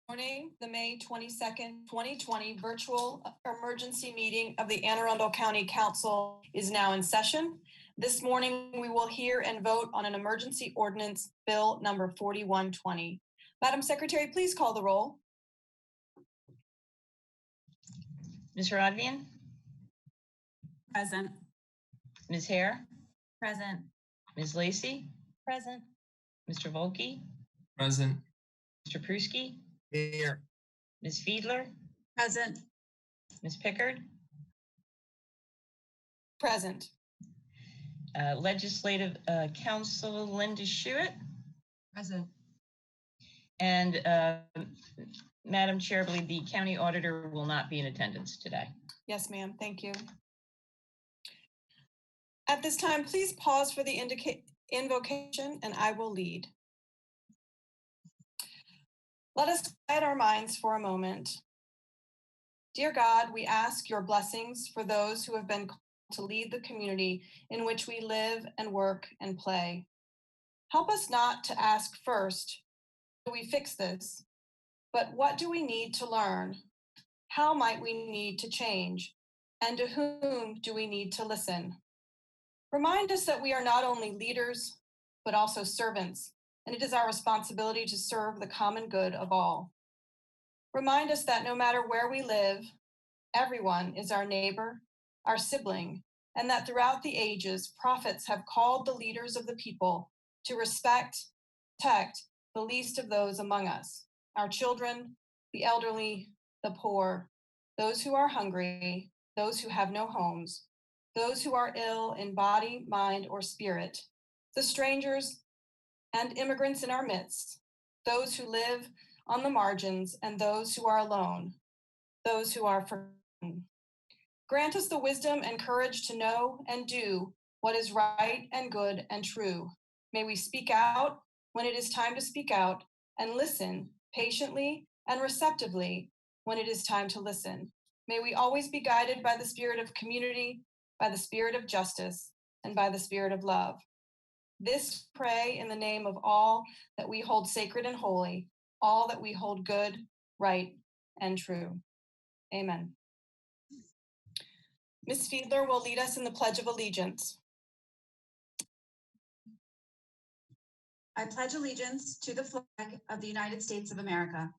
Morning, the May 22nd, 2020 virtual emergency meeting of the Anne Arundel County Council is now in session. This morning, we will hear and vote on an emergency ordinance bill number 4120. Madam Secretary, please call the roll. Ms. Rodvian? Present. Ms. Hare? Present. Ms. Lacey? Present. Mr. Volke? Present. Mr. Pruski? Here. Ms. Fiedler? Present. Ms. Pickard? Present. Legislative Counsel Linda Schuett? Present. And Madam Chair, I believe the county auditor will not be in attendance today. Yes, ma'am. Thank you. At this time, please pause for the invocation and I will lead. Let us quiet our minds for a moment. Dear God, we ask your blessings for those who have been called to lead the community in which we live and work and play. Help us not to ask first, how do we fix this? But what do we need to learn? How might we need to change? And to whom do we need to listen? Remind us that we are not only leaders, but also servants, and it is our responsibility to serve the common good of all. Remind us that no matter where we live, everyone is our neighbor, our sibling, and that throughout the ages, prophets have called the leaders of the people to respect, protect the least of those among us, our children, the elderly, the poor, those who are hungry, those who have no homes, those who are ill in body, mind, or spirit, the strangers and immigrants in our midst, those who live on the margins and those who are alone, those who are forgotten. Grant us the wisdom and courage to know and do what is right and good and true. May we speak out when it is time to speak out and listen patiently and receptively when it is time to listen. May we always be guided by the spirit of community, by the spirit of justice, and by the spirit of love. This pray in the name of all that we hold sacred and holy, all that we hold good, right, and true. Amen. Ms. Fiedler will lead us in the Pledge of Allegiance. I pledge allegiance to the flag of the United States of America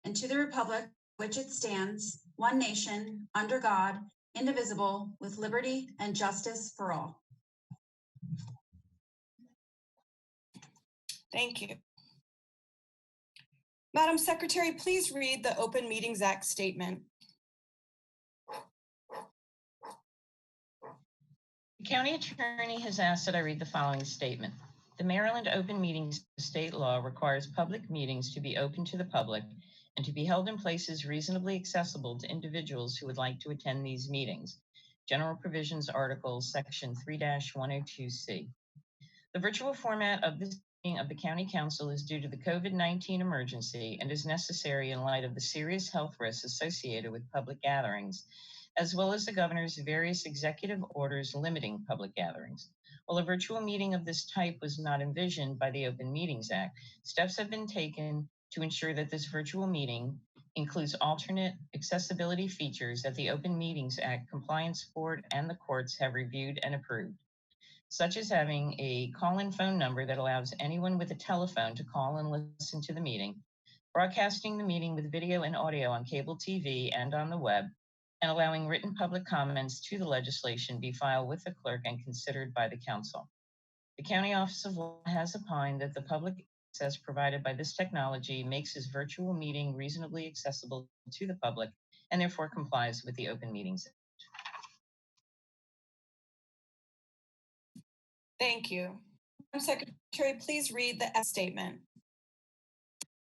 and to the republic which it stands, one nation, under God, indivisible, with liberty and justice for all. Thank you. Madam Secretary, please read the Open Meetings Act statement. The county attorney has asked that I read the following statement. The Maryland Open Meetings State law requires public meetings to be open to the public and to be held in places reasonably accessible to individuals who would like to attend these meetings. General Provisions Article Section 3-102C. The virtual format of this meeting of the County Council is due to the COVID-19 emergency and is necessary in light of the serious health risks associated with public gatherings, as well as the governor's various executive orders limiting public gatherings. While a virtual meeting of this type was not envisioned by the Open Meetings Act, steps have been taken to ensure that this virtual meeting includes alternate accessibility features that the Open Meetings Act Compliance Board and the courts have reviewed and approved, such as having a call-in phone number that allows anyone with a telephone to call and listen to the meeting, broadcasting the meeting with video and audio on cable TV and on the web, and allowing written public comments to the legislation be filed with the clerk and considered by the council. The County Office of Law has opined that the public access provided by this technology makes this virtual meeting reasonably accessible to the public and therefore complies with the Open Meetings Act. Thank you. Madam Secretary, please read the statement.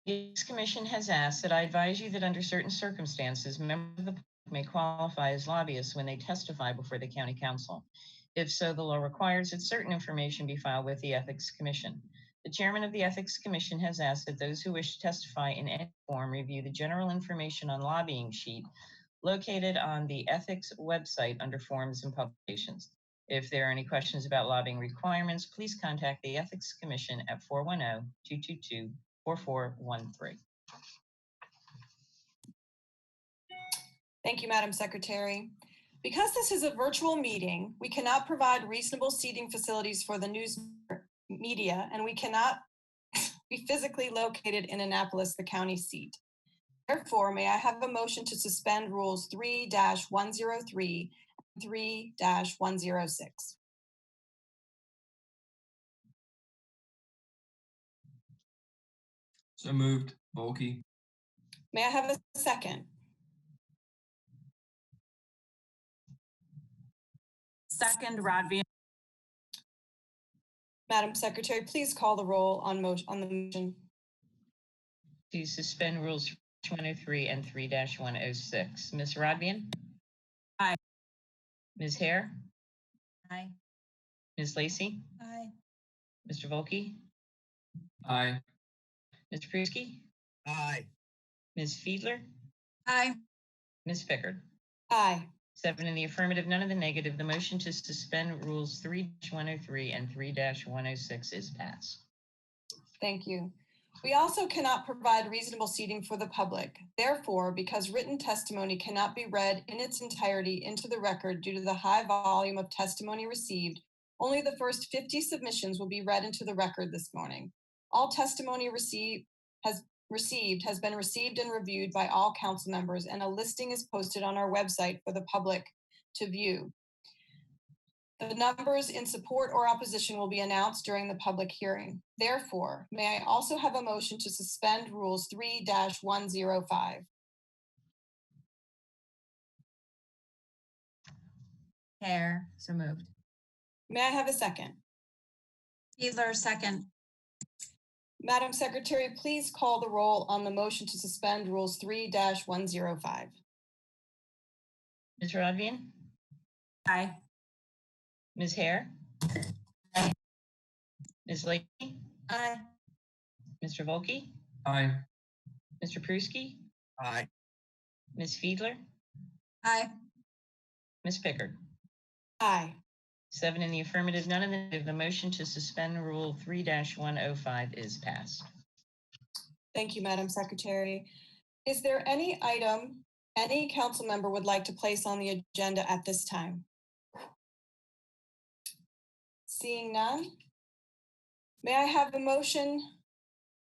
The Ethics Commission has asked that I advise you that under certain circumstances, members of the public may qualify as lobbyists when they testify before the County Council. If so, the law requires that certain information be filed with the Ethics Commission. The chairman of the Ethics Commission has asked that those who wish to testify in any form review the general information on lobbying sheet located on the Ethics website under Forms and Publications. If there are any questions about lobbying requirements, please contact the Ethics Commission at 410-222-4413. Thank you, Madam Secretary. Because this is a virtual meeting, we cannot provide reasonable seating facilities for the news media, and we cannot be physically located in Annapolis, the county seat. Therefore, may I have a motion to suspend rules 3-103 and 3-106? So moved, Volkey. May I have a second? Second, Rodvian. Madam Secretary, please call the roll on the motion. To suspend rules 103 and 3-106. Ms. Rodvian? Aye. Ms. Hare? Aye. Ms. Lacy? Aye. Mr. Volkey? Aye. Mr. Pruski? Aye. Ms. Fiedler? Aye. Ms. Pickard? Aye. 7 in the affirmative, none in the negative. The motion to suspend rules 3-103 and 3-106 is passed. Thank you. We also cannot provide reasonable seating for the public. Therefore, because written testimony cannot be read in its entirety into the record due to the high volume of testimony received, only the first 50 submissions will be read into the record this morning. All testimony has been received and reviewed by all council members, and a listing is posted on our website for the public to view. The numbers in support or opposition will be announced during the public hearing. Therefore, may I also have a motion to suspend rules 3-105? Hare, so moved. May I have a second? Fiedler, second. Madam Secretary, please call the roll on the motion to suspend rules 3-105. Ms. Rodvian? Aye. Ms. Hare? Aye. Ms. Lacy? Aye. Mr. Volkey? Aye. Mr. Pruski? Aye. Ms. Fiedler? Aye. Ms. Pickard? Aye. 7 in the affirmative, none in the negative. The motion to suspend rule 3-105 is passed. Thank you, Madam Secretary. Is there any item any council member would like to place on the agenda at this time? Seeing none, may I have a motion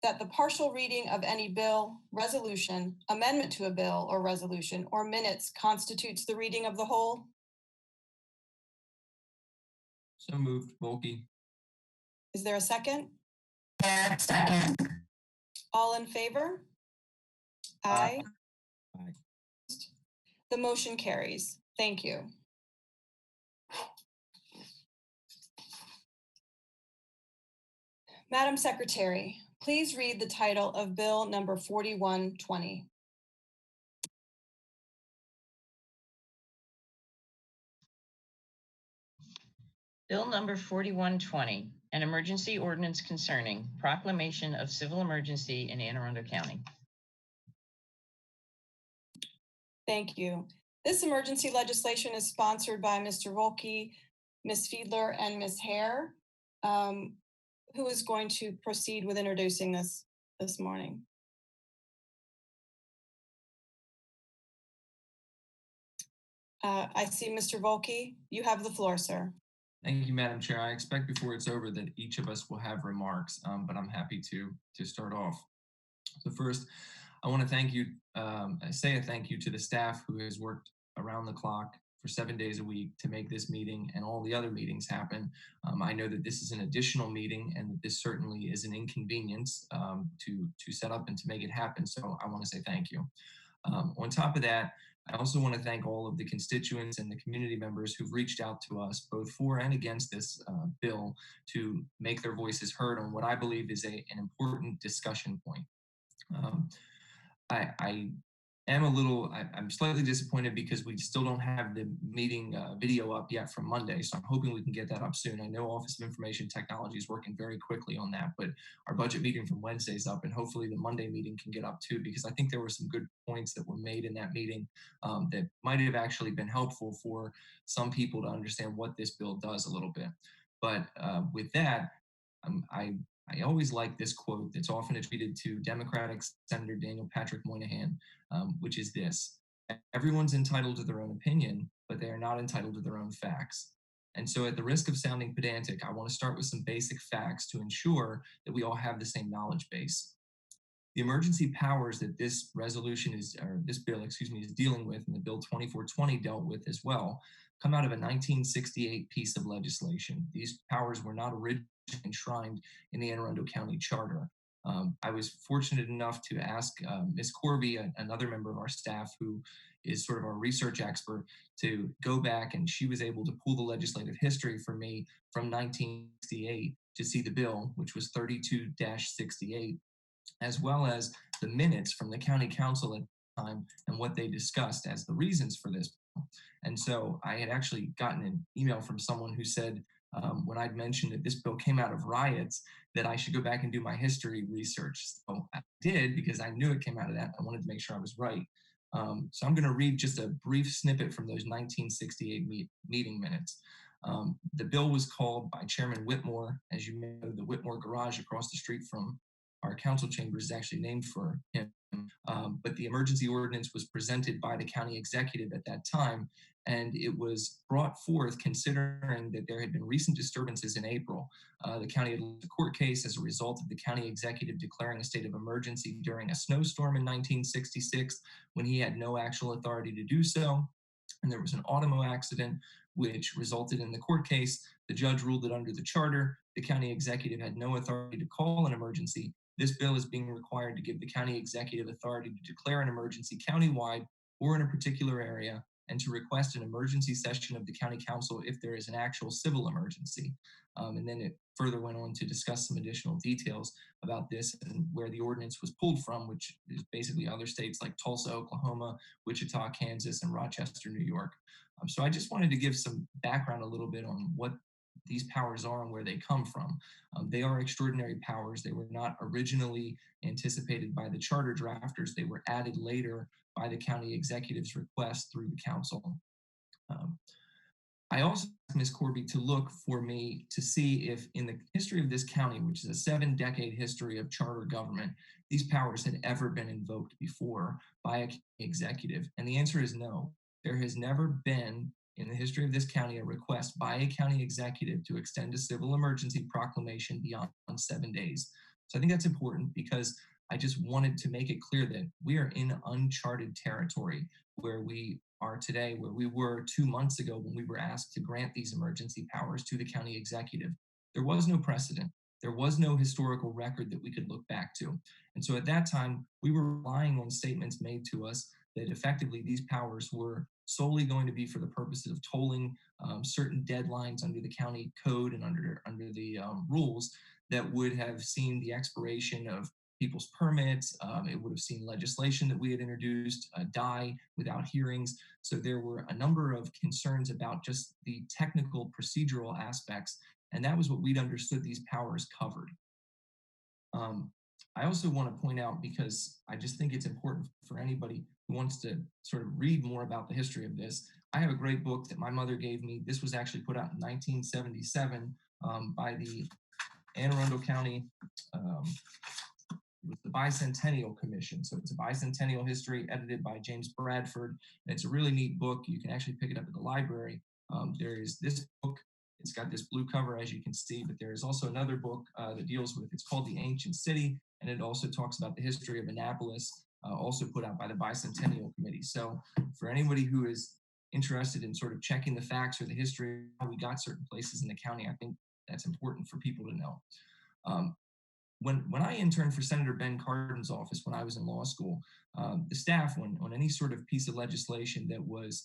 that the partial reading of any bill, resolution, amendment to a bill or resolution, or minutes constitutes the reading of the whole? So moved, Volkey. Is there a second? Second. All in favor? Aye. Aye. The motion carries. Thank you. Madam Secretary, please read the title of Bill number 4120. Bill number 4120, an emergency ordinance concerning proclamation of civil emergency in Anne Arundel County. Thank you. This emergency legislation is sponsored by Mr. Volkey, Ms. Fiedler, and Ms. Hare, who is going to proceed with introducing this morning. I see Mr. Volkey. You have the floor, sir. Thank you, Madam Chair. I expect before it's over that each of us will have remarks, but I'm happy to start off. So first, I want to thank you, say a thank you to the staff who has worked around the clock for 7 days a week to make this meeting and all the other meetings happen. I know that this is an additional meeting and that this certainly is an inconvenience to set up and to make it happen. So I want to say thank you. On top of that, I also want to thank all of the constituents and the community members who've reached out to us, both for and against this bill, to make their voices heard on what I believe is an important discussion point. I'm slightly disappointed because we still don't have the meeting video up yet from Monday, so I'm hoping we can get that up soon. I know Office of Information Technology is working very quickly on that, but our budget meeting from Wednesday is up, and hopefully the Monday meeting can get up too, because I think there were some good points that were made in that meeting that might have actually been helpful for some people to understand what this bill does a little bit. But with that, I always like this quote that's often attributed to Democratic Senator Daniel Patrick Moynihan, which is this: Everyone's entitled to their own opinion, but they are not entitled to their own facts. And so, at the risk of sounding pedantic, I want to start with some basic facts to ensure that we all have the same knowledge base. The emergency powers that this resolution is, or this bill, excuse me, is dealing with, and the Bill 2420 dealt with as well, come out of a 1968 piece of legislation. These powers were not originally enshrined in the Anne Arundel County Charter. I was fortunate enough to ask Ms. Corby, another member of our staff who is sort of our research expert, to go back, and she was able to pull the legislative history for me from 1968 to see the bill, which was 32-68, as well as the minutes from the county council at the time and what they discussed as the reasons for this. And so I had actually gotten an email from someone who said, when I'd mentioned that this bill came out of riots, that I should go back and do my history research. So I did, because I knew it came out of that. I wanted to make sure I was right. So I'm going to read just a brief snippet from those 1968 meeting minutes. The bill was called by Chairman Whitmore. As you know, the Whitmore garage across the street from our council chambers is actually named for him. But the emergency ordinance was presented by the county executive at that time, and it was brought forth considering that there had been recent disturbances in April. The county had lost a court case as a result of the county executive declaring a state of emergency during a snowstorm in 1966 when he had no actual authority to do so. And there was an automobile accident which resulted in the court case. The judge ruled that under the charter, the county executive had no authority to call an emergency. This bill is being required to give the county executive authority to declare an emergency countywide or in a particular area, and to request an emergency session of the county council if there is an actual civil emergency. And then it further went on to discuss some additional details about this and where the ordinance was pulled from, which is basically other states like Tulsa, Oklahoma, Wichita, Kansas, and Rochester, New York. So I just wanted to give some background a little bit on what these powers are and where they come from. They are extraordinary powers. They were not originally anticipated by the charter drafters. They were added later by the county executive's request through the council. I also asked Ms. Corby to look for me to see if in the history of this county, which is a 7-decade history of charter government, these powers had ever been invoked before by a county executive. And the answer is no. There has never been in the history of this county a request by a county executive to extend a civil emergency proclamation beyond 7 days. So I think that's important, because I just wanted to make it clear that we are in uncharted territory where we are today, where we were 2 months ago when we were asked to grant these emergency powers to the county executive. There was no precedent. There was no historical record that we could look back to. And so at that time, we were relying on statements made to us that effectively these powers were solely going to be for the purposes of tolling certain deadlines under the county code and under the rules that would have seen the expiration of people's permits. It would have seen legislation that we had introduced die without hearings. So there were a number of concerns about just the technical procedural aspects, and that was what we'd understood these powers covered. I also want to point out, because I just think it's important for anybody who wants to sort of read more about the history of this, I have a great book that my mother gave me. This was actually put out in 1977 by the Anne Arundel County, the Bicentennial Commission. So it's a bicentennial history edited by James Bradford. And it's a really neat book. You can actually pick it up at the library. There is this book. It's got this blue cover, as you can see, but there is also another book that deals with, it's called The Ancient City, and it also talks about the history of Annapolis, also put out by the Bicentennial Committee. So for anybody who is interested in sort of checking the facts or the history, how we got certain places in the county, I think that's important for people to know. When I interned for Senator Ben Cardin's office when I was in law school, the staff, on any sort of piece of legislation that was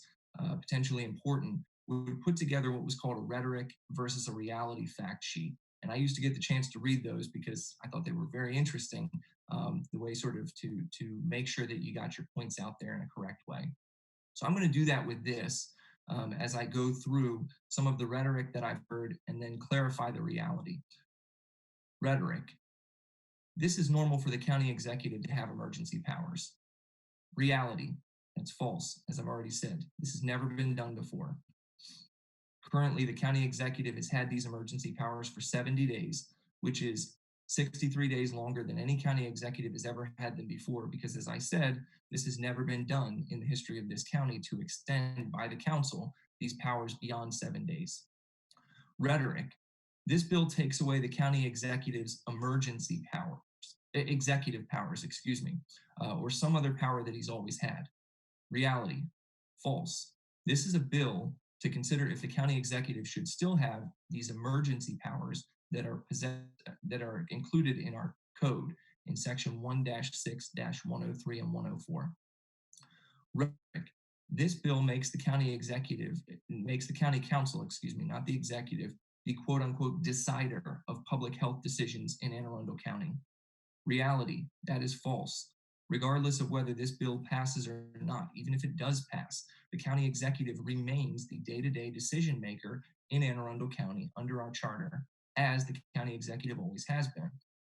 potentially important, would put together what was called a rhetoric versus a reality fact sheet. And I used to get the chance to read those because I thought they were very interesting, the way sort of to make sure that you got your points out there in a correct way. So I'm going to do that with this as I go through some of the rhetoric that I've heard and then clarify the reality. Rhetoric. This is normal for the county executive to have emergency powers. Reality. That's false, as I've already said. This has never been done before. Currently, the county executive has had these emergency powers for 70 days, which is 63 days longer than any county executive has ever had them before, because as I said, this has never been done in the history of this county to extend by the council these powers beyond 7 days. Rhetoric. This bill takes away the county executive's emergency powers, executive powers, or some other power that he's always had. Reality. False. This is a bill to consider if the county executive should still have these emergency powers that are included in our code in section 1-6-103 and 104. Rhetoric. This bill makes the county council, not the executive, the quote unquote decider of public health decisions in Anne Arundel County. Reality. That is false. Regardless of whether this bill passes or not, even if it does pass, the county executive remains the day-to-day decision maker in Anne Arundel County under our charter, as the county executive always has been.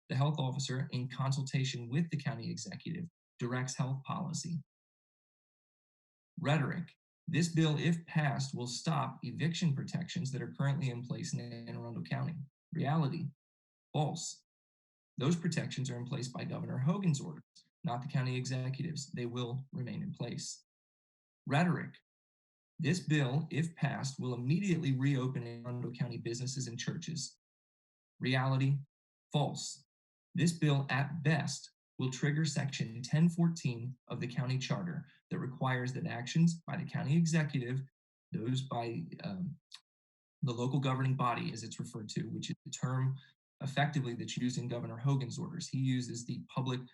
The health officer, in consultation with the county executive, directs health policy. Rhetoric. This bill, if passed, will stop eviction protections that are currently in place in Anne Arundel County. Reality. False. Those protections are in place by Governor Hogan's orders, not the county executives. They will remain in place. Rhetoric. This bill, if passed, will immediately reopen Anne Arundel County businesses and churches. Reality. False. This bill, at best, will trigger section 1014 of the county charter that requires that actions by the county executive, those by the local governing body, as it's referred to, which is the term effectively that's used in Governor Hogan's orders. He uses the term,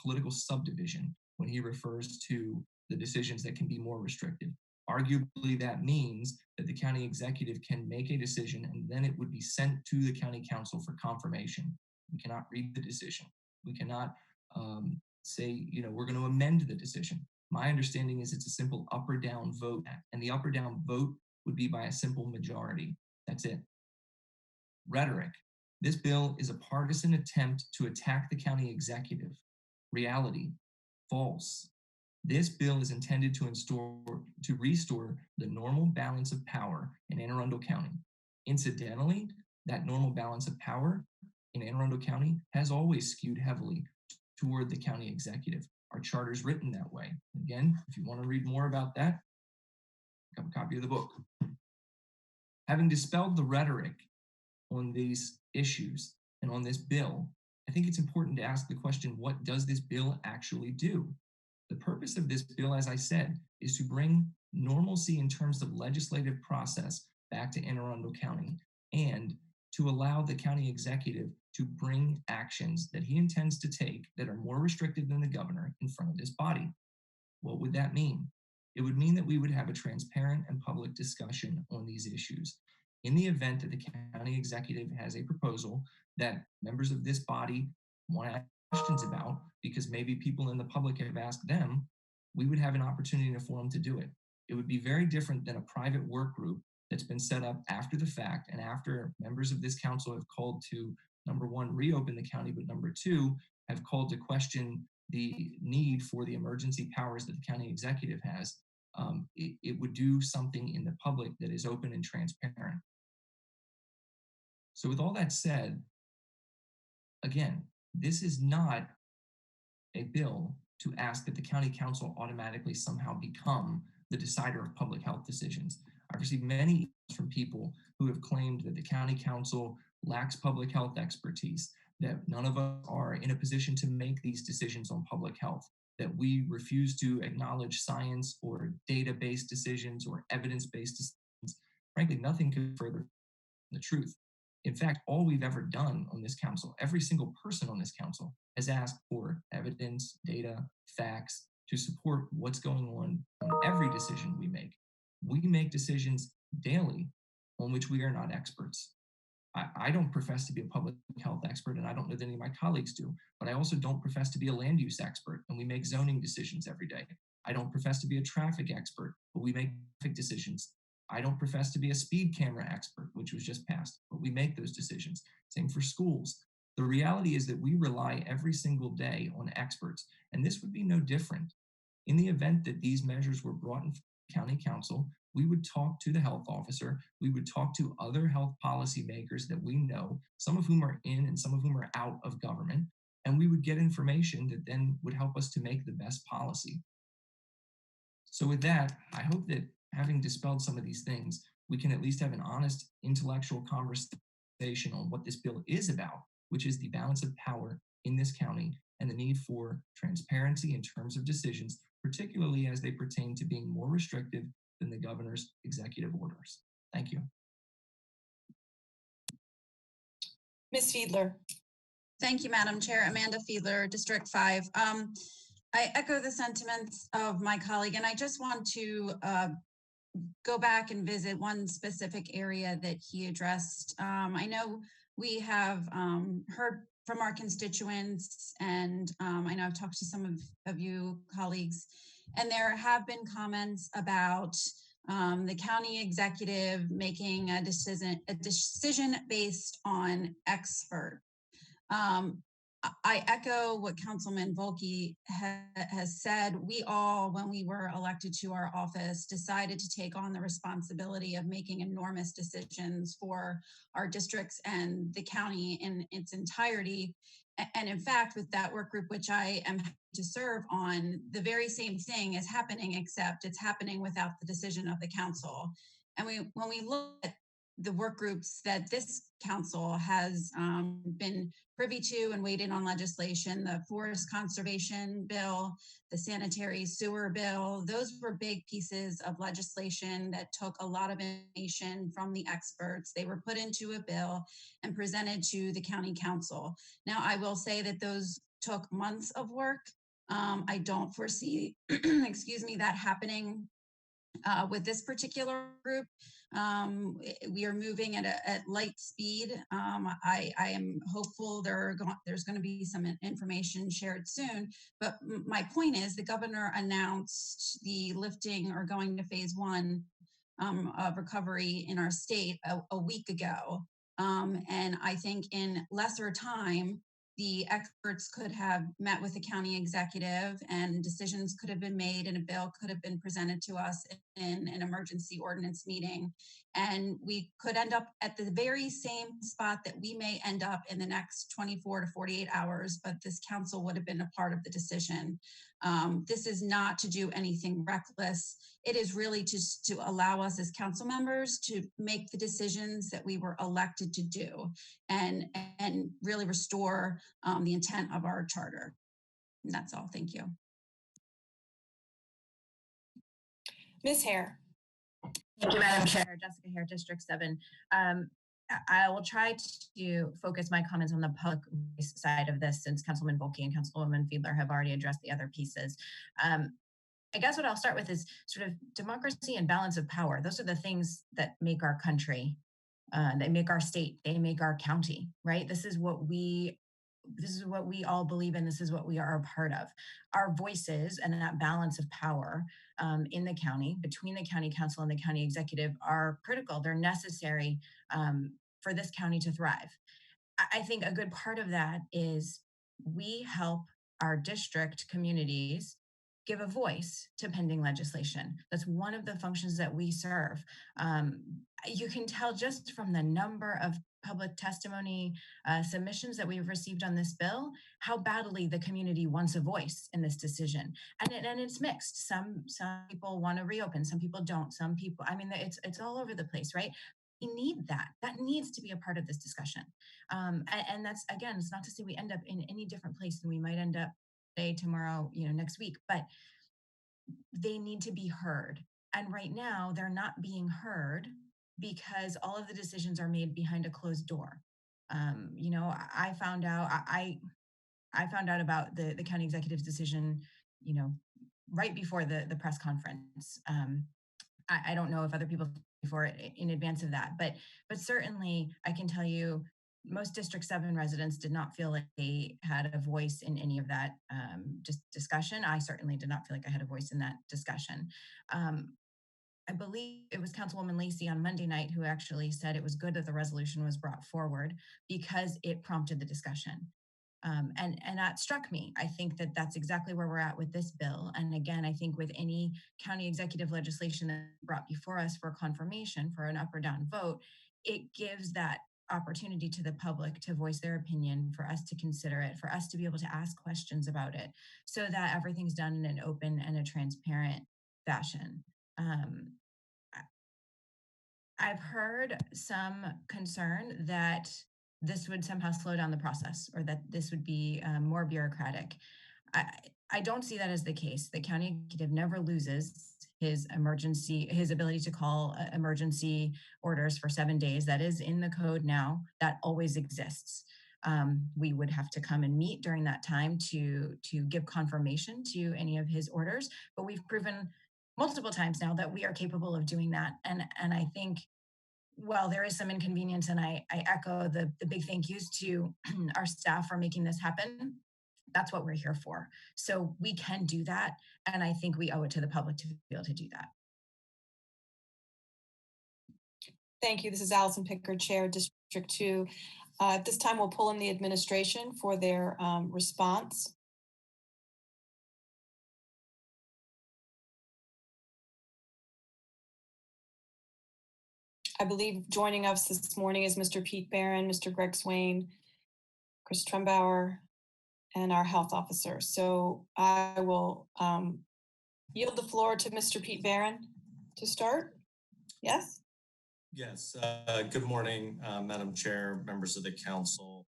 political subdivision when he refers to the decisions that can be more restrictive. Arguably, that means that the county executive can make a decision and then it would be sent to the county council for confirmation. We cannot read the decision. We cannot say, we're going to amend the decision. My understanding is it's a simple up or down vote, and the up or down vote would be by a simple majority. That's it. Rhetoric. This bill is a partisan attempt to attack the county executive. Reality. False. This bill is intended to restore the normal balance of power in Anne Arundel County. Incidentally, that normal balance of power in Anne Arundel County has always skewed heavily toward the county executive. Our charter is written that way. Again, if you want to read more about that, have a copy of the book. Having dispelled the rhetoric on these issues and on this bill, I think it's important to ask the question, what does this bill actually do? The purpose of this bill, as I said, is to bring normalcy in terms of legislative process back to Anne Arundel County and to allow the county executive to bring actions that he intends to take that are more restrictive than the governor in front of this body. What would that mean? It would mean that we would have a transparent and public discussion on these issues. In the event that the county executive has a proposal that members of this body want to ask questions about, because maybe people in the public have asked them, we would have an opportunity in a forum to do it. It would be very different than a private work group that's been set up after the fact and after members of this council have called to, number one, reopen the county, but number two, have called to question the need for the emergency powers that the county executive has. It would do something in the public that is open and transparent. So with all that said, again, this is not a bill to ask that the county council automatically somehow become the decider of public health decisions. I've received many emails from people who have claimed that the county council lacks public health expertise, that none of us are in a position to make these decisions on public health, that we refuse to acknowledge science or data-based decisions or evidence-based decisions. Frankly, nothing could further the truth. In fact, all we've ever done on this council, every single person on this council has asked for evidence, data, facts to support what's going on every decision we make. We make decisions daily on which we are not experts. I don't profess to be a public health expert, and I don't know that any of my colleagues do, but I also don't profess to be a land use expert, and we make zoning decisions every day. I don't profess to be a traffic expert, but we make traffic decisions. I don't profess to be a speed camera expert, which was just passed, but we make those decisions. Same for schools. The reality is that we rely every single day on experts, and this would be no different. In the event that these measures were brought in county council, we would talk to the health officer, we would talk to other health policy makers that we know, some of whom are in and some of whom are out of government, and we would get information that then would help us to make the best policy. So with that, I hope that having dispelled some of these things, we can at least have an honest intellectual conversation on what this bill is about, which is the balance of power in this county and the need for transparency in terms of decisions, particularly as they pertain to being more restrictive than the governor's executive orders. Thank you. Ms. Fiedler. Thank you, Madam Chair. Amanda Fiedler, District 5. I echo the sentiments of my colleague, and I just want to go back and visit one specific area that he addressed. I know we have heard from our constituents, and I know I've talked to some of you colleagues, and there have been comments about the county executive making a decision based on expert. I echo what Councilman Volke has said. We all, when we were elected to our office, decided to take on the responsibility of making enormous decisions for our districts and the county in its entirety. And in fact, with that work group, which I am happy to serve on, the very same thing is happening, except it's happening without the decision of the council. And when we look at the work groups that this council has been privy to and weighed in on legislation, the forest conservation bill, the sanitary sewer bill, those were big pieces of legislation that took a lot of information from the experts. They were put into a bill and presented to the county council. Now, I will say that those took months of work. I don't foresee, excuse me, that happening with this particular group. We are moving at light speed. I am hopeful there's going to be some information shared soon. But my point is, the governor announced the lifting or going to phase 1 of recovery in our state a week ago. And I think in lesser time, the experts could have met with the county executive and decisions could have been made and a bill could have been presented to us in an emergency ordinance meeting. And we could end up at the very same spot that we may end up in the next 24 to 48 hours, but this council would have been a part of the decision. This is not to do anything reckless. It is really just to allow us as council members to make the decisions that we were elected to do and really restore the intent of our charter. And that's all. Thank you. Ms. Hare. Thank you, Madam Chair. Jessica Hare, District 7. I will try to focus my comments on the public side of this, since Councilman Volke and Councilwoman Fiedler have already addressed the other pieces. I guess what I'll start with is sort of democracy and balance of power. Those are the things that make our country, they make our state, they make our county, right? This is what we all believe in. This is what we are a part of. Our voices and that balance of power in the county, between the county council and the county executive, are critical. They're necessary for this county to thrive. I think a good part of that is we help our district communities give a voice to pending legislation. That's one of the functions that we serve. You can tell just from the number of public testimony submissions that we've received on this bill, how badly the community wants a voice in this decision. And it's mixed. Some people want to reopen, some people don't, some people, I mean, it's all over the place, right? We need that. That needs to be a part of this discussion. And that's, again, it's not to say we end up in any different place than we might end up today, tomorrow, next week, but they need to be heard. And right now they're not being heard because all of the decisions are made behind a closed door. I found out about the county executive's decision, right before the press conference. I don't know if other people before it in advance of that, but certainly I can tell you most District 7 residents did not feel like they had a voice in any of that discussion. I certainly did not feel like I had a voice in that discussion. I believe it was Councilwoman Lacey on Monday night who actually said it was good that the resolution was brought forward because it prompted the discussion. And that struck me. I think that that's exactly where we're at with this bill. And again, I think with any county executive legislation that's brought before us for confirmation for an up or down vote, it gives that opportunity to the public to voice their opinion, for us to consider it, for us to be able to ask questions about it, so that everything's done in an open and a transparent fashion. I've heard some concern that this would somehow slow down the process, or that this would be more bureaucratic. I don't see that as the case. The county executive never loses his ability to call emergency orders for 7 days. That is in the code now. That always exists. We would have to come and meet during that time to give confirmation to any of his orders, but we've proven multiple times now that we are capable of doing that. And I think, while there is some inconvenience, and I echo the big thank yous to our staff for making this happen, that's what we're here for. So we can do that. And I think we owe it to the public to be able to do that. Thank you. This is Allison Pickard, Chair, District 2. At this time, we'll pull in the administration for their response. I believe joining us this morning is Mr. Pete Barron, Mr. Greg Swain, Chris Trumbauer, and our health officer. So I will yield the floor to Mr. Pete Barron to start. Yes? Yes. Good morning, Madam Chair, members of the council.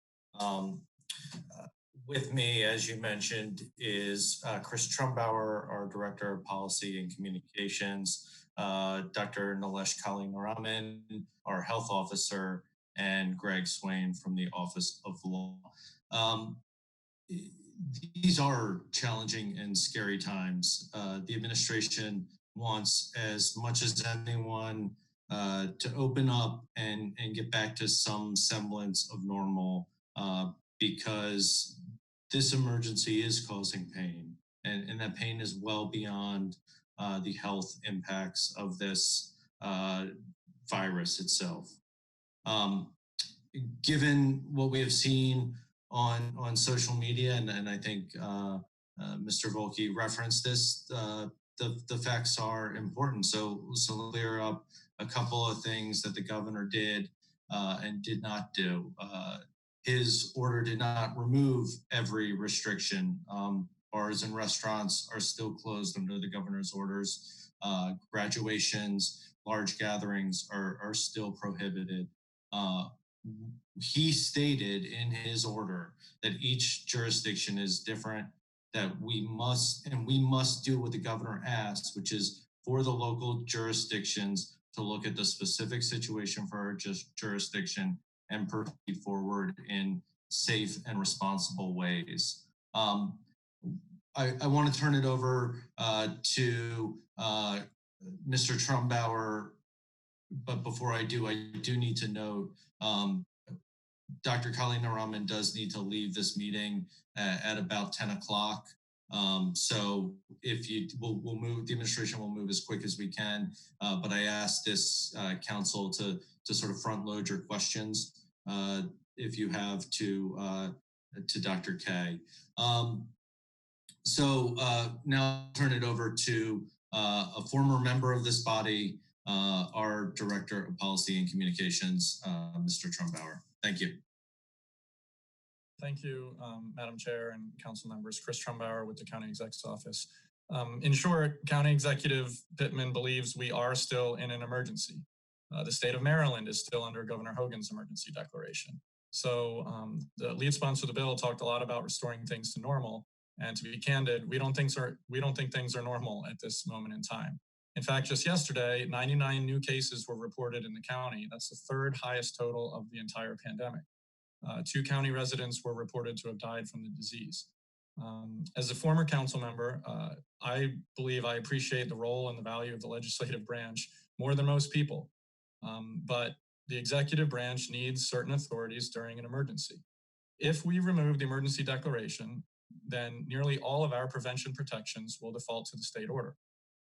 With me, as you mentioned, is Chris Trumbauer, our Director of Policy and Communications, Dr. Nilesh Kalinaraman, our Health Officer, and Greg Swain from the Office of Law. These are challenging and scary times. The administration wants, as much as anyone, to open up and get back to some semblance of normal, because this emergency is causing pain, and that pain is well beyond the health impacts of this virus itself. Given what we have seen on social media, and I think Mr. Volke referenced this, the facts are important. So clear up a couple of things that the governor did and did not do. His order did not remove every restriction. Bars and restaurants are still closed under the governor's orders. Graduations, large gatherings are still prohibited. He stated in his order that each jurisdiction is different, that we must do what the governor asks, which is for the local jurisdictions to look at the specific situation for our jurisdiction and proceed forward in safe and responsible ways. I want to turn it over to Mr. Trumbauer, but before I do need to note Dr. Kalinaraman does need to leave this meeting at about 10 o'clock. So if we'll move, the administration will move as quick as we can. But I asked this council to sort of front load your questions if you have to Dr. K. So now I'll turn it over to a former member of this body, our Director of Policy and Communications, Mr. Trumbauer. Thank you. Thank you, Madam Chair and council members. Chris Trumbauer with the County Exec's Office. In short, County Executive Pittman believes we are still in an emergency. The state of Maryland is still under Governor Hogan's emergency declaration. So the lead sponsor of the bill talked a lot about restoring things to normal. And to be candid, we don't think things are normal at this moment in time. In fact, just yesterday, 99 new cases were reported in the county. That's the third highest total of the entire pandemic. 2 county residents were reported to have died from the disease. As a former council member, I believe I appreciate the role and the value of the legislative branch more than most people. But the executive branch needs certain authorities during an emergency. If we remove the emergency declaration, then nearly all of our prevention protections will default to the state order.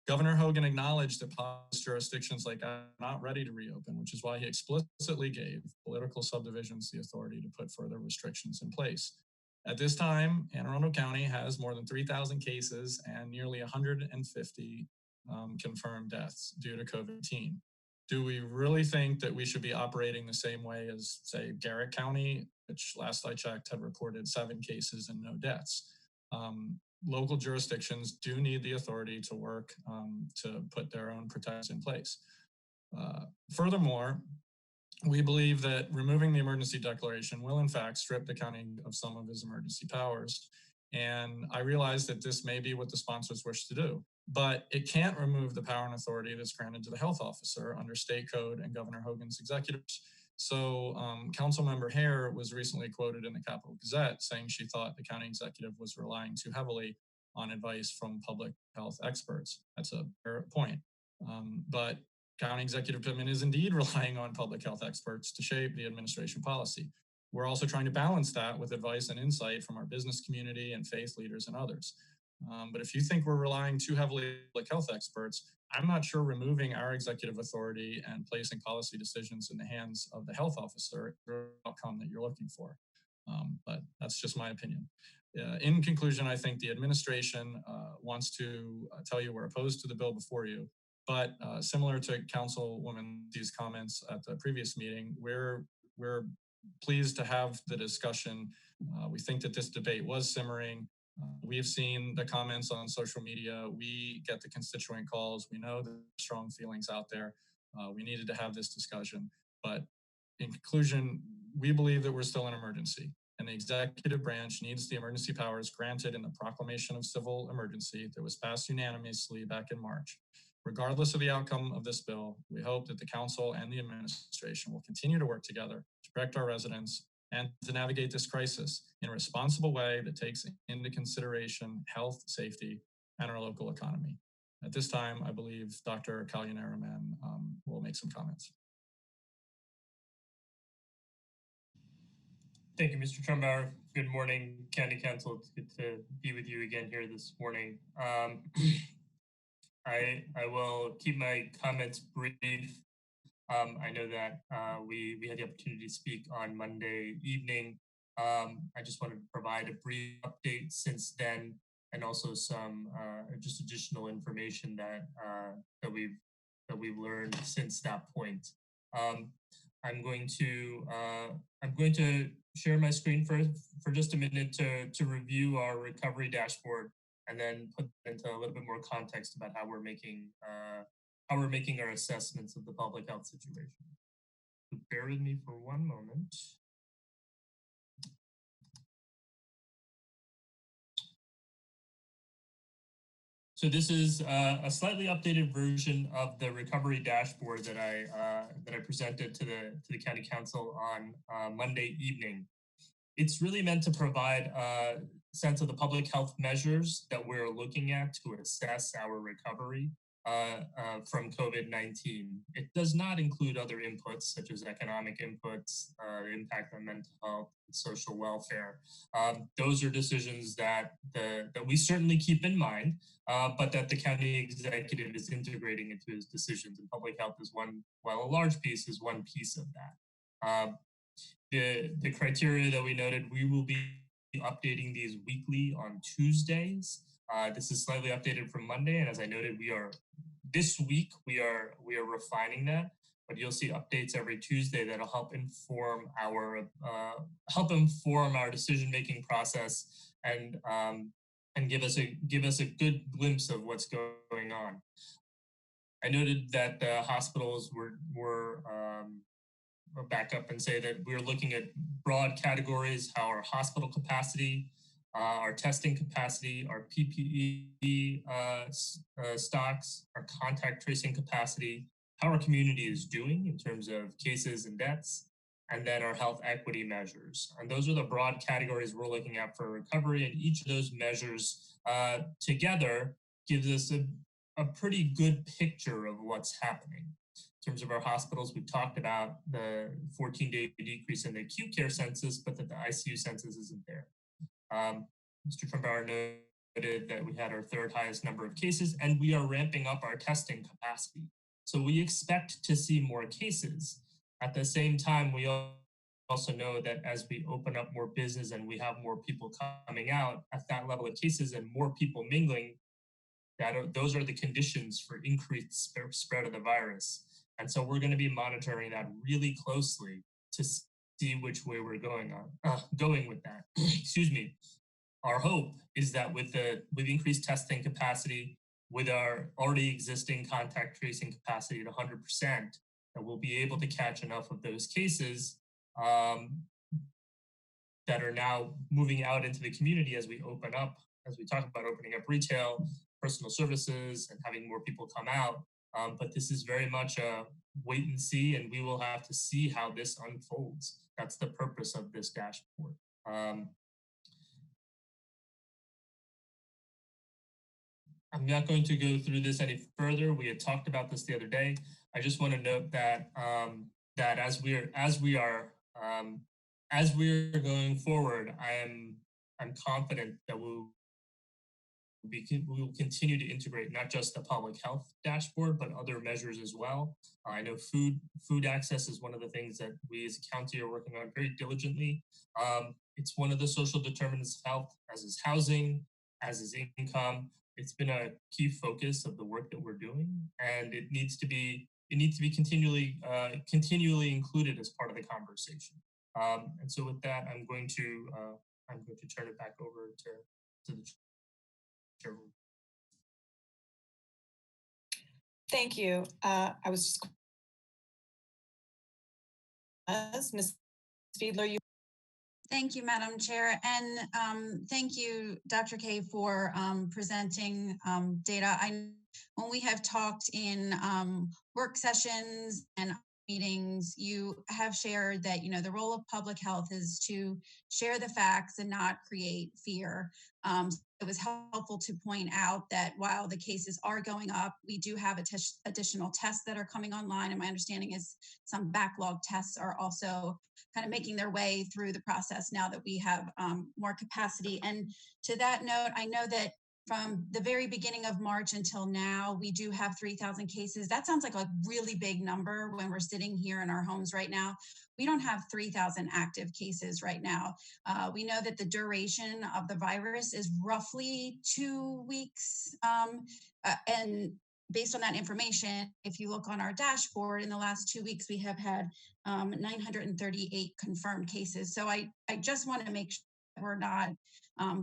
Governor Hogan acknowledged that jurisdictions like are not ready to reopen, which is why he explicitly gave political subdivisions the authority to put further restrictions in place. At this time, Anne Arundel County has more than 3,000 cases and nearly 150 confirmed deaths due to COVID-19. Do we really think that we should be operating the same way as, say, Garrett County, which last I checked had reported 7 cases and no deaths? Local jurisdictions do need the authority to work to put their own protections in place. Furthermore, we believe that removing the emergency declaration will in fact strip the county of some of its emergency powers. And I realize that this may be what the sponsors wish to do, but it can't remove the power and authority that's granted to the health officer under state code and Governor Hogan's executives. So Councilmember Hare was recently quoted in the Capitol Gazette saying she thought the county executive was relying too heavily on advice from public health experts. That's a fair point. But County Executive Pittman is indeed relying on public health experts to shape the administration policy. We're also trying to balance that with advice and insight from our business community and faith leaders and others. But if you think we're relying too heavily on public health experts, I'm not sure removing our executive authority and placing policy decisions in the hands of the health officer is the outcome that you're looking for. But that's just my opinion. In conclusion, I think the administration wants to tell you we're opposed to the bill before you. But similar to Councilwoman's comments at the previous meeting, we're pleased to have the discussion. We think that this debate was simmering. We have seen the comments on social media. We get the constituent calls. We know the strong feelings out there. We needed to have this discussion. But in conclusion, we believe that we're still in emergency, and the executive branch needs the emergency powers granted in the Proclamation of Civil Emergency that was passed unanimously back in March. Regardless of the outcome of this bill, we hope that the council and the administration will continue to work together to protect our residents and to navigate this crisis in a responsible way that takes into consideration health, safety, and our local economy. At this time, I believe Dr. Kalyanaraman will make some comments. Thank you, Mr. Trumbauer. Good morning, County Council. It's good to be with you again here this morning. I will keep my comments brief. I know that we had the opportunity to speak on Monday evening. I just wanted to provide a brief update since then, and also some just additional information that we've learned since that point. I'm going to share my screen for just a minute to review our recovery dashboard, and then put into a little bit more context about how we're making our assessments of the public health situation. So bear with me for one moment. So this is a slightly updated version of the recovery dashboard that I presented to the County Council on Monday evening. It's really meant to provide a sense of the public health measures that we're looking at to assess our recovery from COVID-19. It does not include other inputs such as economic inputs, impact on mental health, and social welfare. Those are decisions that we certainly keep in mind, but that the county executive is integrating into his decisions. And public health is a large piece is one piece of that. The criteria that we noted, we will be updating these weekly on Tuesdays. This is slightly updated from Monday, and as I noted, this week we are refining that. But you'll see updates every Tuesday that'll help inform our decision-making process and give us a good glimpse of what's going on. I noted that the hospitals were back up and say that we're looking at broad categories: how our hospital capacity, our testing capacity, our PPE stocks, our contact tracing capacity, how our community is doing in terms of cases and deaths, and then our health equity measures. And those are the broad categories we're looking at for recovery. And each of those measures together gives us a pretty good picture of what's happening. In terms of our hospitals, we talked about the 14-day decrease in the acute care census, but that the ICU census isn't there. Mr. Trumbauer noted that we had our third highest number of cases, and we are ramping up our testing capacity. So we expect to see more cases. At the same time, we also know that as we open up more business and we have more people coming out at that level of cases and more people mingling, those are the conditions for increased spread of the virus. And so we're going to be monitoring that really closely to see which way we're going with that. Excuse me. Our hope is that with increased testing capacity, with our already existing contact tracing capacity at 100%, that we'll be able to catch enough of those cases that are now moving out into the community as we open up, as we talk about opening up retail, personal services, and having more people come out. But this is very much a wait and see, and we will have to see how this unfolds. That's the purpose of this dashboard. I'm not going to go through this any further. We had talked about this the other day. I just want to note that that as we're going forward, I'm confident that we will continue to integrate not just the public health dashboard, but other measures as well. I know food access is one of the things that we as a county are working on very diligently. It's one of the social determinants of health, as is housing, as is income. It's been a key focus of the work that we're doing, and it needs to be continually included as part of the conversation. And so with that, I'm going to turn it back over to the chair. Thank you. I was just Ms. Fiedler, you. Thank you, Madam Chair, and thank you, Dr. K, for presenting data. When we have talked in work sessions and meetings, you have shared that the role of public health is to share the facts and not create fear. It was helpful to point out that while the cases are going up, we do have additional tests that are coming online, and my understanding is some backlog tests are also kind of making their way through the process now that we have more capacity. And to that note, I know that from the very beginning of March until now, we do have 3,000 cases. That sounds like a really big number when we're sitting here in our homes right now. We don't have 3,000 active cases right now. We know that the duration of the virus is roughly 2 weeks. And based on that information, if you look on our dashboard, in the last 2 weeks, we have had 938 confirmed cases. So I just want to make sure that we're not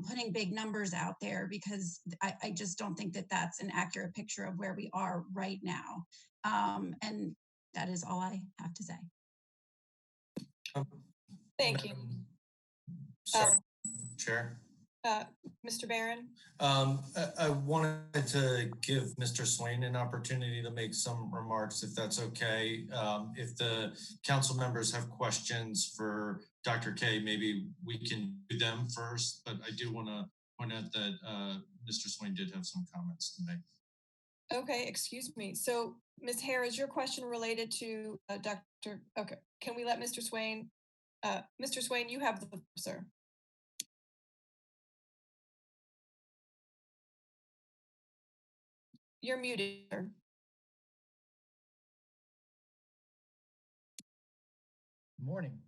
putting big numbers out there, because I just don't think that that's an accurate picture of where we are right now. And that is all I have to say. Thank you. Sorry, Chair. Mr. Barron? I wanted to give Mr. Swain an opportunity to make some remarks, if that's okay. If the council members have questions for Dr. K, maybe we can do them first, but I do want to point out that Mr. Swain did have some comments to make. Okay, excuse me. So, Ms. Hare, is your question related to Dr. Okay, can we let Mr. Swain? Mr. Swain, you have the floor, sir. You're muted, sir. Good morning.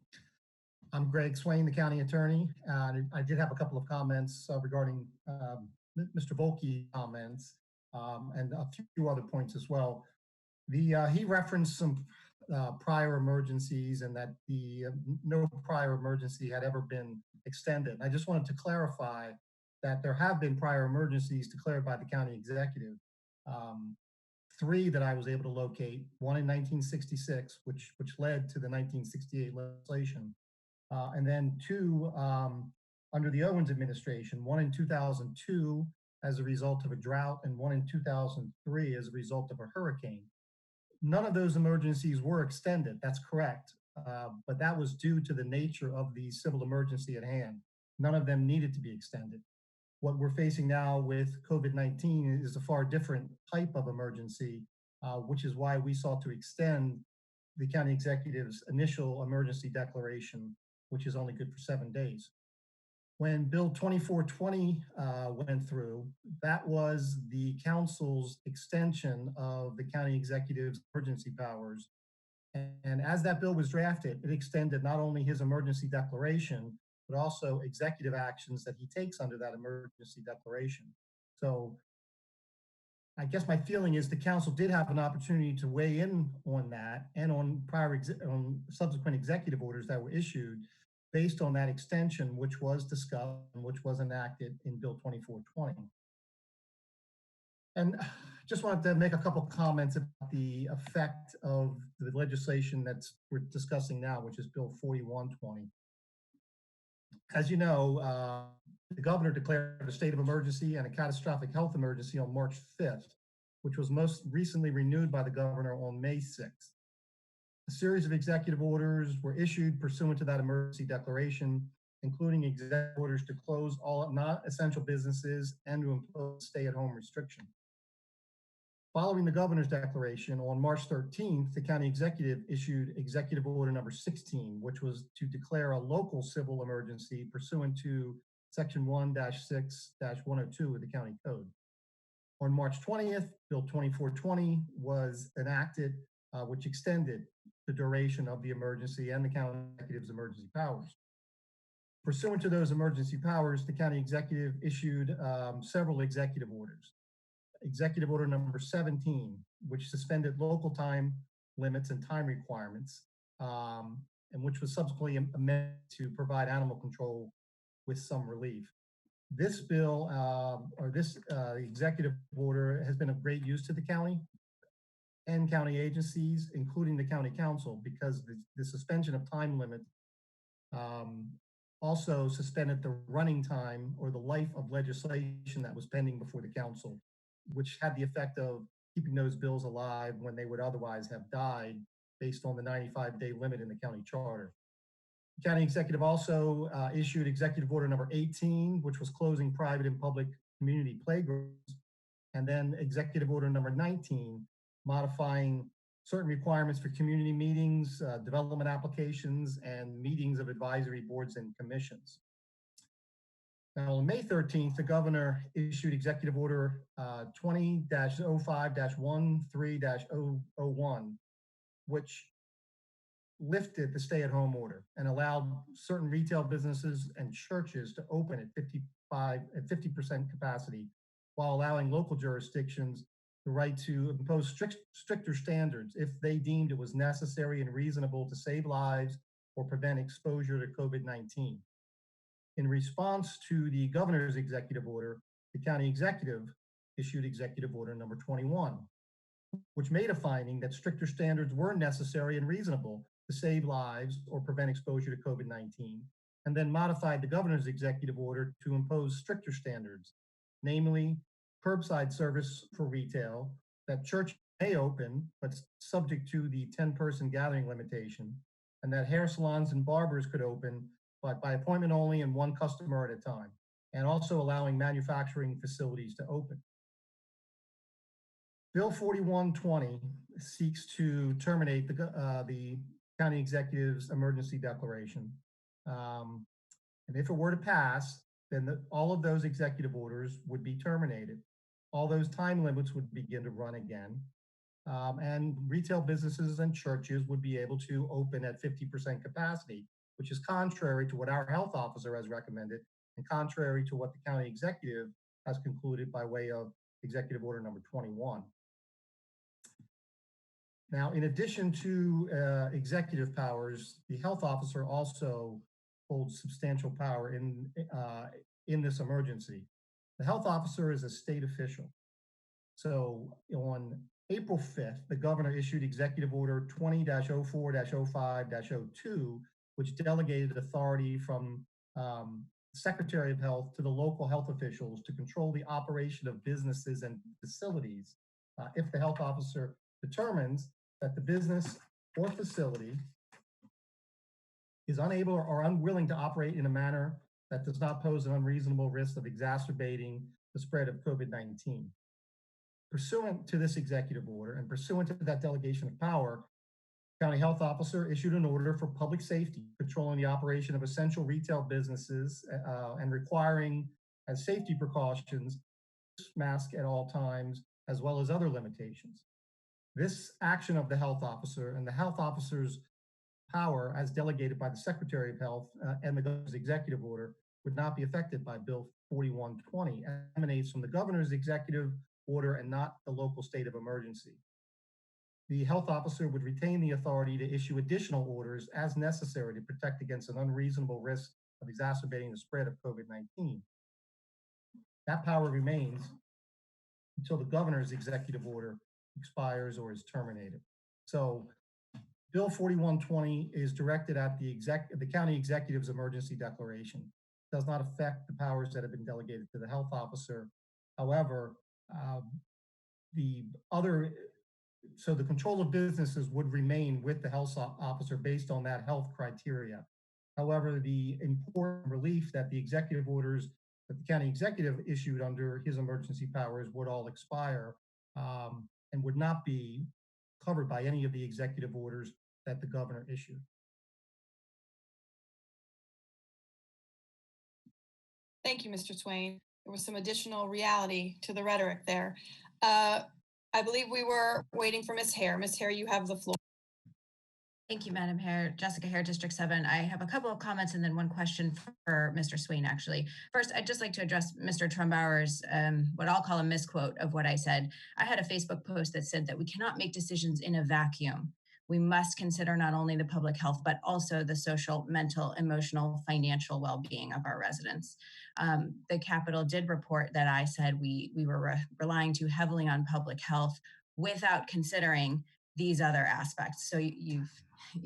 I'm Greg Swain, the county attorney. I did have a couple of comments regarding Mr. Volke's comments and a few other points as well. He referenced some prior emergencies and that no prior emergency had ever been extended. I just wanted to clarify that there have been prior emergencies declared by the county executive. 3 that I was able to locate, one in 1966, which led to the 1968 legislation, and then 2 under the Owens administration, one in 2002 as a result of a drought, and one in 2003 as a result of a hurricane. None of those emergencies were extended, that's correct, but that was due to the nature of the civil emergency at hand. None of them needed to be extended. What we're facing now with COVID-19 is a far different type of emergency, which is why we sought to extend the county executive's initial emergency declaration, which is only good for 7 days. When Bill 2420 went through, that was the council's extension of the county executive's emergency powers And as that bill was drafted, it extended not only his emergency declaration, but also executive actions that he takes under that emergency declaration. So I guess my feeling is the council did have an opportunity to weigh in on that and on on subsequent executive orders that were issued based on that extension, which was discussed and which was enacted in Bill 2420. And just wanted to make a couple comments about the effect of the legislation we're discussing now, which is Bill 4120. As you know, the governor declared a state of emergency and a catastrophic health emergency on March 5th, which was most recently renewed by the governor on May 6th. A series of executive orders were issued pursuant to that emergency declaration, including executive orders to close all non-essential businesses and to impose stay-at-home restriction. Following the governor's declaration, on March 13th, the county executive issued executive order number 16, which was to declare a local civil emergency pursuant to section 1-6-102 of the county code. On March 20th, Bill 2420 was enacted, which extended the duration of the emergency and the county executive's emergency powers. Pursuant to those emergency powers, the county executive issued several executive orders. Executive order number 17, which suspended local time limits and time requirements, and which was subsequently amended to provide animal control with some relief. This bill, executive order has been of great use to the county and county agencies, including the county council, because the suspension of time limits also suspended the running time or the life of legislation that was pending before the council, which had the effect of keeping those bills alive when they would otherwise have died based on the 95-day limit in the county charter. The county executive also issued executive order number 18, which was closing private and public community playgrounds, and then executive order number 19, modifying certain requirements for community meetings, development applications, and meetings of advisory boards and commissions. Now, on May 13th, the governor issued executive order 20-05-13-001, which lifted the stay-at-home order and allowed certain retail businesses and churches to open at 50% capacity, while allowing local jurisdictions the right to impose stricter standards if they deemed it was necessary and reasonable to save lives or prevent exposure to COVID-19. In response to the governor's executive order, the county executive issued executive order number 21, which made a finding that stricter standards were necessary and reasonable to save lives or prevent exposure to COVID-19, and then modified the governor's executive order to impose stricter standards, namely curbside service for retail, that church may open, but subject to the 10-person gathering limitation, and that hair salons and barbers could open, but by appointment only and one customer at a time, and also allowing manufacturing facilities to open. Bill 4120 seeks to terminate the county executive's emergency declaration. And if it were to pass, then all of those executive orders would be terminated. All those time limits would begin to run again. And retail businesses and churches would be able to open at 50% capacity, which is contrary to what our health officer has recommended and contrary to what the county executive has concluded by way of executive order number 21. Now, in addition to executive powers, the health officer also holds substantial power in this emergency. The health officer is a state official. So on April 5th, the governor issued executive order 20-04-05-02, which delegated authority from Secretary of Health to the local health officials to control the operation of businesses and facilities if the health officer determines that the business or facility is unable or unwilling to operate in a manner that does not pose an unreasonable risk of exacerbating the spread of COVID-19. Pursuant to this executive order and pursuant to that delegation of power, county health officer issued an order for public safety, controlling the operation of essential retail businesses and requiring as safety precautions, mask at all times, as well as other limitations. This action of the health officer and the health officer's power as delegated by the Secretary of Health and the governor's executive order would not be affected by Bill 4120. It emanates from the governor's executive order and not the local state of emergency. The health officer would retain the authority to issue additional orders as necessary to protect against an unreasonable risk of exacerbating the spread of COVID-19. That power remains until the governor's executive order expires or is terminated. So Bill 4120 is directed at the county executive's emergency declaration. It does not affect the powers that have been delegated to the health officer. However, the control of businesses would remain with the health officer based on that health criteria. However, the important relief that the executive orders that the county executive issued under his emergency powers would all expire and would not be covered by any of the executive orders that the governor issued. Thank you, Mr. Swain. There was some additional reality to the rhetoric there. I believe we were waiting for Ms. Hare. Ms. Hare, you have the floor. Thank you, Madam Hare. Jessica Hare, District 7. I have a couple of comments and then one question for Mr. Swain, actually. First, I'd just like to address Mr. Trumbauer's, what I'll call a misquote of what I said. I had a Facebook post that said that we cannot make decisions in a vacuum. We must consider not only the public health, but also the social, mental, emotional, financial well-being of our residents. The Capitol did report that I said we were relying too heavily on public health without considering these other aspects. So you've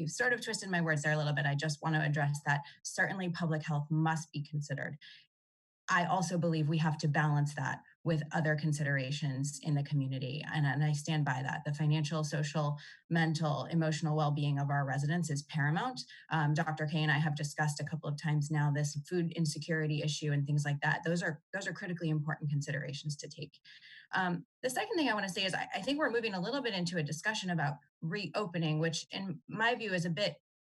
sort of twisted my words there a little bit. I just want to address that. Certainly public health must be considered. I also believe we have to balance that with other considerations in the community. And I stand by that. The financial, social, mental, emotional well-being of our residents is paramount. Dr. Kay and I have discussed a couple of times now this food insecurity issue and things like that. Those are critically important considerations to take. The second thing I want to say is I think we're moving a little bit into a discussion about reopening, which in my view is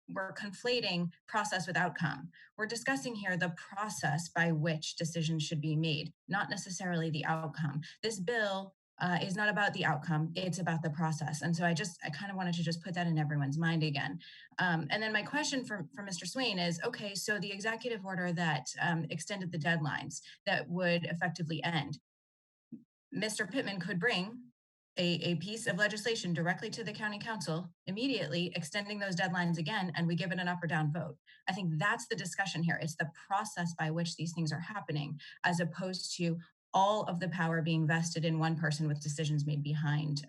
we're conflating process with outcome. We're discussing here the process by which decisions should be made, not necessarily the outcome. This bill is not about the outcome, it's about the process. And so I kind of wanted to just put that in everyone's mind again. And then my question for Mr. Swain is, okay, so the executive order that extended the deadlines that would effectively end, Mr. Pittman could bring a piece of legislation directly to the county council immediately, extending those deadlines again, and we give it an up or down vote. I think that's the discussion here. It's the process by which these things are happening, as opposed to all of the power being vested in one person with decisions made behind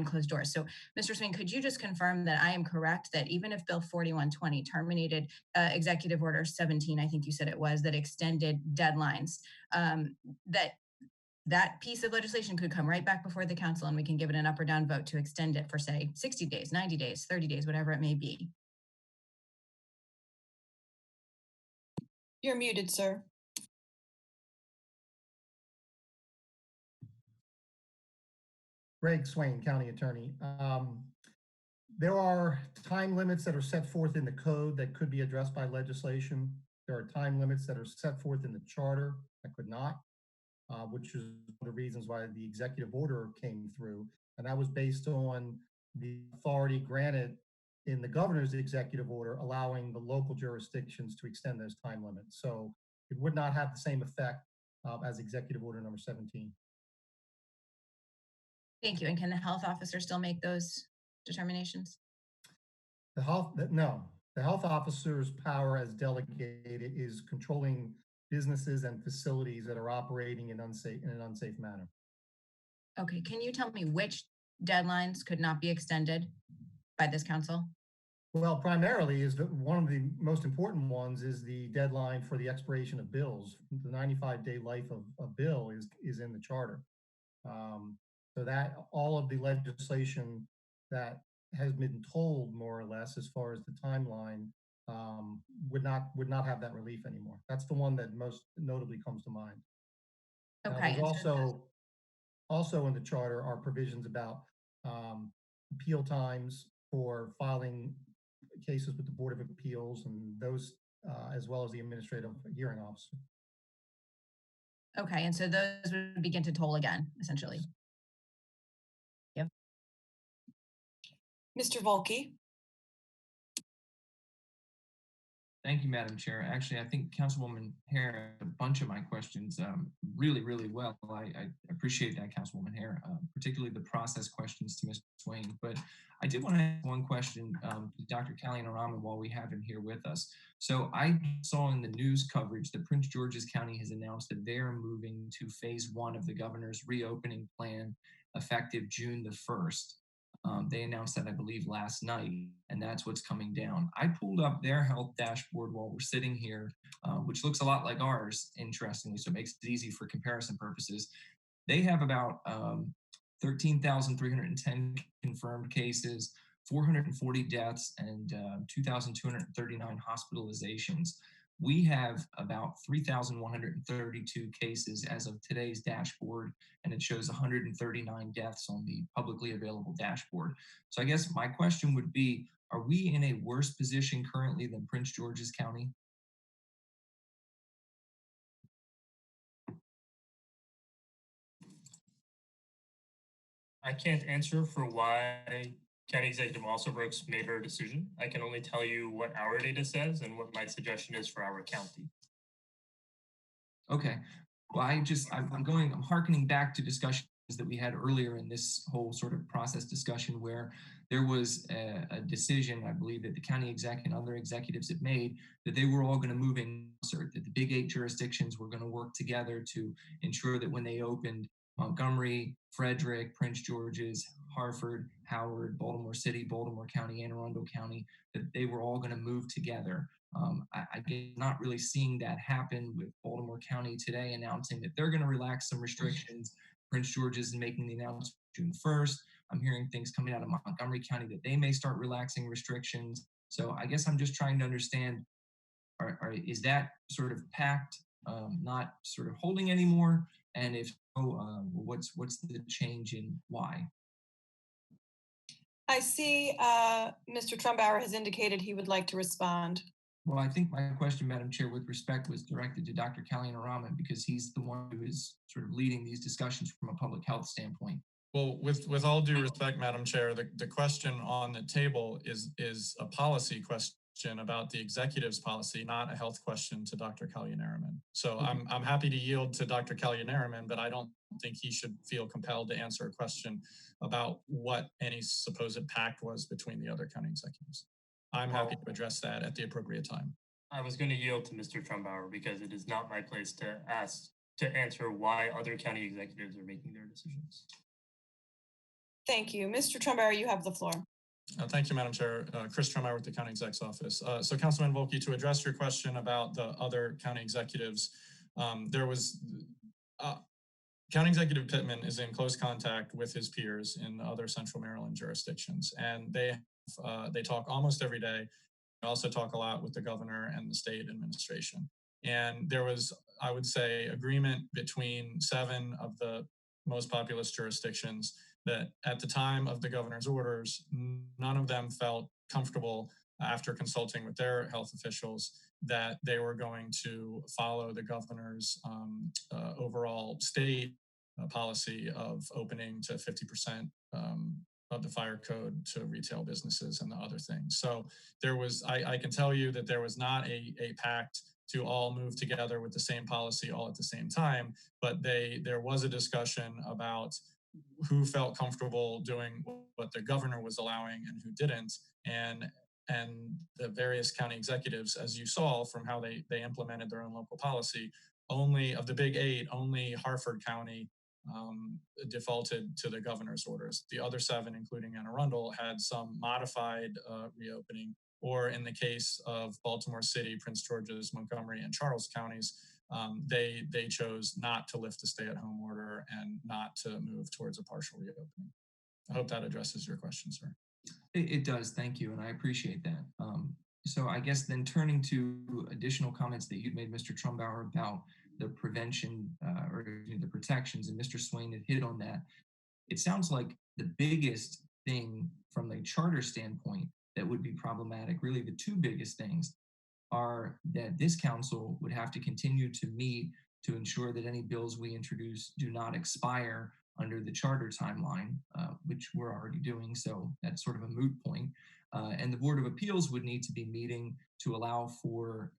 closed doors. So, Mr. Swain, could you just confirm that I am correct that even if Bill 4120 terminated Executive Order 17, I think you said it was, that extended deadlines, that piece of legislation could come right back before the council and we can give it an up or down vote to extend it for, say, 60 days, 90 days, 30 days, whatever it may be? You're muted, sir. Greg Swain, County Attorney. There are time limits that are set forth in the code that could be addressed by legislation. There are time limits that are set forth in the charter that could not. Which is one of the reasons why the executive order came through. And that was based on the authority granted in the governor's executive order, allowing the local jurisdictions to extend those time limits. So it would not have the same effect as executive order number 17. Thank you. And can the health officer still make those determinations? The health officer's power as delegated is controlling businesses and facilities that are operating in an unsafe manner. Okay, can you tell me which deadlines could not be extended by this council? Well, primarily is one of the most important ones is the deadline for the expiration of bills. The 95-day life of bill is in the charter. So that all of the legislation that has been told more or less as far as the timeline would not have that relief anymore. That's the one that most notably comes to mind. Okay. There's also in the charter are provisions about appeal times for filing cases with the Board of Appeals and those, as well as the administrative hearing officer. Okay, and so those would begin to toll again, essentially. Yep. Mr. Volkey? Thank you, Madam Chair. Actually, I think Councilwoman Hare, a bunch of my questions really, really well. I appreciate that, Councilwoman Hare, particularly the process questions to Mr. Swain. But I did want to ask one question to Dr. Kalyanaraman while we have him here with us. So I saw in the news coverage that Prince George's County has announced that they're moving to phase 1 of the governor's reopening plan effective June the 1st. They announced that, I believe, last night, and that's what's coming down. I pulled up their health dashboard while we're sitting here, which looks a lot like ours, interestingly, so it makes it easy for comparison purposes. They have about 13,310 confirmed cases, 440 deaths, and 2,239 hospitalizations. We have about 3,132 cases as of today's dashboard, and it shows 139 deaths on the publicly available dashboard. So I guess my question would be, are we in a worse position currently than Prince George's County? I can't answer for why County Executive Alsobrooks made her decision. I can only tell you what our data says and what my suggestion is for our county. Okay. Well, I'm hearkening back to discussions that we had earlier in this whole sort of process discussion where there was a decision, I believe, that the county exec and other executives had made that they were all going to move in concert, that the big 8 jurisdictions were going to work together to ensure that when they opened Montgomery, Frederick, Prince George's, Hartford, Howard, Baltimore City, Baltimore County, and Arundel County, that they were all going to move together. I guess not really seeing that happen with Baltimore County today announcing that they're going to relax some restrictions. Prince George's is making the announcement June 1st. I'm hearing things coming out of Montgomery County that they may start relaxing restrictions. So I guess I'm just trying to understand, is that sort of pact not sort of holding anymore? And if so, what's the change in why? I see Mr. Trumbauer has indicated he would like to respond. Well, I think my question, Madam Chair, with respect was directed to Dr. Kalyanaraman because he's the one who is sort of leading these discussions from a public health standpoint. Well, with all due respect, Madam Chair, the question on the table is a policy question about the executive's policy, not a health question to Dr. Kalyanaraman. So I'm happy to yield to Dr. Kalyanaraman, but I don't think he should feel compelled to answer a question about what any supposed pact was between the other county executives. I'm happy to address that at the appropriate time. I was going to yield to Mr. Trumbauer because it is not my place to answer why other county executives are making their decisions. Thank you. Mr. Trumbauer, you have the floor. Thank you, Madam Chair. Chris Trumbauer with the County Exec's Office. So Councilman Volkey, to address your question about the other county executives, there was County Executive Pittman is in close contact with his peers in other Central Maryland jurisdictions, and they talk almost every day. They also talk a lot with the governor and the state administration. And there was, I would say, agreement between 7 of the most populous jurisdictions that at the time of the governor's orders, none of them felt comfortable after consulting with their health officials that they were going to follow the governor's overall state policy of opening to 50% of the fire code to retail businesses and the other things. So there was, I can tell you that there was not a pact to all move together with the same policy all at the same time, but there was a discussion about who felt comfortable doing what the governor was allowing and who didn't. And the various county executives, as you saw from how they implemented their own local policy, only of the big 8, only Hartford County defaulted to the governor's orders. The other 7, including Anne Arundel, had some modified reopening, or in the case of Baltimore City, Prince George's, Montgomery, and Charles counties, they chose not to lift the stay-at-home order and not to move towards a partial reopening. I hope that addresses your question, sir. It does, thank you, and I appreciate that. So I guess then turning to additional comments that you'd made, Mr. Trumbauer, about the prevention or the protections, and Mr. Swain had hit on that. It sounds like the biggest thing from the charter standpoint that would be problematic, really the 2 biggest things, are that this council would have to continue to meet to ensure that any bills we introduce do not expire under the charter timeline, which we're already doing, so that's sort of a moot point. And the Board of Appeals would need to be meeting to allow for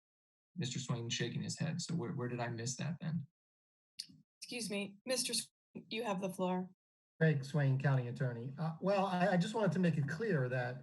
Mr. Swain shaking his head. So where did I miss that then? Excuse me, Mr. Swain, you have the floor. Craig Swain, County Attorney. Well, I just wanted to make it clear that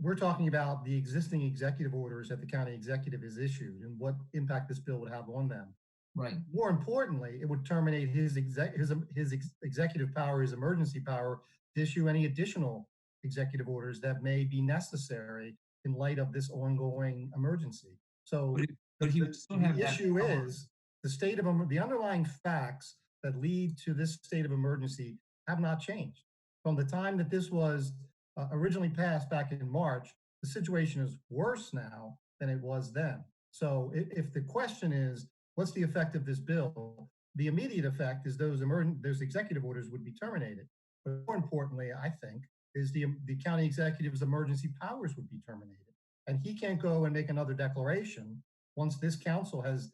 we're talking about the existing executive orders that the county executive has issued and what impact this bill would have on them. Right. More importantly, it would terminate his executive power, his emergency power, to issue any additional executive orders that may be necessary in light of this ongoing emergency. So but he would still have the that issue power. is the underlying facts that lead to this state of emergency have not changed. From the time that this was originally passed back in March, the situation is worse now than it was then. So if the question is, what's the effect of this bill? The immediate effect is those executive orders would be terminated. But more importantly, I think, is the county executive's emergency powers would be terminated. And he can't go and make another declaration once this council has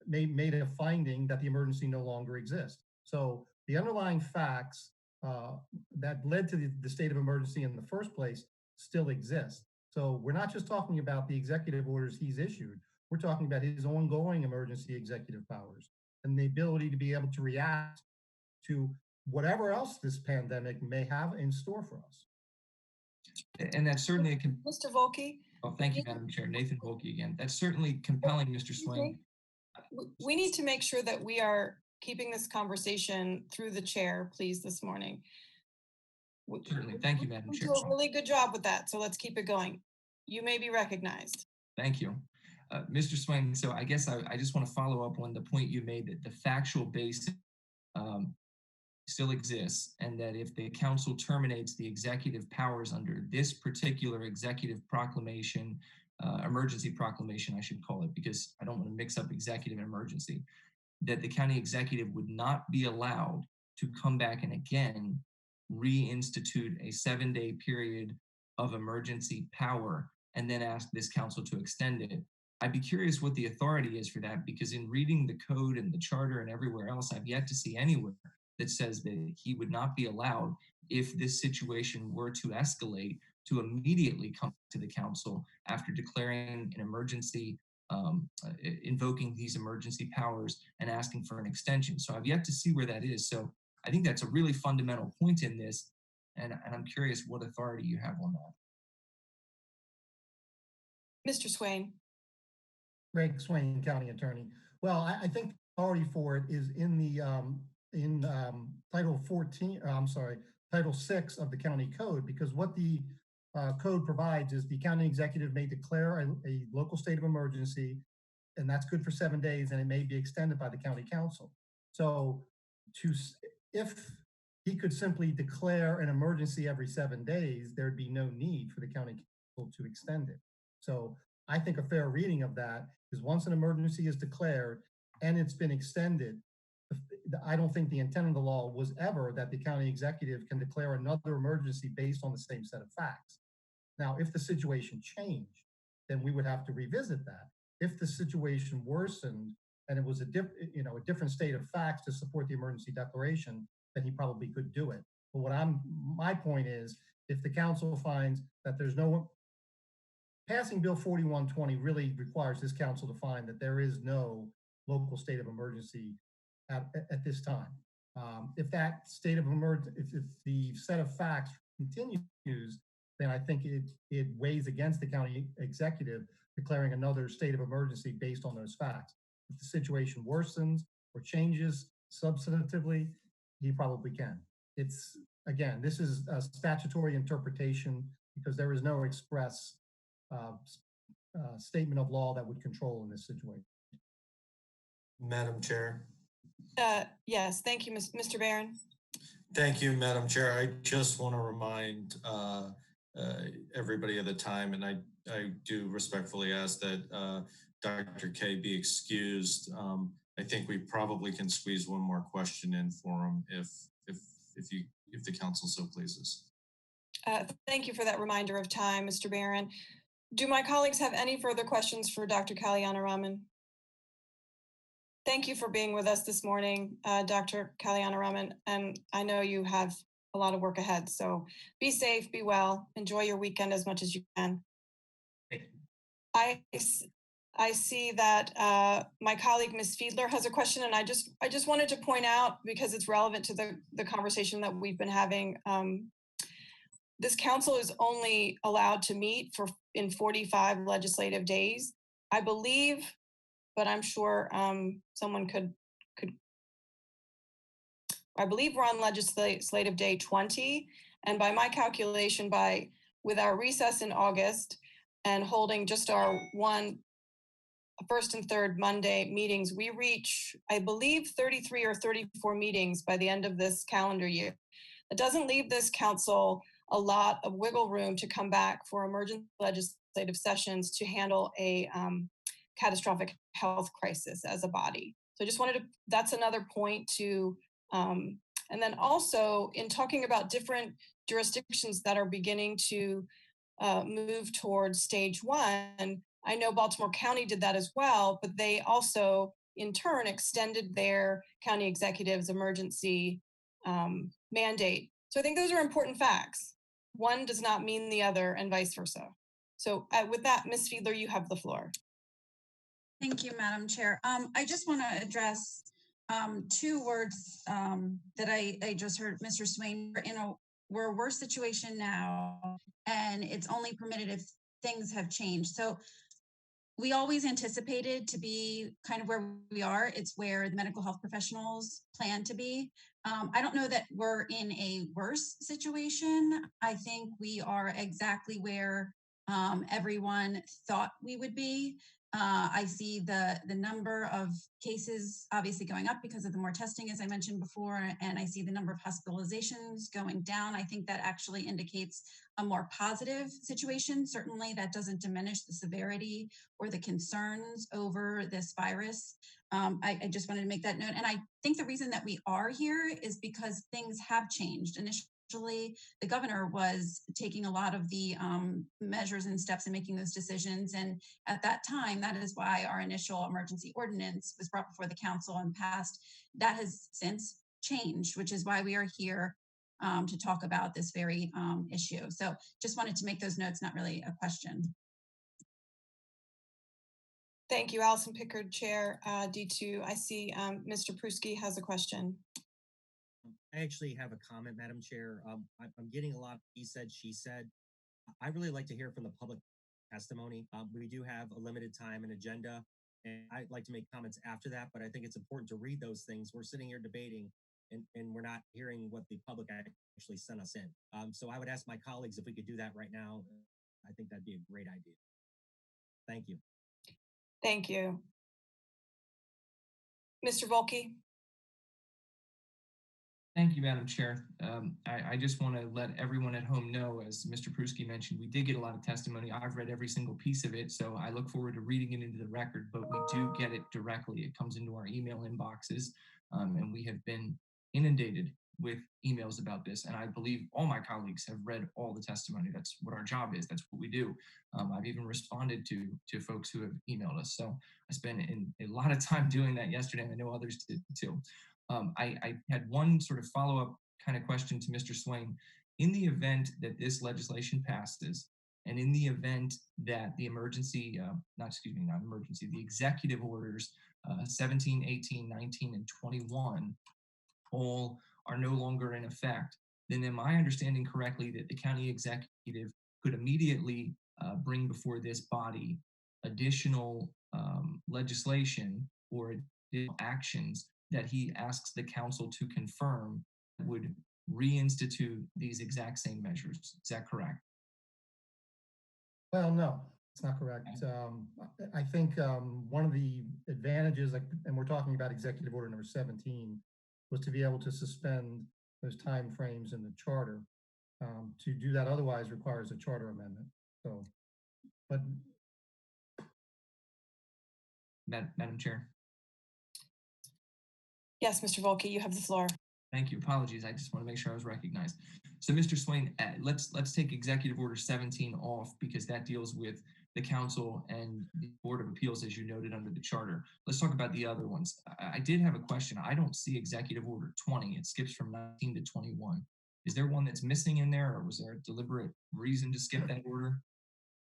made a finding that the emergency no longer exists. So the underlying facts that led to the state of emergency in the first place still exist. So we're not just talking about the executive orders he's issued. We're talking about his ongoing emergency executive powers and the ability to be able to react to whatever else this pandemic may have in store for us. And that's certainly Mr. Volkey. Oh, thank you, Madam Chair. Nathan Volkey again. That's certainly compelling, Mr. Swain. We need to make sure that we are keeping this conversation through the chair, please, this morning. Certainly. Thank you, Madam Chair. You do a really good job with that, so let's keep it going. You may be recognized. Thank you. Mr. Swain, so I guess I just want to follow up on the point you made that the factual basis still exists, and that if the council terminates the executive powers under this particular executive proclamation, emergency proclamation, I should call it, because I don't want to mix up executive and emergency, that the county executive would not be allowed to come back and again reinstitute a 7-day period of emergency power and then ask this council to extend it. I'd be curious what the authority is for that, because in reading the code and the charter and everywhere else, I've yet to see anywhere that says that he would not be allowed, if this situation were to escalate, to immediately come to the council after declaring an emergency, invoking these emergency powers and asking for an extension. So I've yet to see where that is. So I think that's a really fundamental point in this. And I'm curious what authority you have on that. Mr. Swain. Greg Swain, County Attorney. Well, I think the authority for it is in the Title 6 of the county code, because what the code provides is the county executive may declare a local state of emergency, and that's good for 7 days, and it may be extended by the county council. So if he could simply declare an emergency every 7 days, there'd be no need for the county council to extend it. So I think a fair reading of that is once an emergency is declared and it's been extended, I don't think the intent of the law was ever that the county executive can declare another emergency based on the same set of facts. Now, if the situation changed, then we would have to revisit that. If the situation worsened and it was a different state of facts to support the emergency declaration, then he probably could do it. But my point is, if the council finds that there's no passing Bill 4120 really requires this council to find that there is no local state of emergency at this time. If that state of emergency, if the set of facts continues, then I think it weighs against the county executive declaring another state of emergency based on those facts. If the situation worsens or changes substantively, he probably can. Again, this is a statutory interpretation because there is no express statement of law that would control in this situation. Madam Chair. Yes, thank you, Mr. Barron. Thank you, Madam Chair. I just want to remind everybody of the time, and I do respectfully ask that Dr. K be excused. I think we probably can squeeze one more question in for him if the council so pleases. Thank you for that reminder of time, Mr. Barron. Do my colleagues have any further questions for Dr. Kalyana Raman? Thank you for being with us this morning, Dr. Kalyanaraman. And I know you have a lot of work ahead. So be safe, be well, enjoy your weekend as much as you can. I see that my colleague, Ms. Fiedler, has a question, and I just wanted to point out, because it's relevant to the conversation that we've been having. This council is only allowed to meet in 45 legislative days, I believe, but I'm sure someone could. I believe we're on legislative day 20, and by my calculation, with our recess in August and holding just our first and third Monday meetings, we reach, I believe, 33 or 34 meetings by the end of this calendar year. It doesn't leave this council a lot of wiggle room to come back for emergency legislative sessions to handle a catastrophic health crisis as a body. So I just wanted to, that's another point to, and then also in talking about different jurisdictions that are beginning to move towards stage 1, I know Baltimore County did that as well, but they also in turn extended their county executive's emergency mandate. So I think those are important facts. One does not mean the other and vice versa. So with that, Ms. Fiedler, you have the floor. Thank you, Madam Chair. I just want to address 2 words that I just heard Mr. Swain. We're a worse situation now, and it's only permitted if things have changed. So we always anticipated to be kind of where we are. It's where the medical health professionals plan to be. I don't know that we're in a worse situation. I think we are exactly where everyone thought we would be. I see the number of cases obviously going up because of the more testing, as I mentioned before, and I see the number of hospitalizations going down. I think that actually indicates a more positive situation. Certainly that doesn't diminish the severity or the concerns over this virus. I just wanted to make that note. And I think the reason that we are here is because things have changed. Initially, the governor was taking a lot of the measures and steps in making those decisions. And at that time, that is why our initial emergency ordinance was brought before the council and passed. That has since changed, which is why we are here to talk about this very issue. So just wanted to make those notes, not really a question. Thank you, Allison Pickard, Chair D2. I see Mr. Pruski has a question. I actually have a comment, Madam Chair. I'm getting a lot of he said, she said. I really like to hear from the public testimony. We do have a limited time and agenda, and I'd like to make comments after that, but I think it's important to read those things. We're sitting here debating, and we're not hearing what the public actually sent us in. So I would ask my colleagues if we could do that right now. I think that'd be a great idea. Thank you. Thank you. Mr. Volke. Thank you, Madam Chair. I just want to let everyone at home know, as Mr. Pruski mentioned, we did get a lot of testimony. I've read every single piece of it, so I look forward to reading it into the record, but we do get it directly. It comes into our email inboxes, and we have been inundated with emails about this, and I believe all my colleagues have read all the testimony. That's what our job is. That's what we do. I've even responded to folks who have emailed us, so I spent a lot of time doing that yesterday, and I know others did too. I had one sort of follow-up kind of question to Mr. Swain. In the event that this legislation passes, and in the event that the the executive orders 17, 18, 19, and 21 all are no longer in effect, then am I understanding correctly that the county executive could immediately bring before this body additional legislation or additional actions that he asks the council to confirm would reinstitute these exact same measures? Is that correct? Well, no, it's not correct. I think one of the advantages, and we're talking about Executive Order number 17, was to be able to suspend those time frames in the charter. To do that otherwise requires a charter amendment. So, but Madam Chair. Yes, Mr. Volke, you have the floor. Thank you. Apologies. I just want to make sure I was recognized. So, Mr. Swain, let's take Executive Order 17 off because that deals with the council and the Board of Appeals, as you noted under the charter. Let's talk about the other ones. I did have a question. I don't see Executive Order 20. It skips from 19 to 21. Is there one that's missing in there, or was there a deliberate reason to skip that order?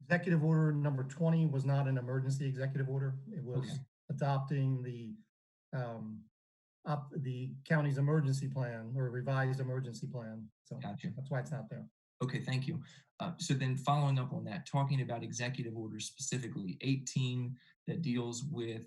Executive Order number 20 was not an emergency executive order. It was adopting the county's emergency plan or revised emergency plan. So Gotcha. that's why it's not there. Okay, thank you. So then following up on that, talking about executive orders specifically, 18 that deals with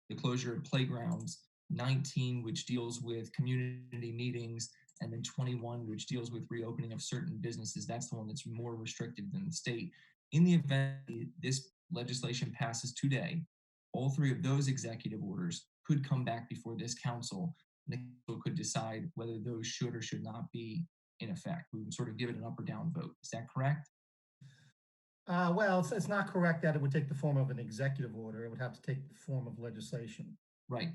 the closure of playgrounds, 19 which deals with community meetings, and then 21 which deals with reopening of certain businesses. That's the one that's more restrictive than the state. In the event this legislation passes today, all three of those executive orders could come back before this council, and the council could decide whether those should or should not be in effect. We would sort of give it an up or down vote. Is that correct? Well, it's not correct that it would take the form of an executive order. It would have to take the form of legislation. Right.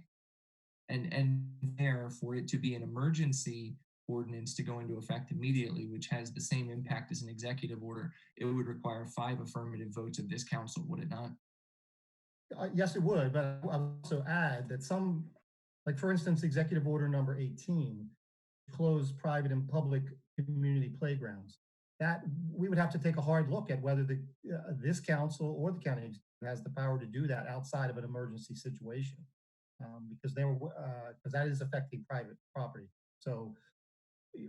And there, for it to be an emergency ordinance to go into effect immediately, which has the same impact as an executive order, it would require 5 affirmative votes of this council, would it not? Yes, it would, but I'll also add that some, like for instance, Executive Order number 18, close private and public community playgrounds. That we would have to take a hard look at whether this council or the county has the power to do that outside of an emergency situation, because that is affecting private property. So,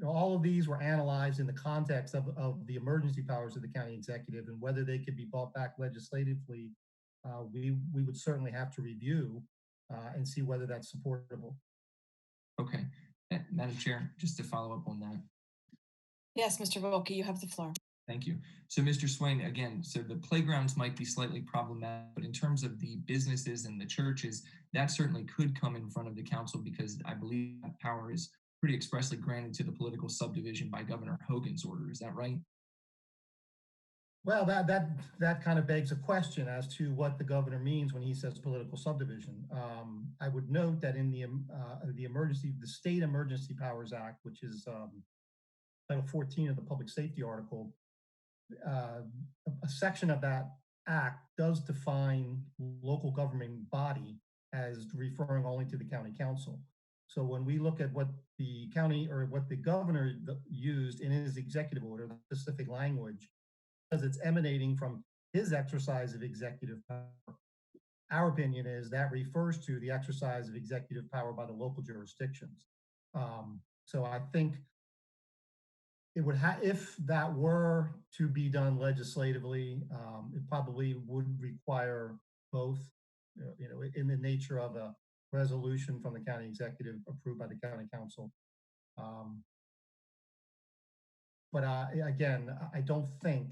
all of these were analyzed in the context of the emergency powers of the county executive and whether they could be brought back legislatively. We would certainly have to review and see whether that's supportable. Okay. Madam Chair, just to follow up on that. Yes, Mr. Volke, you have the floor. Thank you. So Mr. Swain, again, so the playgrounds might be slightly problematic, but in terms of the businesses and the churches, that certainly could come in front of the council because I believe that power is pretty expressly granted to the political subdivision by Governor Hogan's order. Is that right? Well, that kind of begs a question as to what the governor means when he says political subdivision. I would note that in the State Emergency Powers Act, which is Title 14 of the Public Safety Article, a section of that act does define local government body as referring only to the county council. So when we look at what the county or what the governor used in his executive order, the specific language, because it's emanating from his exercise of executive power. Our opinion is that refers to the exercise of executive power by the local jurisdictions. So I think it would if that were to be done legislatively, it probably would require both, in the nature of a resolution from the county executive approved by the county council. But again, I don't think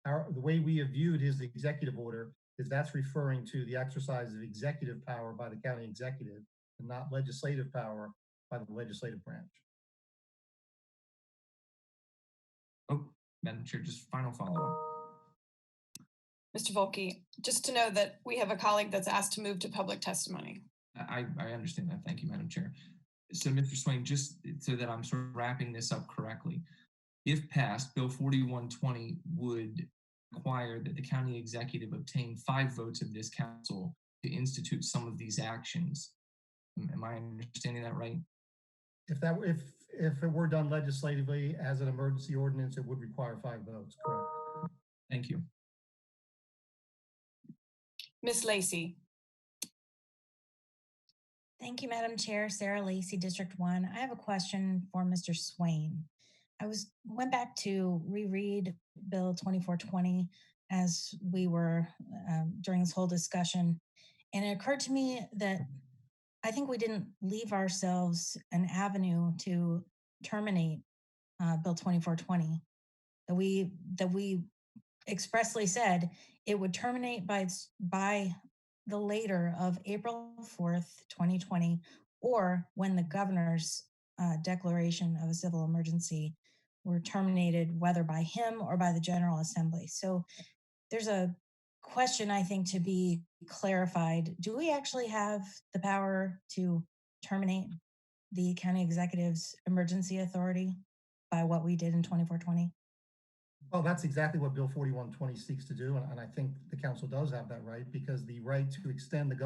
the way we have viewed his executive order is that's referring to the exercise of executive power by the county executive and not legislative power by the legislative branch. Oh, Madam Chair, just final follow-up. Mr. Volke, just to know that we have a colleague that's asked to move to public testimony. I understand that. Thank you, Madam Chair. So Mr. Swain, just so that I'm sort of wrapping this up correctly, if passed, Bill 4120 would require that the county executive obtain 5 votes of this council to institute some of these actions. Am I understanding that right? If it were done legislatively as an emergency ordinance, it would require 5 votes, correct? Thank you. Ms. Lacey. Thank you, Madam Chair. Sarah Lacey, District 1. I have a question for Mr. Swain. I went back to reread Bill 2420 as we were during this whole discussion, and it occurred to me that I think we didn't leave ourselves an avenue to terminate Bill 2420. That we expressly said it would terminate by the later of April 4th, 2020, or when the governor's declaration of a civil emergency were terminated, whether by him or by the General Assembly. So there's a question, I think, to be clarified. Do we actually have the power to terminate the county executive's emergency authority by what we did in 2420? Well, that's exactly what Bill 4120 seeks to do, and I think the council does have that right, because the right to extend the the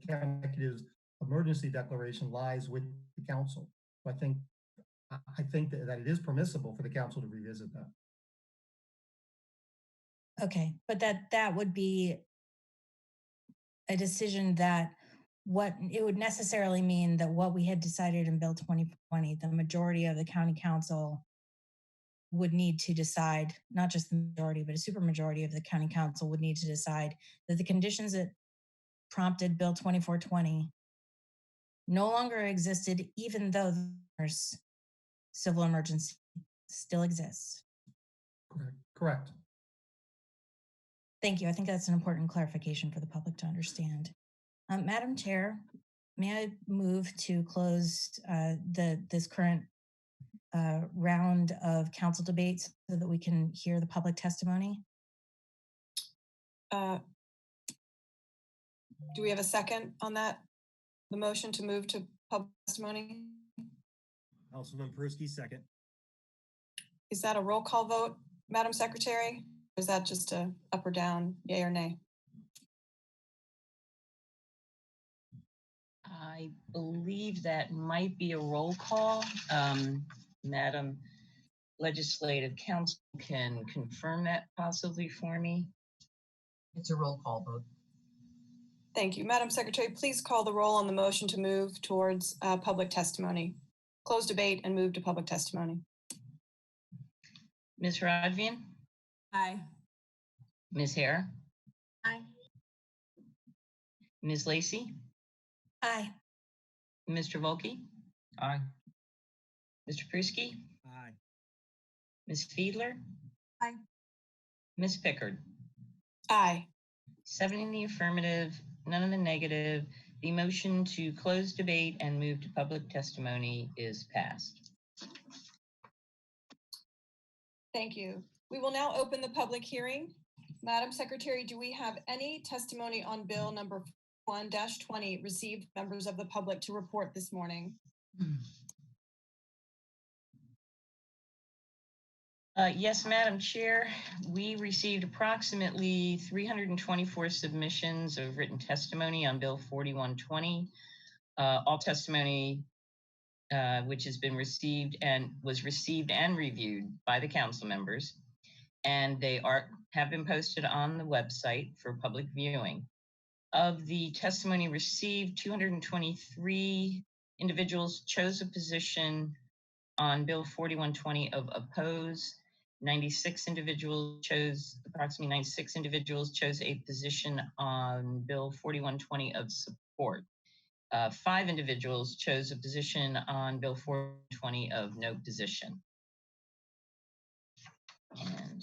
county executive's emergency declaration lies with the council. So I think that it is permissible for the council to revisit that. Okay, but that would be a decision that what it would necessarily mean that what we had decided in Bill 2020, the majority of the county council would need to decide, not just the majority, but a supermajority of the county council would need to decide that the conditions that prompted Bill 2420 no longer existed, even though there's civil emergency still exists. Correct. Thank you. I think that's an important clarification for the public to understand. Madam Chair, may I move to close this current round of council debates so that we can hear the public testimony? Do we have a second on that? The motion to move to public testimony? Councilman Peruski, second. Is that a roll call vote, Madam Secretary? Or is that just a up or down, yay or nay? I believe that might be a roll call. Madam Legislative Counsel can confirm that possibly for me. It's a roll call vote. Thank you. Madam Secretary, please call the roll on the motion to move towards public testimony. Close debate and move to public testimony. Ms. Rodvian? Aye. Ms. Hare? Aye. Ms. Lacey? Aye. Mr. Volkey? Aye. Mr. Pruski? Aye. Ms. Fiedler? Aye. Ms. Pickard? Aye. 7 in the affirmative, none in the negative. The motion to close debate and move to public testimony is passed. Thank you. We will now open the public hearing. Madam Secretary, do we have any testimony on bill number 1-20 received members of the public to report this morning? Yes, Madam Chair, we received approximately 324 submissions of written testimony on Bill 4120. All testimony which has been received and was received and reviewed by the council members, and they have been posted on the website for public viewing. Of the testimony received, 223 individuals chose a position on Bill 4120 of oppose. Approximately 96 individuals chose a position on Bill 4120 of support. 5 individuals chose a position on Bill 4120 of no position. And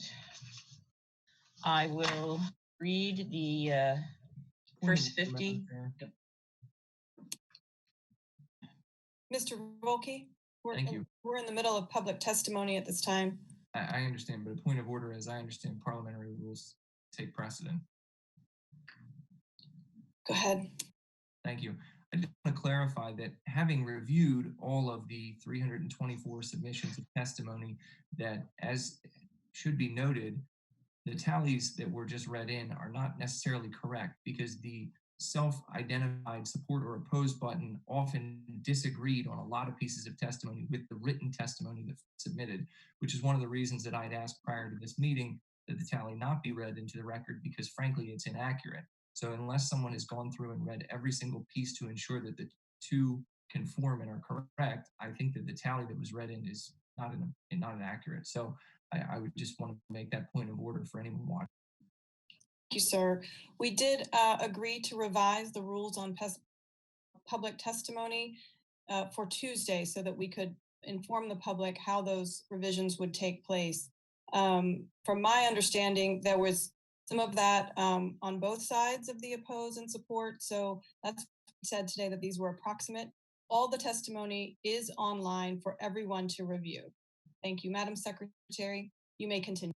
I will read the first 50. Mr. Volkey, Thank you. We're in the middle of public testimony at this time. I understand, but a point of order, as I understand, parliamentary rules take precedent. Go ahead. Thank you. I just want to clarify that having reviewed all of the 324 submissions of testimony, that, as should be noted, the tallies that were just read in are not necessarily correct, because the self-identified support or oppose button often disagreed on a lot of pieces of testimony with the written testimony that's submitted, which is one of the reasons that I'd asked prior to this meeting that the tally not be read into the record, because frankly, it's inaccurate. So unless someone has gone through and read every single piece to ensure that the two conform and are correct, I think that the tally that was read in is not inaccurate. So I would just want to make that point of order for anyone watching. Thank you, sir. We did agree to revise the rules on public testimony for Tuesday so that we could inform the public how those revisions would take place. From my understanding, there was some of that on both sides of the oppose and support. So that's said today that these were approximate. All the testimony is online for everyone to review. Thank you, Madam Secretary. You may continue.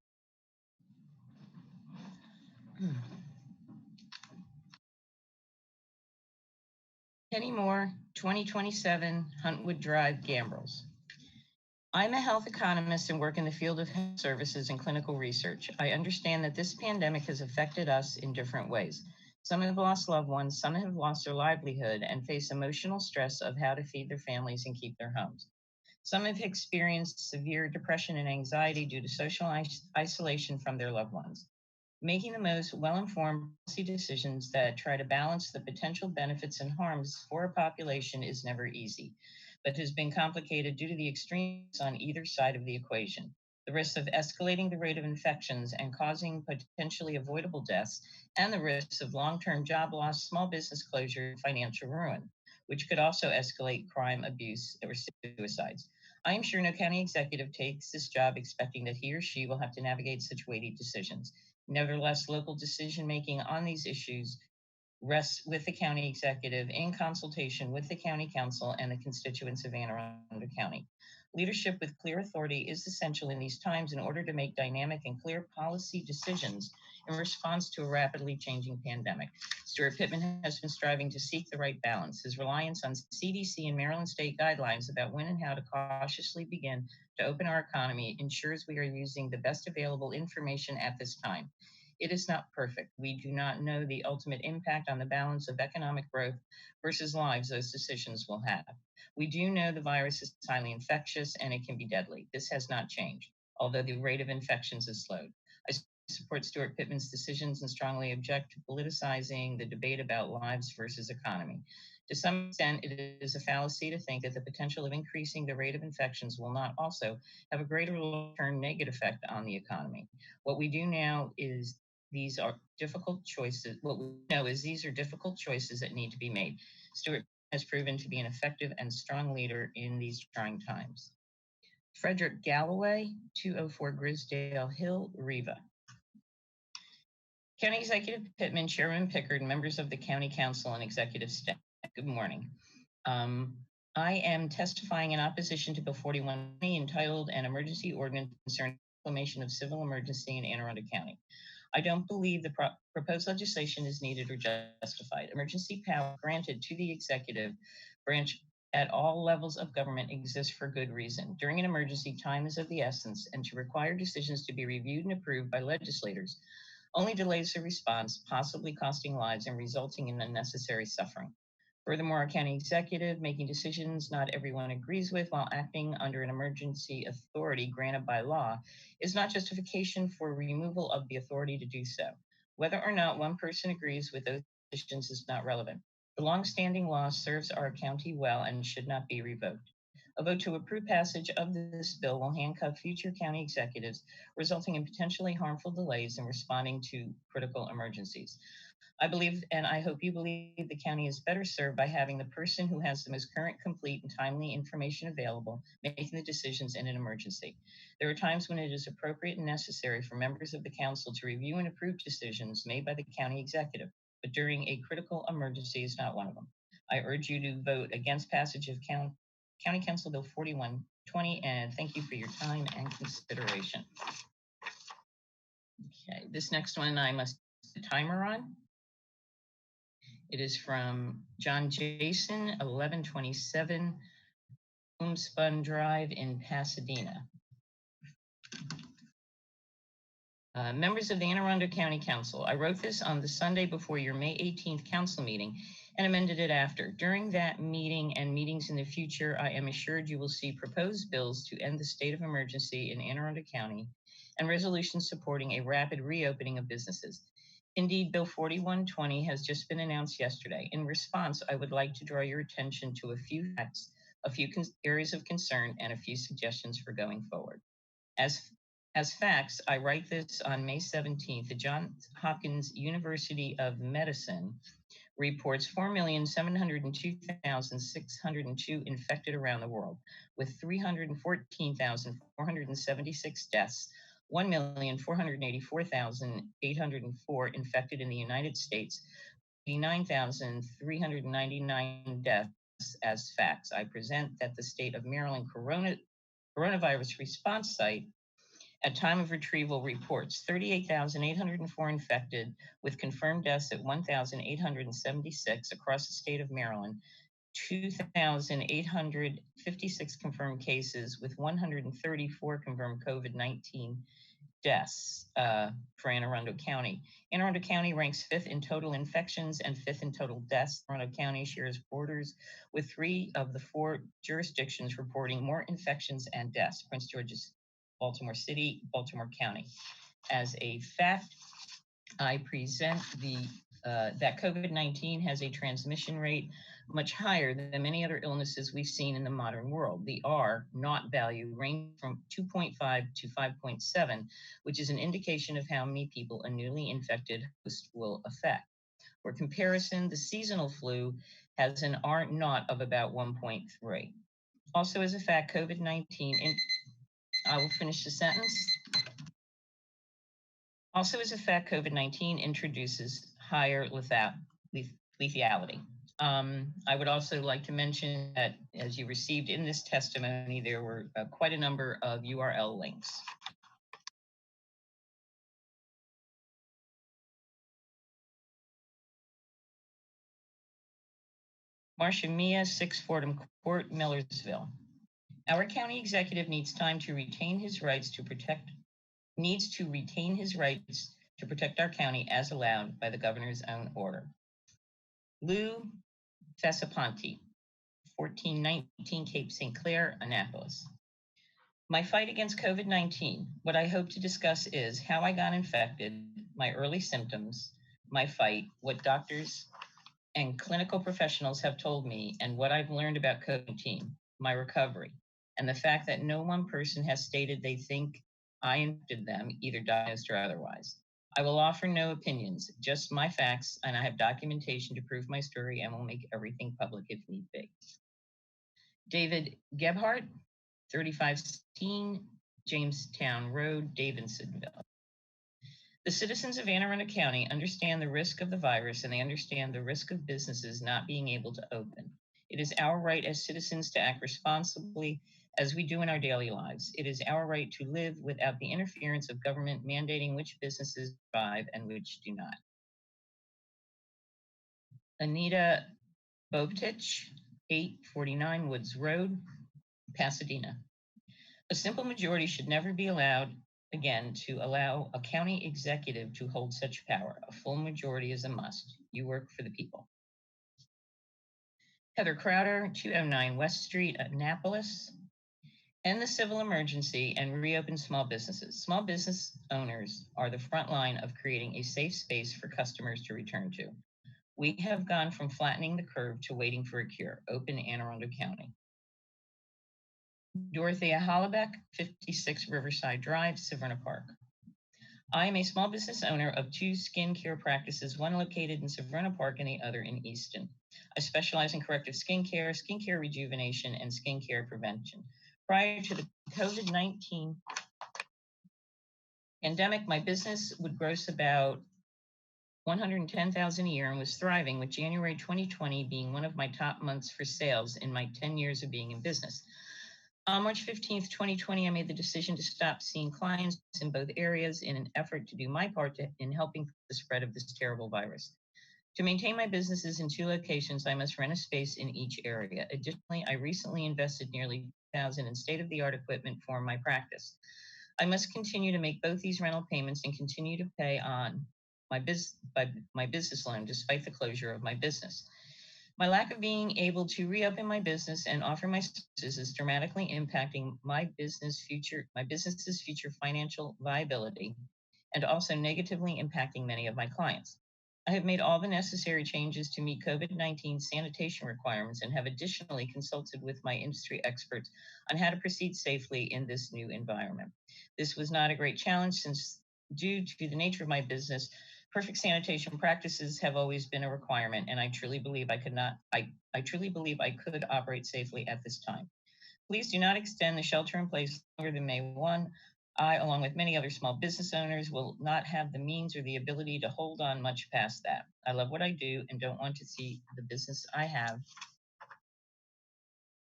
Kenny Moore, 2027 Huntwood Drive, Gambrels. I'm a health economist and work in the field of health services and clinical research. I understand that this pandemic has affected us in different ways. Some have lost loved ones, some have lost their livelihood and face emotional stress of how to feed their families and keep their homes. Some have experienced severe depression and anxiety due to social isolation from their loved ones. Making the most well-informed policy decisions that try to balance the potential benefits and harms for a population is never easy, but has been complicated due to the extremes on either side of the equation. The risks of escalating the rate of infections and causing potentially avoidable deaths, and the risks of long-term job loss, small business closure, and financial ruin, which could also escalate crime, abuse, or suicides. I am sure no county executive takes this job expecting that he or she will have to navigate such weighty decisions. Nevertheless, local decision-making on these issues rests with the county executive in consultation with the county council and the constituents of Anne Arundel County. Leadership with clear authority is essential in these times in order to make dynamic and clear policy decisions in response to a rapidly changing pandemic. Stuart Pittman has been striving to seek the right balance. His reliance on CDC and Maryland state guidelines about when and how to cautiously begin to open our economy ensures we are using the best available information at this time. It is not perfect. We do not know the ultimate impact on the balance of economic growth versus lives those decisions will have. We do know the virus is highly infectious and it can be deadly. This has not changed, although the rate of infections has slowed. I support Stuart Pittman's decisions and strongly object to politicizing the debate about lives versus economy. To some extent, it is a fallacy to think that the potential of increasing the rate of infections will not also have a greater long-term negative effect on the economy. What we do now is these are difficult choices. What we know is these are difficult choices that need to be made. Stuart has proven to be an effective and strong leader in these trying times. Frederick Galloway, 204 Grisdale Hill, Riva. County Executive Pittman, Chairman Pickard, members of the County Council and executive staff, good morning. I am testifying in opposition to Bill 41 entitled An Emergency Ordinance Concerning Proclamation of Civil Emergency in Anne Arundel County. I don't believe the proposed legislation is needed or justified. Emergency power granted to the executive branch at all levels of government exists for good reason. During an emergency, time is of the essence, and to require decisions to be reviewed and approved by legislators only delays the response, possibly costing lives and resulting in unnecessary suffering. Furthermore, a county executive making decisions not everyone agrees with while acting under an emergency authority granted by law is not justification for removal of the authority to do so. Whether or not one person agrees with those decisions is not relevant. The longstanding law serves our county well and should not be revoked. A vote to approve passage of this bill will handcuff future county executives, resulting in potentially harmful delays in responding to critical emergencies. I believe, and I hope you believe, the county is better served by having the person who has the most current, complete, and timely information available making the decisions in an emergency. There are times when it is appropriate and necessary for members of the council to review and approve decisions made by the county executive, but during a critical emergency is not one of them. I urge you to vote against passage of County Council Bill 4120, and thank you for your time and consideration. Okay, this next one I must put the timer on. It is from John Jason, 1127 Homespun Drive in Pasadena. Members of the Anne Arundel County Council, I wrote this on the Sunday before your May 18th council meeting and amended it after. During that meeting and meetings in the future, I am assured you will see proposed bills to end the state of emergency in Anne Arundel County and resolutions supporting a rapid reopening of businesses. Indeed, Bill 4120 has just been announced yesterday. In response, I would like to draw your attention to a few facts, a few areas of concern, and a few suggestions for going forward. As facts, I write this on May 17th. The Johns Hopkins University of Medicine reports 4,702,602 infected around the world, with 314,476 deaths, 1,484,804 infected in the United States, 89,399 deaths as facts. I present that the state of Maryland coronavirus response site at time of retrieval reports 38,804 infected with confirmed deaths at 1,876 across the state of Maryland, 2,856 confirmed cases with 134 confirmed COVID-19 deaths for Anne Arundel County. Anne Arundel County ranks 5th in total infections and 5th in total deaths. Arundel County shares borders with 3 of the 4 jurisdictions reporting more infections and deaths: Prince George's, Baltimore City, Baltimore County. As a fact, I present that COVID-19 has a transmission rate much higher than many other illnesses we've seen in the modern world. The R-naught value ranged from 2.5 to 5.7, which is an indication of how many people a newly infected host will affect. For comparison, the seasonal flu has an R-naught of about 1.3. Also, as a fact, COVID-19, I will finish the sentence. Also, as a fact, COVID-19 introduces higher lethality. I would also like to mention that as you received in this testimony, there were quite a number of URL links. Marcia Mia, 6 Fordham Court, Millersville. Our county executive needs time to retain his rights to protect our county as allowed by the governor's own order. Lou Fesaponte, 1419 Cape St. Clair, Annapolis. My fight against COVID-19, what I hope to discuss is how I got infected, my early symptoms, my fight, what doctors and clinical professionals have told me, and what I've learned about COVID-19, my recovery, and the fact that no one person has stated they think I infected them, either diagnosed or otherwise. I will offer no opinions, just my facts, and I have documentation to prove my story and will make everything public if need be. David Gebhardt, 3516 Jamestown Road, Davidsonville. The citizens of Anne Arundel County understand the risk of the virus, and they understand the risk of businesses not being able to open. It is our right as citizens to act responsibly as we do in our daily lives. It is our right to live without the interference of government mandating which businesses survive and which do not. Anita Bobtich, 849 Woods Road, Pasadena. A simple majority should never be allowed again to allow a county executive to hold such power. A full majority is a must. You work for the people. Heather Crowder, 209 West Street, Annapolis. End the civil emergency and reopen small businesses. Small business owners are the front line of creating a safe space for customers to return to. We have gone from flattening the curve to waiting for a cure. Open Anne Arundel County. Dorothea Hollebeck, 56 Riverside Drive, Severna Park. I am a small business owner of 2 skincare practices, one located in Severna Park and the other in Easton. I specialize in corrective skincare, skincare rejuvenation, and skincare prevention. Prior to the COVID-19 pandemic, my business would gross about $110,000 a year and was thriving, with January 2020 being one of my top months for sales in my 10 years of being in business. On March 15th, 2020, I made the decision to stop seeing clients in both areas in an effort to do my part in helping the spread of this terrible virus. To maintain my businesses in 2 locations, I must rent a space in each area. Additionally, I recently invested nearly $2,000 in state-of-the-art equipment for my practice. I must continue to make both these rental payments and continue to pay on my business loan despite the closure of my business. My lack of being able to reopen my business and offer my services is dramatically impacting my business's future financial viability, and also negatively impacting many of my clients. I have made all the necessary changes to meet COVID-19 sanitation requirements and have additionally consulted with my industry experts on how to proceed safely in this new environment. This was not a great challenge since, due to the nature of my business, perfect sanitation practices have always been a requirement, and I truly believe I could operate safely at this time. Please do not extend the shelter in place longer than May 1. I, along with many other small business owners, will not have the means or the ability to hold on much past that. I love what I do and don't want to see the business I have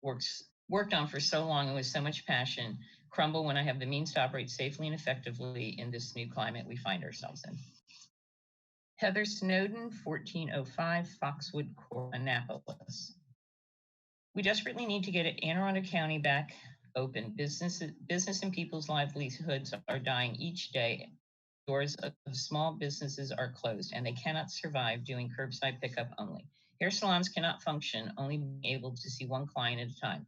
worked on for so long and with so much passion crumble when I have the means to operate safely and effectively in this new climate we find ourselves in. Heather Snowden, 1405 Foxwood Court, Annapolis. We desperately need to get Anne Arundel County back open. Business and people's livelihoods are dying each day. Doors of small businesses are closed and they cannot survive doing curbside pickup only. Hair salons cannot function, only being able to see one client at a time.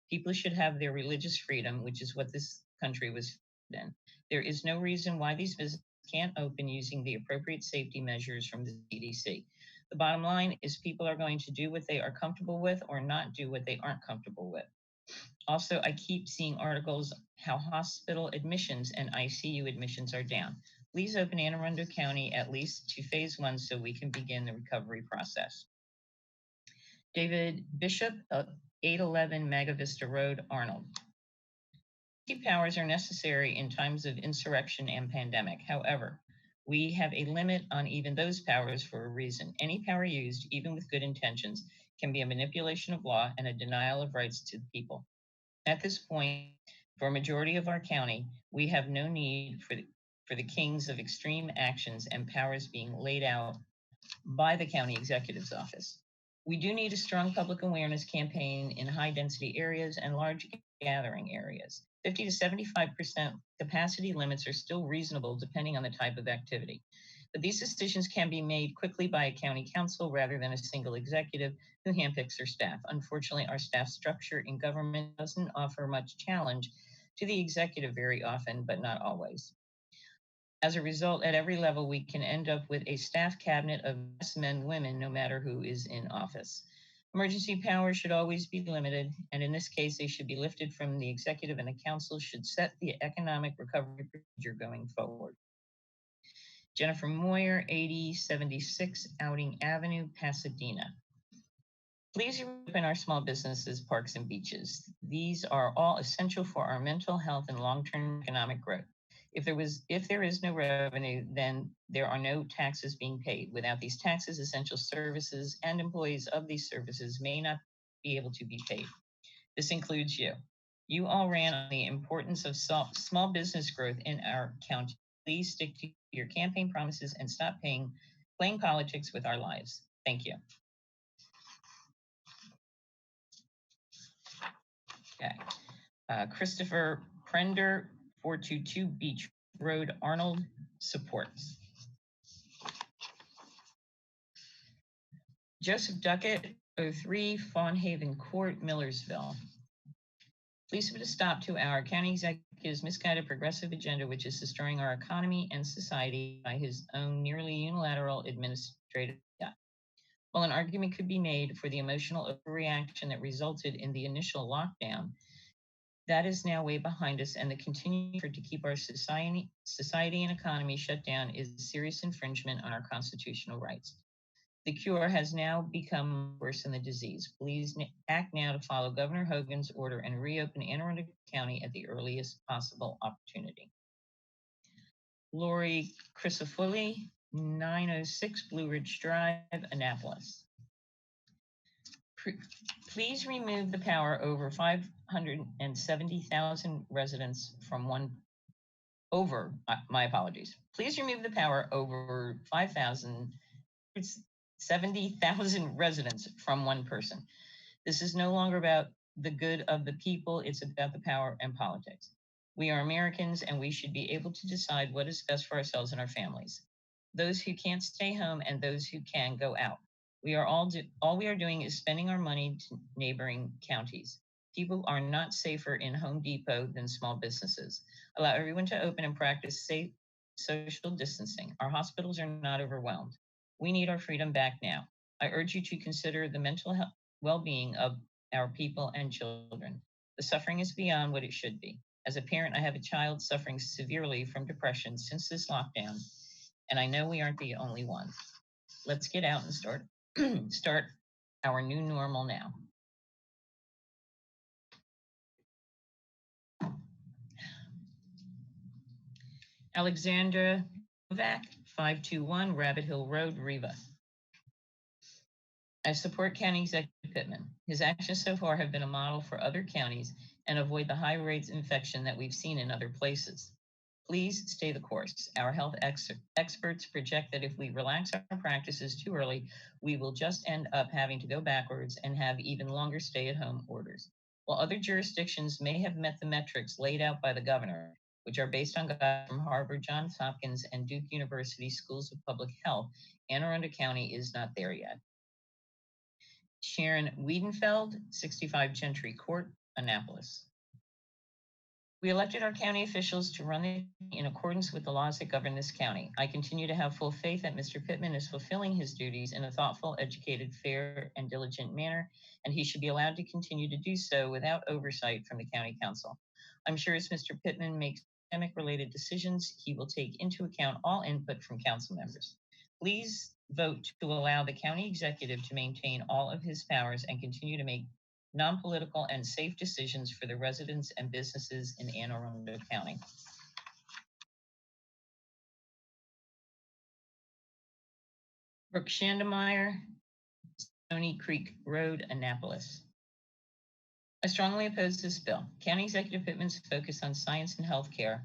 People should have their religious freedom, which is what this country was in. There is no reason why these businesses can't open using the appropriate safety measures from the CDC. The bottom line is people are going to do what they are comfortable with or not do what they aren't comfortable with. Also, I keep seeing articles how hospital admissions and ICU admissions are down. Please open Anne Arundel County at least to phase 1 so we can begin the recovery process. David Bishop, 811 Maga Vista Road, Arnold. Key powers are necessary in times of insurrection and pandemic. However, we have a limit on even those powers for a reason. Any power used, even with good intentions, can be a manipulation of law and a denial of rights to the people. At this point, for a majority of our county, we have no need for the kings of extreme actions and powers being laid out by the county executive's office. We do need a strong public awareness campaign in high density areas and large gathering areas. 50 to 75% capacity limits are still reasonable depending on the type of activity. But these decisions can be made quickly by a county council rather than a single executive who handpicks their staff. Unfortunately, our staff structure in government doesn't offer much challenge to the executive very often, but not always. As a result, at every level, we can end up with a staff cabinet of yes men, women, no matter who is in office. Emergency powers should always be limited, and in this case, they should be lifted from the executive, and the council should set the economic recovery procedure going forward. Jennifer Moyer, 8076 Outing Avenue, Pasadena. Please reopen our small businesses, parks, and beaches. These are all essential for our mental health and long-term economic growth. If there is no revenue, then there are no taxes being paid. Without these taxes, essential services and employees of these services may not be able to be paid. This includes you. You all ran on the importance of small business growth in our county. Please stick to your campaign promises and stop playing politics with our lives. Thank you. Okay. Christopher Prender, 422 Beach Road, Arnold, supports. Joseph Duckett, 03 Fawn Haven Court, Millersville. Please put a stop to our county executive's misguided progressive agenda, which is destroying our economy and society by his own nearly unilateral administrative death. While an argument could be made for the emotional overreaction that resulted in the initial lockdown, that is now way behind us, and the continued effort to keep our society and economy shut down is a serious infringement on our constitutional rights. The cure has now become worse than the disease. Please act now to follow Governor Hogan's order and reopen Anne Arundel County at the earliest possible opportunity. Lori Crisafulli, 906 Blue Ridge Drive, Annapolis. Please remove the power over 570,000 residents from one. My apologies. Please remove the power over 570,000 residents from one person. This is no longer about the good of the people. It's about the power and politics. We are Americans, and we should be able to decide what is best for ourselves and our families. Those who can't stay home and those who can go out. All we are doing is spending our money to neighboring counties. People are not safer in Home Depot than small businesses. Allow everyone to open and practice safe social distancing. Our hospitals are not overwhelmed. We need our freedom back now. I urge you to consider the mental health well-being of our people and children. The suffering is beyond what it should be. As a parent, I have a child suffering severely from depression since this lockdown, and I know we aren't the only ones. Let's get out and start our new normal now. Alexandra Novak, 521 Rabbit Hill Road, Riva. I support County Executive Pittman. His actions so far have been a model for other counties and avoid the high rates of infection that we've seen in other places. Please stay the course. Our health experts project that if we relax our practices too early, we will just end up having to go backwards and have even longer stay-at-home orders. While other jurisdictions may have met the metrics laid out by the governor, which are based on guidance from Harvard, Johns Hopkins, and Duke University Schools of Public Health, Anne Arundel County is not there yet. Sharon Wiedenfeld, 65 Gentry Court, Annapolis. We elected our county officials to run in accordance with the laws that govern this county. I continue to have full faith that Mr. Pittman is fulfilling his duties in a thoughtful, educated, fair, and diligent manner, and he should be allowed to continue to do so without oversight from the county council. I'm sure as Mr. Pittman makes pandemic-related decisions, he will take into account all input from council members. Please vote to allow the county executive to maintain all of his powers and continue to make non-political and safe decisions for the residents and businesses in Anne Arundel County. Brooke Shandemeyer, Stony Creek Road, Annapolis. I strongly oppose this bill. County Executive Pittman's focus on science and healthcare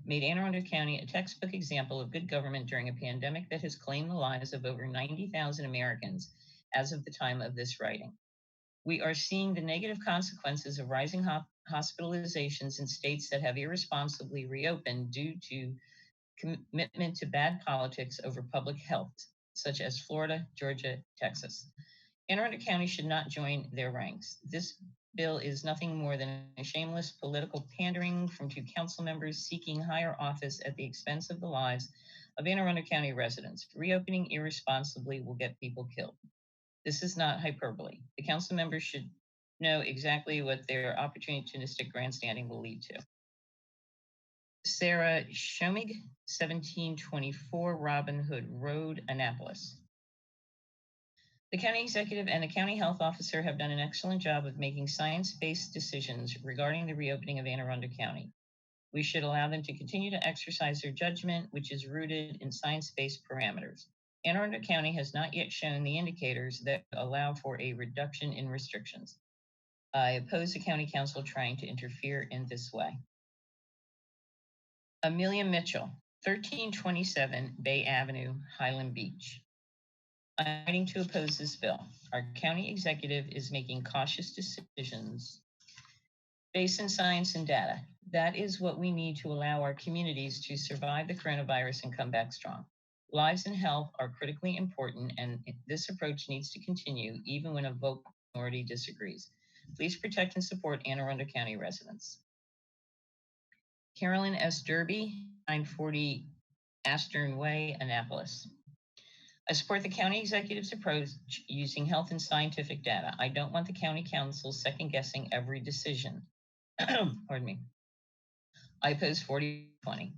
made Anne Arundel County a textbook example of good government during a pandemic that has claimed the lives of over 90,000 Americans as of the time of this writing. We are seeing the negative consequences of rising hospitalizations in states that have irresponsibly reopened due to commitment to bad politics over public health, such as Florida, Georgia, Texas. Anne Arundel County should not join their ranks. This bill is nothing more than a shameless political pandering from two council members seeking higher office at the expense of the lives of Anne Arundel County residents. Reopening irresponsibly will get people killed. This is not hyperbole. The council members should know exactly what their opportunistic grandstanding will lead to. Sarah Schomig, 1724 Robin Hood Road, Annapolis. The county executive and the county health officer have done an excellent job of making science-based decisions regarding the reopening of Anne Arundel County. We should allow them to continue to exercise their judgment, which is rooted in science-based parameters. Anne Arundel County has not yet shown the indicators that allow for a reduction in restrictions. I oppose the county council trying to interfere in this way. Amelia Mitchell, 1327 Bay Avenue, Highland Beach. I'm writing to oppose this bill. Our county executive is making cautious decisions based on science and data. That is what we need to allow our communities to survive the coronavirus and come back strong. Lives and health are critically important, and this approach needs to continue even when a vote minority disagrees. Please protect and support Anne Arundel County residents. Carolyn S. Derby, 940 Astern Way, Annapolis. I support the county executive's approach using health and scientific data. I don't want the county council second-guessing every decision. Pardon me. I oppose 4020.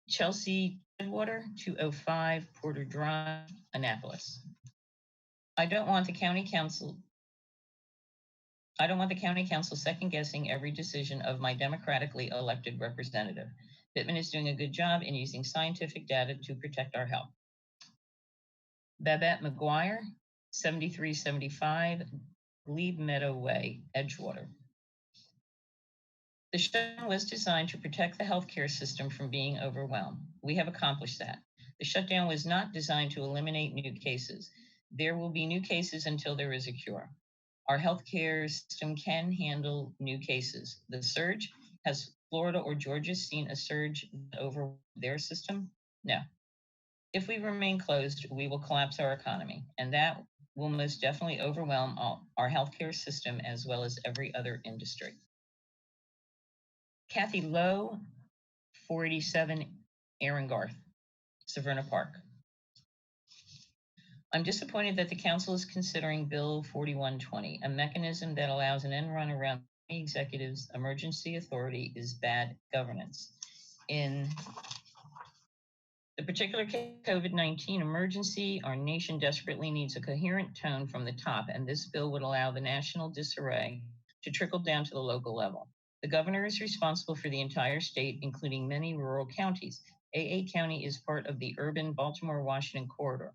Chelsea Water, 205 Porter Drive, Annapolis. I don't want the county council second guessing every decision of my democratically elected representative. Pittman is doing a good job in using scientific data to protect our health. Babette McGuire, 7375 Glebe Meadow Way, Edgewater. The shutdown was designed to protect the healthcare system from being overwhelmed. We have accomplished that. The shutdown was not designed to eliminate new cases. There will be new cases until there is a cure. Our healthcare system can handle new cases. The surge, has Florida or Georgia seen a surge over their system? No. If we remain closed, we will collapse our economy, and that will most definitely overwhelm our healthcare system as well as every other industry. Kathy Lowe, 487 Aaron Garth, Severna Park. I'm disappointed that the council is considering Bill 4120, a mechanism that allows an end run around the executive's emergency authority is bad governance. In the particular case of COVID-19 emergency, our nation desperately needs a coherent tone from the top, and this bill would allow the national disarray to trickle down to the local level. The governor is responsible for the entire state, including many rural counties. AA County is part of the urban Baltimore-Washington corridor.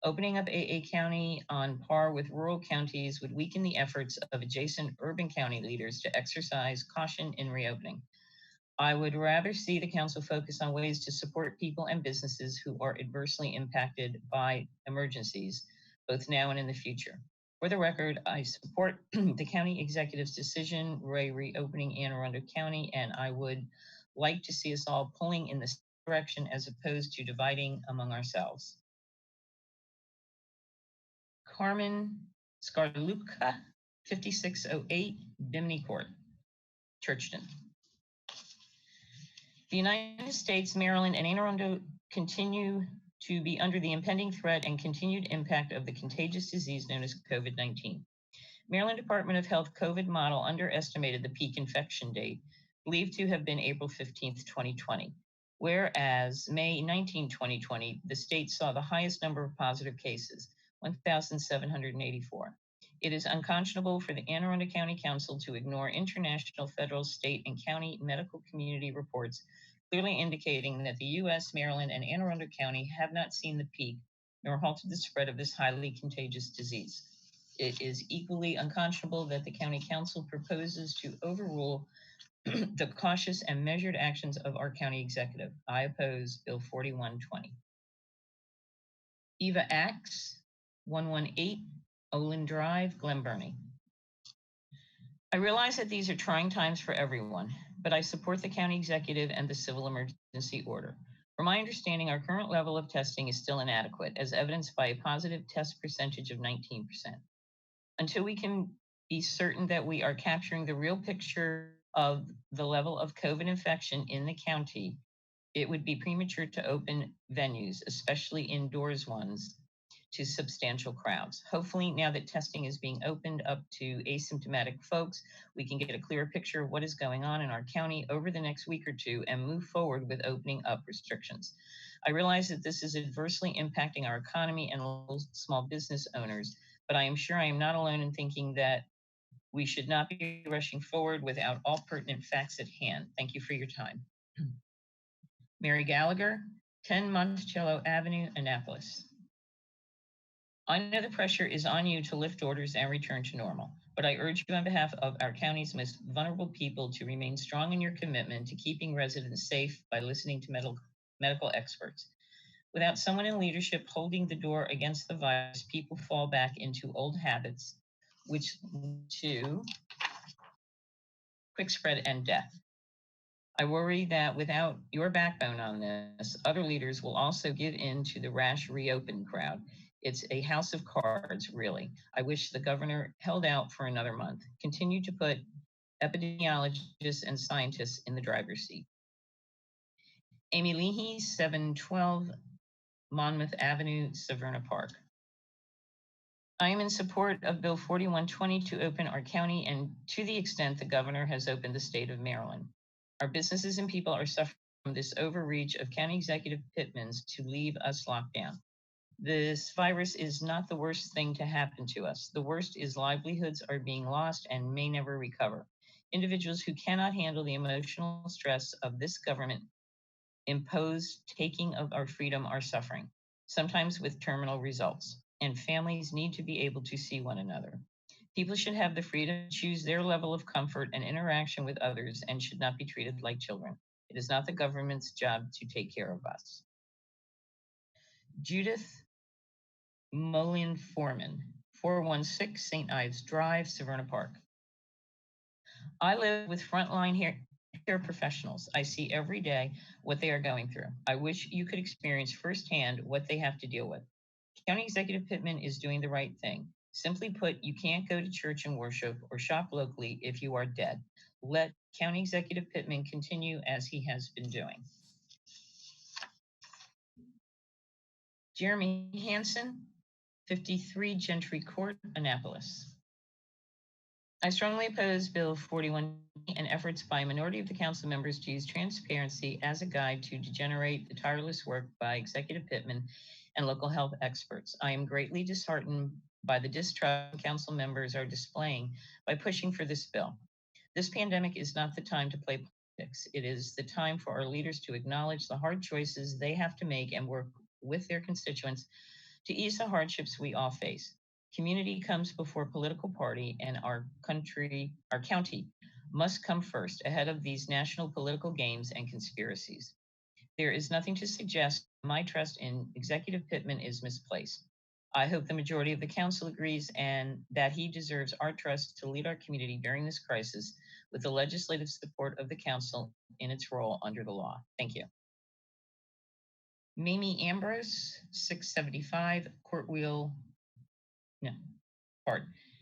Opening up AA County on par with rural counties would weaken the efforts of adjacent urban county leaders to exercise caution in reopening. I would rather see the council focus on ways to support people and businesses who are adversely impacted by emergencies, both now and in the future. For the record, I support the county executive's decision reopening Anne Arundel County, and I would like to see us all pulling in this direction as opposed to dividing among ourselves. Carmen Skarlupka, 5608 Bimini Court, Churchton. The United States, Maryland, and Anne Arundel continue to be under the impending threat and continued impact of the contagious disease known as COVID-19. Maryland Department of Health COVID model underestimated the peak infection date, believed to have been April 15th, 2020. Whereas May 19, 2020, the state saw the highest number of positive cases, 1,784. It is unconscionable for the Anne Arundel County Council to ignore international, federal, state, and county medical community reports, clearly indicating that the U.S., Maryland, and Anne Arundel County have not seen the peak nor halted the spread of this highly contagious disease. It is equally unconscionable that the County Council proposes to overrule the cautious and measured actions of our county executive. I oppose Bill 4120. Eva Axe, 118 Olin Drive, Glen Burnie. I realize that these are trying times for everyone, but I support the county executive and the civil emergency order. From my understanding, our current level of testing is still inadequate, as evidenced by a positive test percentage of 19%. Until we can be certain that we are capturing the real picture of the level of COVID infection in the county, it would be premature to open venues, especially indoors ones, to substantial crowds. Hopefully, now that testing is being opened up to asymptomatic folks, we can get a clearer picture of what is going on in our county over the next week or two and move forward with opening up restrictions. I realize that this is adversely impacting our economy and local small business owners, but I am sure I am not alone in thinking that we should not be rushing forward without all pertinent facts at hand. Thank you for your time. Mary Gallagher, 10 Monticello Avenue, Annapolis. I know the pressure is on you to lift orders and return to normal, but I urge you on behalf of our county's most vulnerable people to remain strong in your commitment to keeping residents safe by listening to medical experts. Without someone in leadership holding the door against the virus, people fall back into old habits, which lead to quick spread and death. I worry that without your backbone on this, other leaders will also give in to the rash reopen crowd. It's a house of cards, really. I wish the governor held out for another month. Continue to put epidemiologists and scientists in the driver's seat. Amy Leahy, 712 Monmouth Avenue, Severna Park. I am in support of Bill 4120 to open our county and to the extent the governor has opened the state of Maryland. Our businesses and people are suffering from this overreach of County Executive Pittman's to leave us locked down. This virus is not the worst thing to happen to us. The worst is livelihoods are being lost and may never recover. Individuals who cannot handle the emotional stress of this government imposed taking of our freedom are suffering, sometimes with terminal results, and families need to be able to see one another. People should have the freedom to choose their level of comfort and interaction with others and should not be treated like children. It is not the government's job to take care of us. Judith Mullen Foreman, 416 St. Ives Drive, Severna Park. I live with frontline care professionals. I see every day what they are going through. I wish you could experience firsthand what they have to deal with. County Executive Pittman is doing the right thing. Simply put, you can't go to church and worship or shop locally if you are dead. Let County Executive Pittman continue as he has been doing. Jeremy Hansen, 53 Gentry Court, Annapolis. I strongly oppose Bill 41 and efforts by a minority of the council members to use transparency as a guide to degenerate the tireless work by Executive Pittman and local health experts. I am greatly disheartened by the distrust council members are displaying by pushing for this bill. This pandemic is not the time to play politics. It is the time for our leaders to acknowledge the hard choices they have to make and work with their constituents to ease the hardships we all face. Community comes before political party, and our county must come first ahead of these national political games and conspiracies. There is nothing to suggest my trust in Executive Pittman is misplaced. I hope the majority of the council agrees and that he deserves our trust to lead our community during this crisis with the legislative support of the council in its role under the law. Thank you. Mimi Ambrose, 675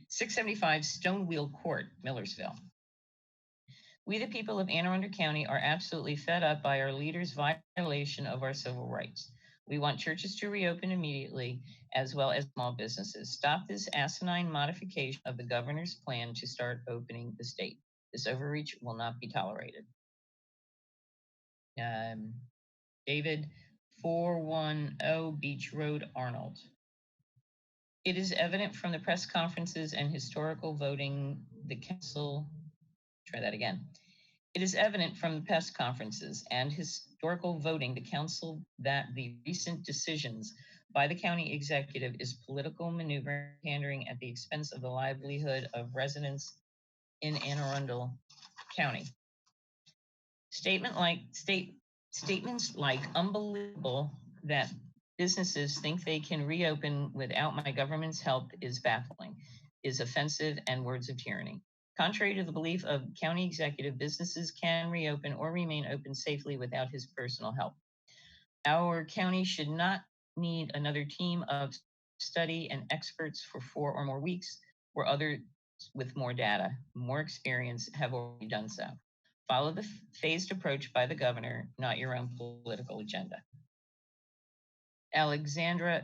675 Stonewheel Court, Millersville. We, the people of Anne Arundel County, are absolutely fed up by our leaders' violation of our civil rights. We want churches to reopen immediately, as well as small businesses. Stop this asinine modification of the governor's plan to start opening the state. This overreach will not be tolerated. David, 410 Beach Road, Arnold. It is evident from the press conferences and historical voting, the council, try that again. It is evident from the press conferences and historical voting, the council, that the recent decisions by the county executive is political maneuvering, pandering at the expense of the livelihood of residents in Anne Arundel County. Statements like unbelievable that businesses think they can reopen without my government's help is baffling, is offensive, and words of tyranny. Contrary to the belief of county executive, businesses can reopen or remain open safely without his personal help. Our county should not need another team of study and experts for 4 or more weeks, where others with more data, more experience have already done so. Follow the phased approach by the governor, not your own political agenda. Alexandra,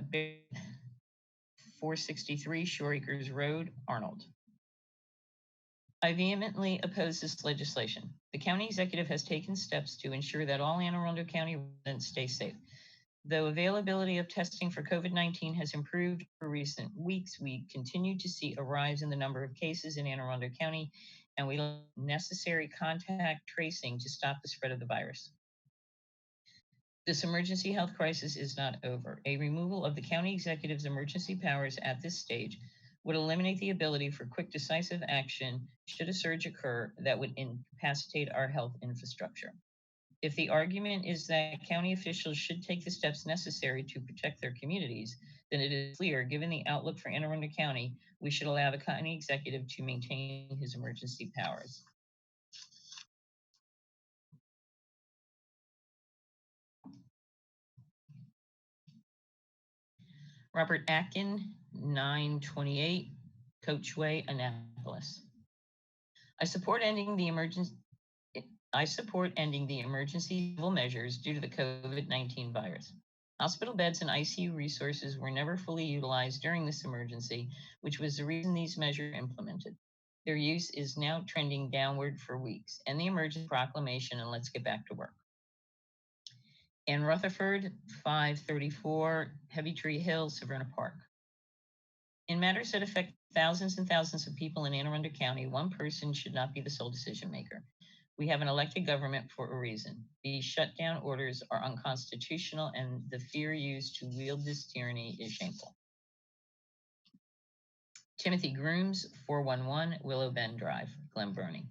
463 Shore Acres Road, Arnold. I vehemently oppose this legislation. The county executive has taken steps to ensure that all Anne Arundel County residents stay safe. Though availability of testing for COVID-19 has improved for recent weeks, we continue to see a rise in the number of cases in Anne Arundel County, and we need necessary contact tracing to stop the spread of the virus. This emergency health crisis is not over. A removal of the county executive's emergency powers at this stage would eliminate the ability for quick, decisive action should a surge occur that would incapacitate our health infrastructure. If the argument is that county officials should take the steps necessary to protect their communities, then it is clear, given the outlook for Anne Arundel County, we should allow the county executive to maintain his emergency powers. Robert Atkin, 928 Coachway, Annapolis. I support ending the emergency civil measures due to the COVID-19 virus. Hospital beds and ICU resources were never fully utilized during this emergency, which was the reason these measures were implemented. Their use is now trending downward for weeks. End the emergency proclamation and let's get back to work. Ann Rutherford, 534 Heavy Tree Hill, Severna Park. In matters that affect thousands and thousands of people in Anne Arundel County, one person should not be the sole decision maker. We have an elected government for a reason. These shutdown orders are unconstitutional, and the fear used to wield this tyranny is shameful. Timothy Grooms, 411 Willow Bend Drive, Glen Burnie.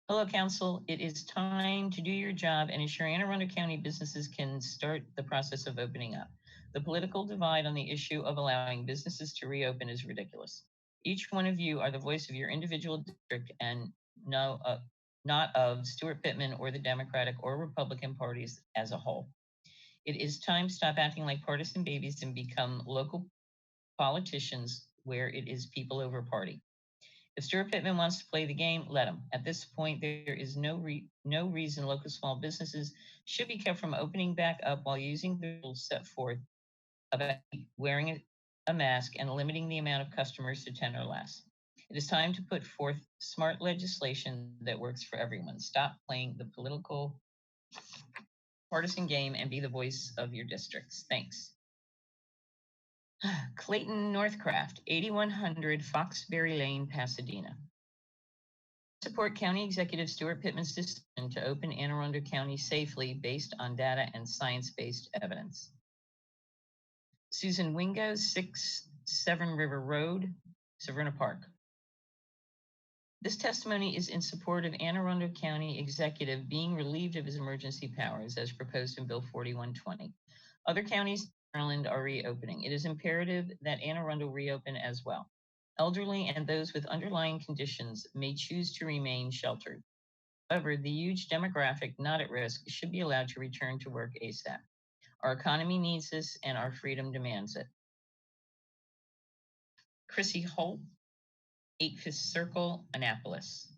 Hello, Council. It is time to do your job and ensure Anne Arundel County businesses can start the process of opening up. The political divide on the issue of allowing businesses to reopen is ridiculous. Each one of you are the voice of your individual district and not of Stuart Pittman or the Democratic or Republican parties as a whole. It is time to stop acting like partisan babies and become local politicians where it is people over party. If Stuart Pittman wants to play the game, let him. At this point, there is no reason local small businesses should be kept from opening back up while using the rules set forth about wearing a mask and limiting the amount of customers to 10 or less. It is time to put forth smart legislation that works for everyone. Stop playing the political partisan game and be the voice of your districts. Thanks. Clayton Northcraft, 8100 Foxbury Lane, Pasadena. Support County Executive Stuart Pittman's decision to open Anne Arundel County safely based on data and science-based evidence. Susan Wingo, 6 Severn River Road, Severna Park. This testimony is in support of Anne Arundel County Executive being relieved of his emergency powers as proposed in Bill 4120. Other counties in Maryland are reopening. It is imperative that Anne Arundel reopen as well. Elderly and those with underlying conditions may choose to remain sheltered. However, the huge demographic not at risk should be allowed to return to work ASAP. Our economy needs this and our freedom demands it. Chrissy Holt, 8 Fifth Circle, Annapolis.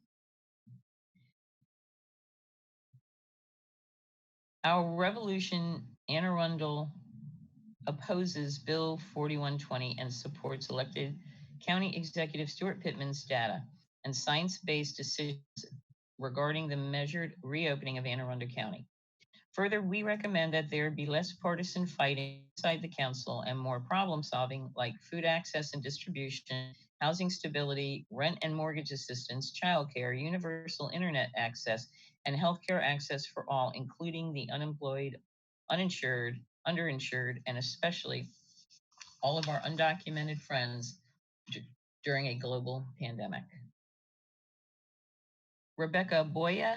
Our revolution, Anne Arundel, opposes Bill 4120 and supports elected County Executive Stuart Pittman's data and science-based decisions regarding the measured reopening of Anne Arundel County. Further, we recommend that there be less partisan fighting inside the council and more problem solving like food access and distribution, housing stability, rent and mortgage assistance, childcare, universal internet access, and healthcare access for all, including the unemployed, uninsured, underinsured, and especially all of our undocumented friends during a global pandemic. Rebecca Boya,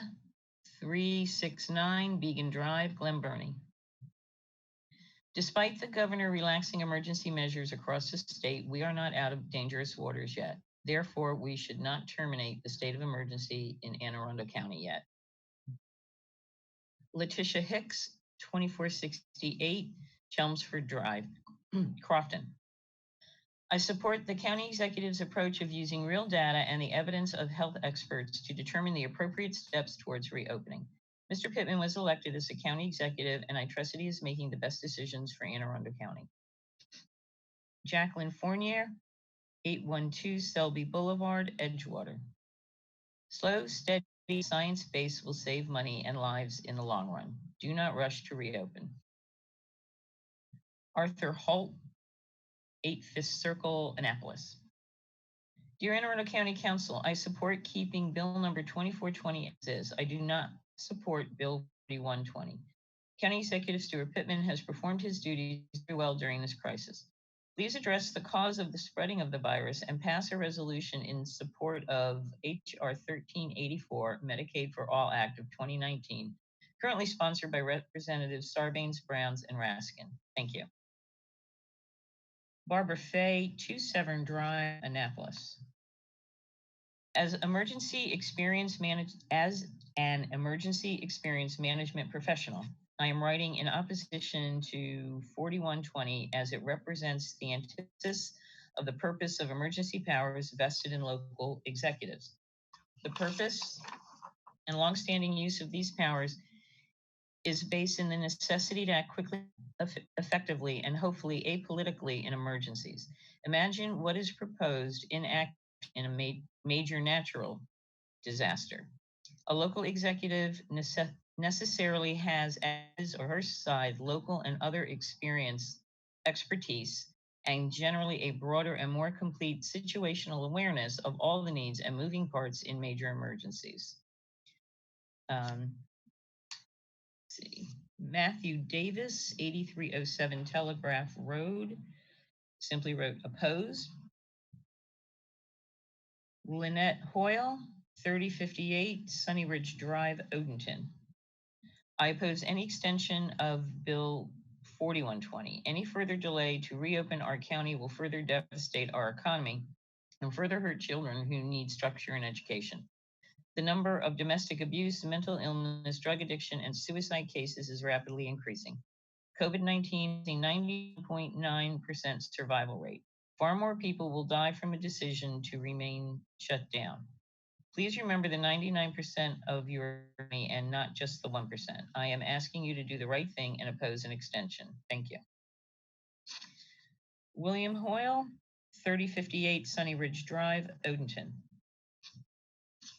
369 Beacon Drive, Glen Burnie. Despite the governor relaxing emergency measures across the state, we are not out of dangerous waters yet. Therefore, we should not terminate the state of emergency in Anne Arundel County yet. Letitia Hicks, 2468 Chelmsford Drive, Crofton. I support the county executive's approach of using real data and the evidence of health experts to determine the appropriate steps towards reopening. Mr. Pittman was elected as a county executive, and I trust that he is making the best decisions for Anne Arundel County. Jacqueline Fournier, 812 Selby Boulevard, Edgewater. Slow, steady, science-based will save money and lives in the long run. Do not rush to reopen. Arthur Holt, 8 Fifth Circle, Annapolis. Dear Anne Arundel County Council, I support keeping Bill number 2420 as is. I do not support Bill 4120. County Executive Stuart Pittman has performed his duties very well during this crisis. Please address the cause of the spreading of the virus and pass a resolution in support of H.R. 1384, Medicaid for All Act of 2019, currently sponsored by Representatives Sarbanes-Browns and Raskin. Thank you. Barbara Fay, 2 Severn Drive, Annapolis. As an emergency experience management professional, I am writing in opposition to 4120 as it represents the antithesis of the purpose of emergency powers vested in local executives. The purpose and longstanding use of these powers is based in the necessity to act quickly, effectively, and hopefully apolitically in emergencies. Imagine what is proposed in act in a major natural disaster. A local executive necessarily has at his or her side local and other expertise, and generally a broader and more complete situational awareness of all the needs and moving parts in major emergencies. See. Matthew Davis, 8307 Telegraph Road, simply wrote opposed. Lynette Hoyle, 3058 Sunny Ridge Drive, Odenton. I oppose any extension of Bill 4120. Any further delay to reopen our county will further devastate our economy and further hurt children who need structure and education. The number of domestic abuse, mental illness, drug addiction, and suicide cases is rapidly increasing. COVID-19 is a 90.9% survival rate. Far more people will die from a decision to remain shut down. Please remember the 99% of your money and not just the 1%. I am asking you to do the right thing and oppose an extension. Thank you. William Hoyle, 3058 Sunny Ridge Drive, Odenton.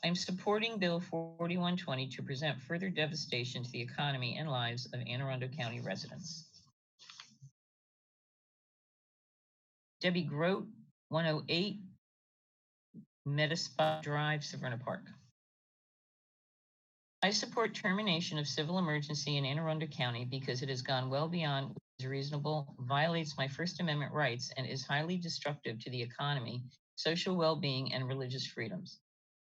I'm supporting Bill 4120 to prevent further devastation to the economy and lives of Anne Arundel County residents. Debbie Grote, 108 Metaspot Drive, Severna Park. I support termination of civil emergency in Anne Arundel County because it has gone well beyond what is reasonable, violates my First Amendment rights, and is highly destructive to the economy, social well-being, and religious freedoms.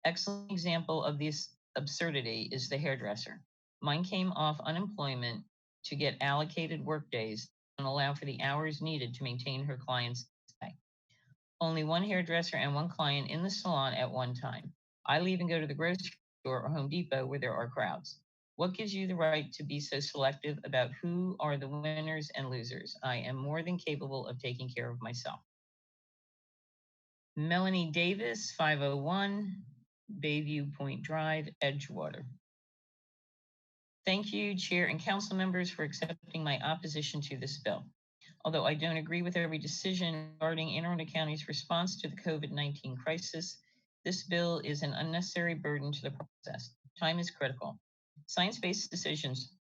Excellent example of this absurdity is the hairdresser. Mine came off unemployment to get allocated work days and allow for the hours needed to maintain her client's stay. Only one hairdresser and one client in the salon at one time. I leave and go to the grocery store or Home Depot where there are crowds. What gives you the right to be so selective about who are the winners and losers? I am more than capable of taking care of myself. Melanie Davis, 501 Bayview Point Drive, Edgewater. Thank you, Chair and Council members, for accepting my opposition to this bill. Although I don't agree with every decision regarding Anne Arundel County's response to the COVID-19 crisis, this bill is an unnecessary burden to the process. Time is critical. Science-based decisions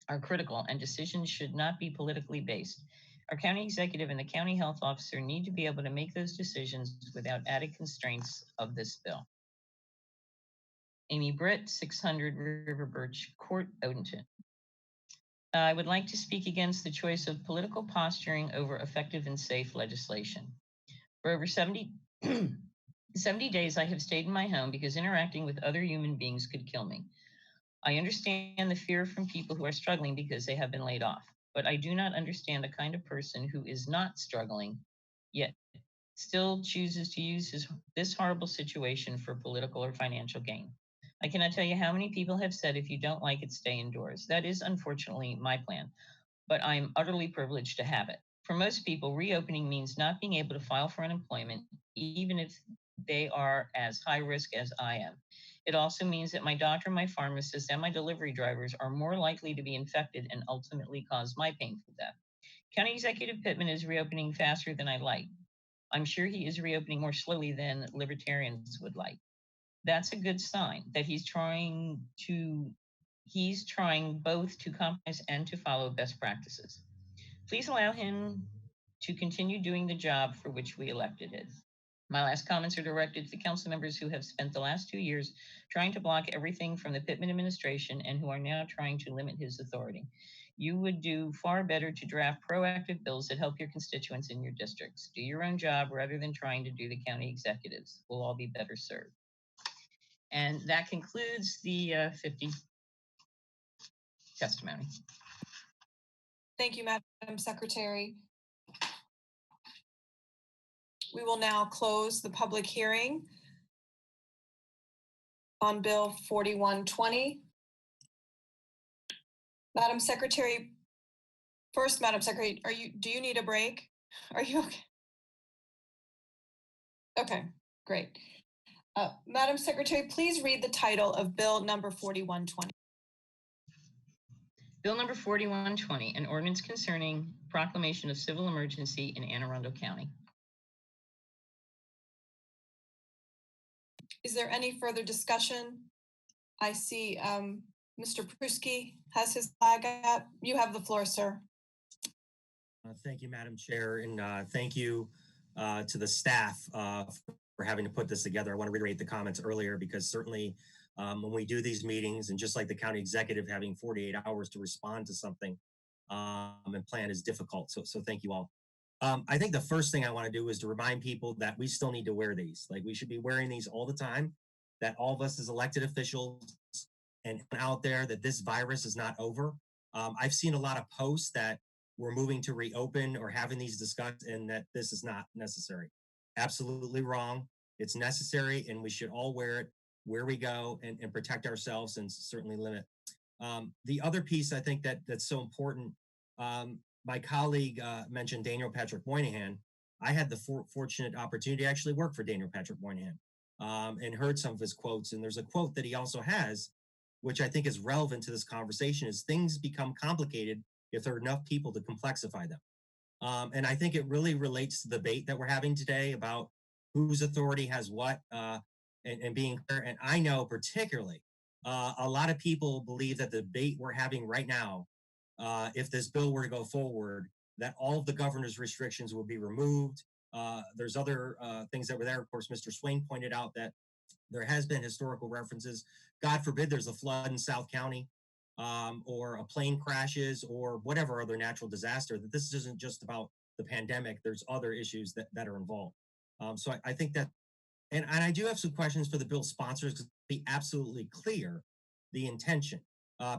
are critical, and decisions should not be politically based. Our county executive and the county health officer need to be able to make those decisions without added constraints of this bill. Amy Britt, 600 River Birch Court, Odenton. I would like to speak against the choice of political posturing over effective and safe legislation. For over 70 days, I have stayed in my home because interacting with other human beings could kill me. I understand the fear from people who are struggling because they have been laid off, but I do not understand the kind of person who is not struggling, yet still chooses to use this horrible situation for political or financial gain. I cannot tell you how many people have said, if you don't like it, stay indoors. That is unfortunately my plan, but I'm utterly privileged to have it. For most people, reopening means not being able to file for unemployment, even if they are as high risk as I am. It also means that my doctor, my pharmacist, and my delivery drivers are more likely to be infected and ultimately cause my painful death. County Executive Pittman is reopening faster than I like. I'm sure he is reopening more slowly than libertarians would like. That's a good sign that he's trying both to compromise and to follow best practices. Please allow him to continue doing the job for which we elected him. My last comments are directed to the council members who have spent the last 2 years trying to block everything from the Pittman administration and who are now trying to limit his authority. You would do far better to draft proactive bills that help your constituents in your districts. Do your own job rather than trying to do the county executives. We'll all be better served. And that concludes the 50 testimony. Thank you, Madam Secretary. We will now close the public hearing on Bill 4120. Madam Secretary, first, Madam Secretary, do you need a break? Are you okay? Okay, great. Madam Secretary, please read the title of Bill number 4120. Bill number 4120, an ordinance concerning proclamation of civil emergency in Anne Arundel County. Is there any further discussion? I see Mr. Pruski has his flag up. You have the floor, sir. Thank you, Madam Chair, and thank you to the staff for having to put this together. I want to reiterate the comments earlier because certainly when we do these meetings, and just like the county executive having 48 hours to respond to something and plan is difficult. So thank you all. I think the first thing I want to do is to remind people that we still need to wear these. Like, we should be wearing these all the time, that all of us as elected officials and out there, that this virus is not over. I've seen a lot of posts that we're moving to reopen or having these discussed and that this is not necessary. Absolutely wrong. It's necessary, and we should all wear it where we go and protect ourselves and certainly limit. The other piece I think that's so important, my colleague mentioned Daniel Patrick Moynihan. I had the fortunate opportunity to actually work for Daniel Patrick Moynihan and heard some of his quotes. And there's a quote that he also has, which I think is relevant to this conversation, is things become complicated if there are enough people to complexify them. And I think it really relates to the debate that we're having today about whose authority has what and being clear. And I know particularly a lot of people believe that the debate we're having right now, if this bill were to go forward, that all of the governor's restrictions will be removed. There's other things that were there. Of course, Mr. Swain pointed out that there has been historical references. God forbid there's a flood in South County or a plane crashes or whatever other natural disaster, that this isn't just about the pandemic. There's other issues that are involved. So I think that And I do have some questions for the bill sponsors to be absolutely clear the intention,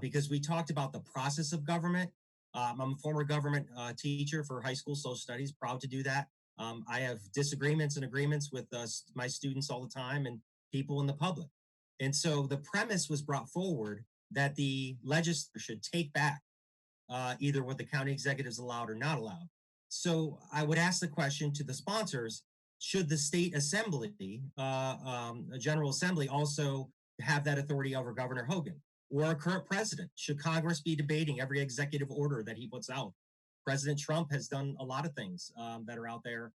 because we talked about the process of government. I'm a former government teacher for high school social studies, proud to do that. I have disagreements and agreements with my students all the time and people in the public. And so the premise was brought forward that the legislature should take back either what the county executives allowed or not allowed. So I would ask the question to the sponsors, should the state assembly, a general assembly, also have that authority over Governor Hogan or our current president? Should Congress be debating every executive order that he puts out? President Trump has done a lot of things that are out there,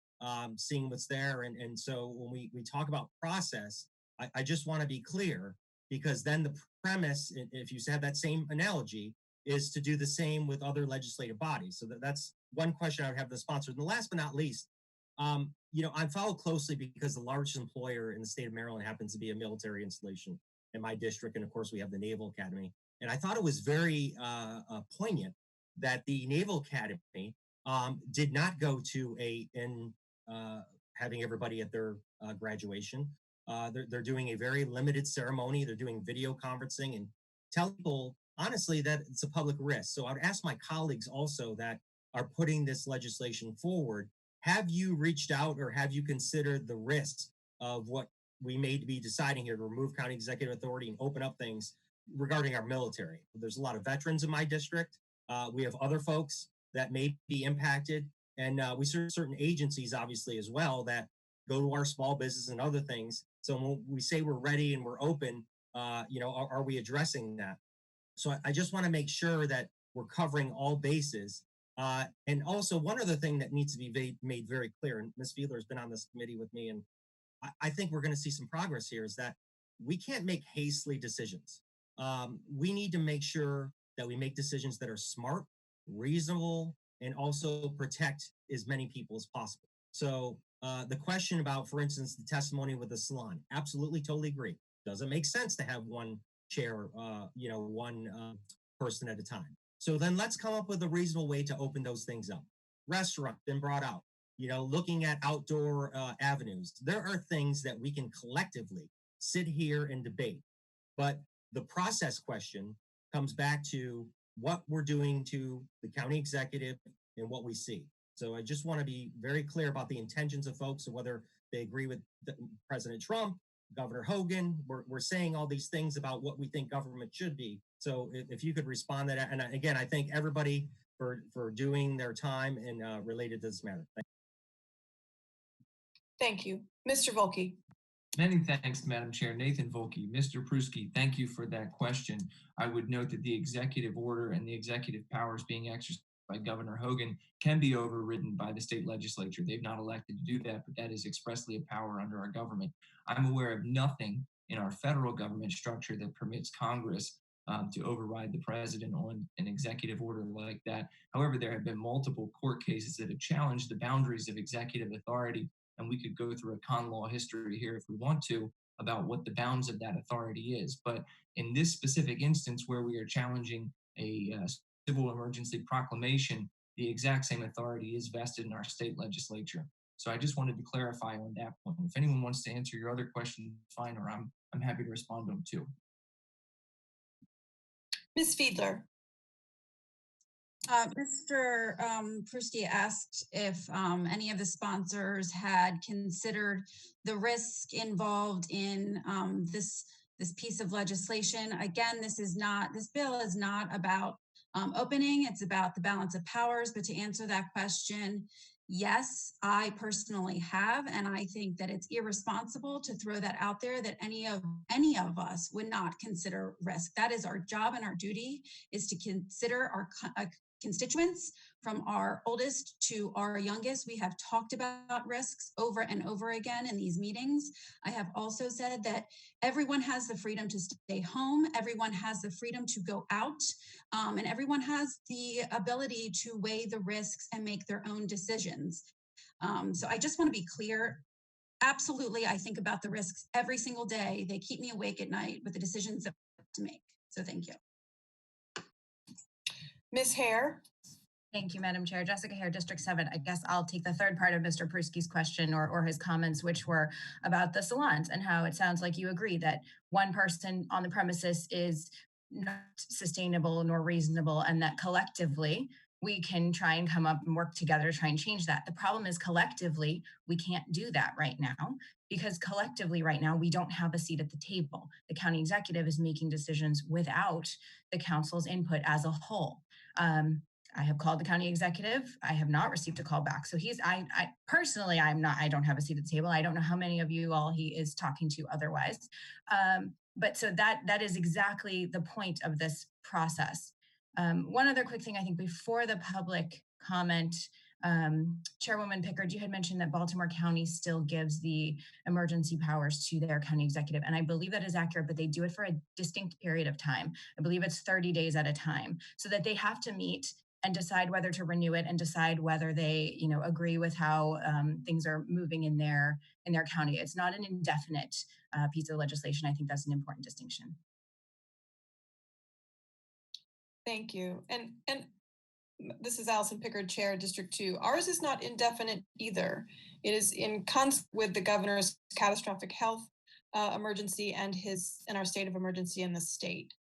seeing what's there. And so when we talk about process, I just want to be clear, because then the premise, if you have that same analogy, is to do the same with other legislative bodies. So that's one question I would have the sponsor. And the last but not least, I follow closely because the largest employer in the state of Maryland happens to be a military installation in my district. And of course, we have the Naval Academy. And I thought it was very poignant that the Naval Academy did not go to having everybody at their graduation. They're doing a very limited ceremony. They're doing video conferencing and tell people honestly that it's a public risk. So I would ask my colleagues also that are putting this legislation forward, have you reached out or have you considered the risks of what we may be deciding here to remove county executive authority and open up things regarding our military? There's a lot of veterans in my district. We have other folks that may be impacted. And we serve certain agencies, obviously, as well, that go to our small business and other things. So when we say we're ready and we're open, are we addressing that? So I just want to make sure that we're covering all bases. And also one other thing that needs to be made very clear, and Ms. Fiedler has been on this committee with me, and I think we're going to see some progress here, is that we can't make hastily decisions. We need to make sure that we make decisions that are smart, reasonable, and also protect as many people as possible. So the question about, for instance, the testimony with the salon, absolutely, totally agree. Doesn't make sense to have one chair, one person at a time. So then let's come up with a reasonable way to open those things up. Restaurant been brought out, looking at outdoor avenues. There are things that we can collectively sit here and debate. But the process question comes back to what we're doing to the county executive and what we see. So I just want to be very clear about the intentions of folks and whether they agree with President Trump, Governor Hogan. We're saying all these things about what we think government should be. So if you could respond to that. And again, I thank everybody for doing their time and related to this matter. Thank you. Mr. Volkey. Many thanks, Madam Chair. Nathan Volkey. Mr. Pruski, thank you for that question. I would note that the executive order and the executive powers being exercised by Governor Hogan can be overridden by the state legislature. They've not elected to do that, but that is expressly a power under our government. I'm aware of nothing in our federal government structure that permits Congress to override the president on an executive order like that. However, there have been multiple court cases that have challenged the boundaries of executive authority, and we could go through a con law history here if we want to about what the bounds of that authority is. But in this specific instance where we are challenging a civil emergency proclamation, the exact same authority is vested in our state legislature. So I just wanted to clarify on that point. If anyone wants to answer your other question, fine, or I'm happy to respond to them too. Ms. Fiedler. Mr. Pruski asked if any of the sponsors had considered the risk involved in this piece of legislation. Again, this bill is not about opening, it's about the balance of powers. But to answer that question, yes, I personally have, and I think that it's irresponsible to throw that out there that any of us would not consider risk. That is our job and our duty, is to consider our constituents from our oldest to our youngest. We have talked about risks over and over again in these meetings. I have also said that everyone has the freedom to stay home. Everyone has the freedom to go out, and everyone has the ability to weigh the risks and make their own decisions. So I just want to be clear. Absolutely, I think about the risks every single day. They keep me awake at night with the decisions that I have to make. So thank you. Ms. Hare. Thank you, Madam Chair. Jessica Hare, District 7. I guess I'll take the third part of Mr. Pruski's question or his comments, which were about the salons and how it sounds like you agree that one person on the premises is not sustainable nor reasonable, and that collectively we can try and come up and work together to try and change that. The problem is collectively, we can't do that right now because collectively right now, we don't have a seat at the table. The county executive is making decisions without the council's input as a whole. I have called the county executive. I have not received a call back. So I personally, I don't have a seat at the table. I don't know how many of you all he is talking to otherwise. But so that is exactly the point of this process. One other quick thing, I think before the public comment, Chairwoman Pickard, you had mentioned that Baltimore County still gives the emergency powers to their county executive. And I believe that is accurate, but they do it for a distinct period of time. I believe it's 30 days at a time, so that they have to meet and decide whether to renew it and decide whether they, agree with how things are moving in their county. It's not an indefinite piece of legislation. I think that's an important distinction. Thank you. And this is Allison Pickard, Chair, District 2. Ours is not indefinite either. It is in concert with the governor's catastrophic health emergency and our state of emergency in the state.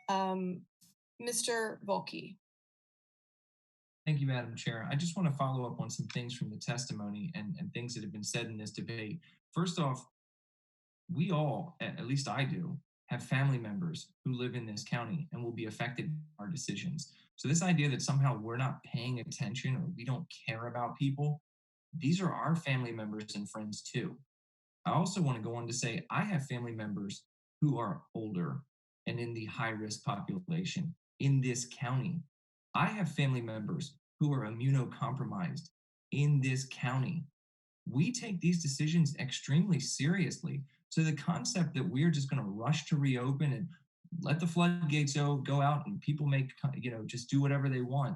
Mr. Volke. Thank you, Madam Chair. I just want to follow up on some things from the testimony and things that have been said in this debate. First off, we all, at least I do, have family members who live in this county and will be affected by our decisions. So this idea that somehow we're not paying attention or we don't care about people, these are our family members and friends too. I also want to go on to say I have family members who are older and in the high-risk population in this county. I have family members who are immunocompromised in this county. We take these decisions extremely seriously. So the concept that we're just going to rush to reopen and let the floodgates go out and people just do whatever they want,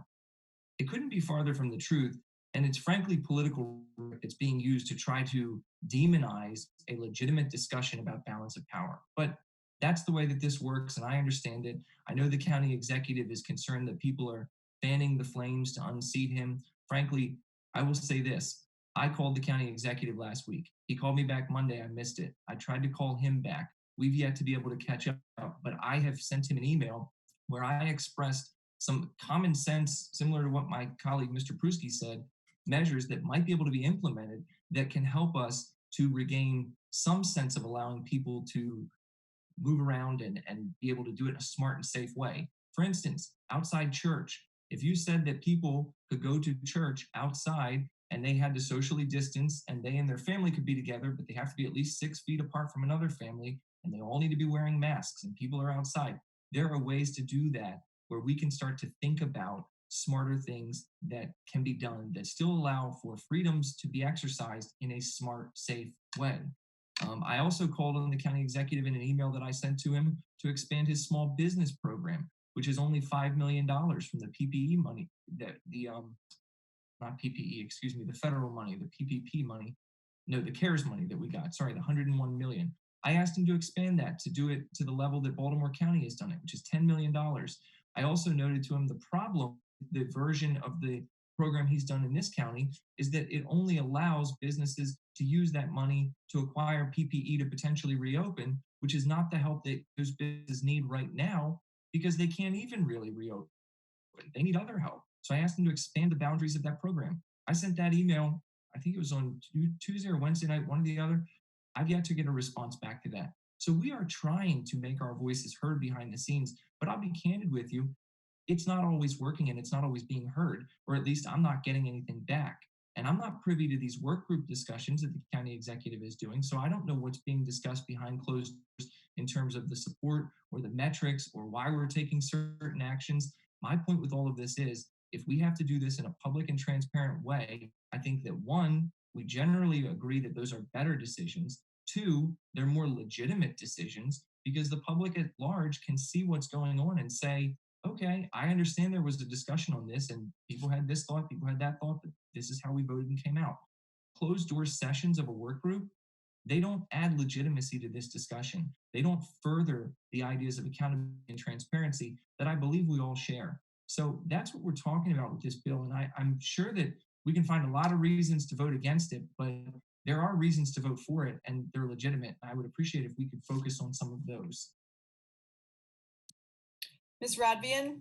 it couldn't be farther from the truth. And it's frankly political. It's being used to try to demonize a legitimate discussion about balance of power. But that's the way that this works, and I understand it. I know the county executive is concerned that people are fanning the flames to unseat him. Frankly, I will say this. I called the county executive last week. He called me back Monday. I missed it. I tried to call him back. We've yet to be able to catch up, but I have sent him an email where I expressed some common sense, similar to what my colleague Mr. Pruski said, measures that might be able to be implemented that can help us to regain some sense of allowing people to move around and be able to do it in a smart and safe way. For instance, outside church, if you said that people could go to church outside and they had to socially distance and they and their family could be together, but they have to be at least 6 feet apart from another family and they all need to be wearing masks and people are outside, there are ways to do that where we can start to think about smarter things that can be done that still allow for freedoms to be exercised in a smart, safe way. I also called on the county executive in an email that I sent to him to expand his small business program, which is only $5 million from the PPE money, not PPE, excuse me, the federal money, the PPP money, no, the CARES money that we got, sorry, the $101 million. I asked him to expand that, to do it to the level that Baltimore County has done it, which is $10 million. I also noted to him the problem, the version of the program he's done in this county is that it only allows businesses to use that money to acquire PPE to potentially reopen, which is not the help that those businesses need right now because they can't even really reopen. They need other help. So I asked them to expand the boundaries of that program. I sent that email, I think it was on Tuesday or Wednesday night, one or the other. I've yet to get a response back to that. So we are trying to make our voices heard behind the scenes, but I'll be candid with you. It's not always working and it's not always being heard, or at least I'm not getting anything back. And I'm not privy to these work group discussions that the county executive is doing. So I don't know what's being discussed behind closed doors in terms of the support or the metrics or why we're taking certain actions. My point with all of this is if we have to do this in a public and transparent way, I think that one, we generally agree that those are better decisions. Two, they're more legitimate decisions because the public at large can see what's going on and say, okay, I understand there was a discussion on this and people had this thought, people had that thought, but this is how we voted and came out. Closed door sessions of a work group, they don't add legitimacy to this discussion. They don't further the ideas of accountability and transparency that I believe we all share. So that's what we're talking about with this bill. And I'm sure that we can find a lot of reasons to vote against it, but there are reasons to vote for it, and they're legitimate. I would appreciate if we could focus on some of those. Ms. Radvian?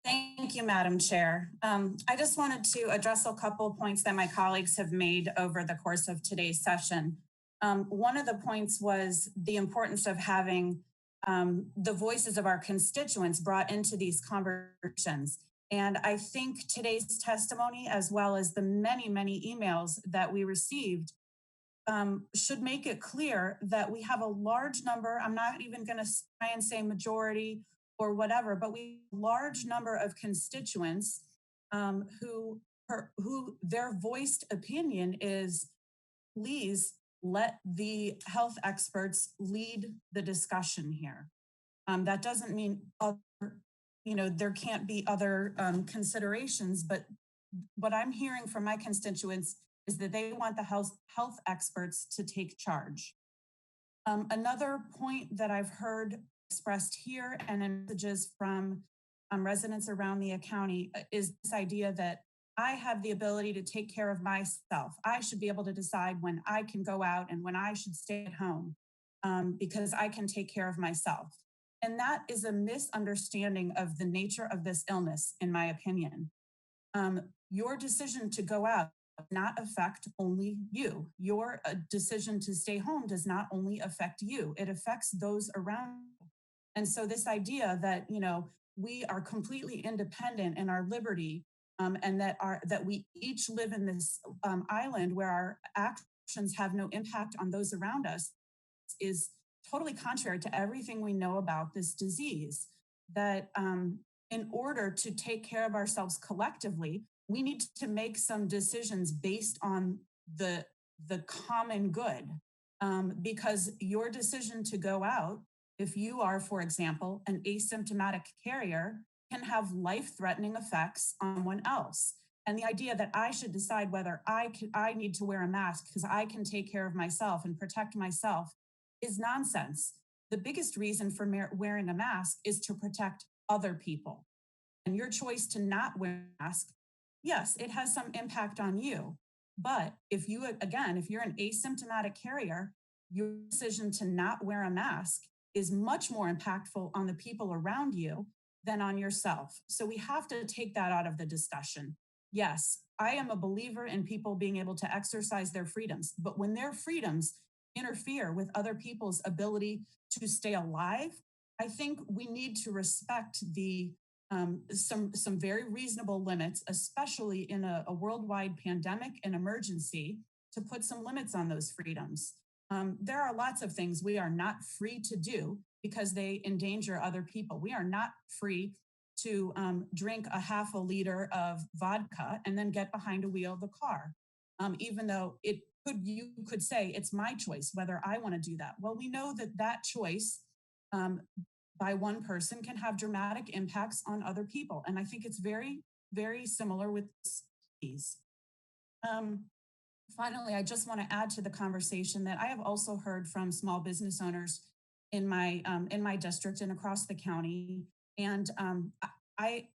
Thank you, Madam Chair. I just wanted to address a couple points that my colleagues have made over the course of today's session. One of the points was the importance of having the voices of our constituents brought into these conversations. And I think today's testimony, as well as the many, many emails that we received, should make it clear that we have a large number, I'm not even going to try and say majority or whatever, but we have a large number of constituents who their voiced opinion is, please let the health experts lead the discussion here. That doesn't mean there can't be other considerations, but what I'm hearing from my constituents is that they want the health experts to take charge. Another point that I've heard expressed here and in messages from residents around the county is this idea that I have the ability to take care of myself. I should be able to decide when I can go out and when I should stay at home because I can take care of myself. And that is a misunderstanding of the nature of this illness, in my opinion. Your decision to go out does not affect only you. Your decision to stay home does not only affect you, it affects those around you. And so this idea that, we are completely independent in our liberty and that we each live in this island where our actions have no impact on those around us is totally contrary to everything we know about this disease. That in order to take care of ourselves collectively, we need to make some decisions based on the common good. Because your decision to go out, if you are, for example, an asymptomatic carrier, can have life-threatening effects on someone else. And the idea that I should decide whether I need to wear a mask because I can take care of myself and protect myself is nonsense. The biggest reason for wearing a mask is to protect other people. And your choice to not wear a mask, yes, it has some impact on you. But if you're an asymptomatic carrier, your decision to not wear a mask is much more impactful on the people around you than on yourself. So we have to take that out of the discussion. Yes, I am a believer in people being able to exercise their freedoms, but when their freedoms interfere with other people's ability to stay alive, I think we need to respect the some very reasonable limits, especially in a worldwide pandemic and emergency, to put some limits on those freedoms. There are lots of things we are not free to do because they endanger other people. We are not free to drink a half a liter of vodka and then get behind a wheel of the car, even though you could say it's my choice whether I want to do that. Well, we know that choice by one person can have dramatic impacts on other people. And I think it's very, very similar with these. Finally, I just want to add to the conversation that I have also heard from small business owners in my district and across the county. And I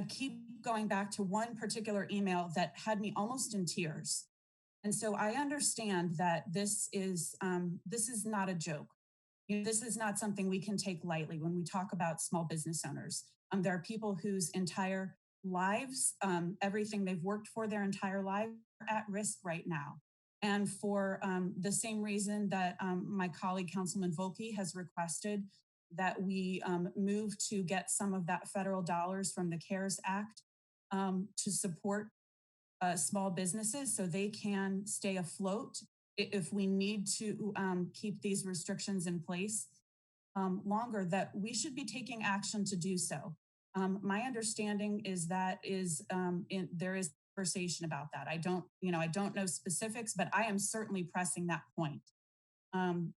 keep going back to one particular email that had me almost in tears. And so I understand that this is not a joke. This is not something we can take lightly when we talk about small business owners. There are people whose entire lives, everything they've worked for their entire life, are at risk right now. And for the same reason that my colleague, Councilman Volke, has requested that we move to get some of that federal dollars from the CARES Act to support small businesses so they can stay afloat if we need to keep these restrictions in place longer, that we should be taking action to do so. My understanding is that there is conversation about that. I don't know specifics, but I am certainly pressing that point.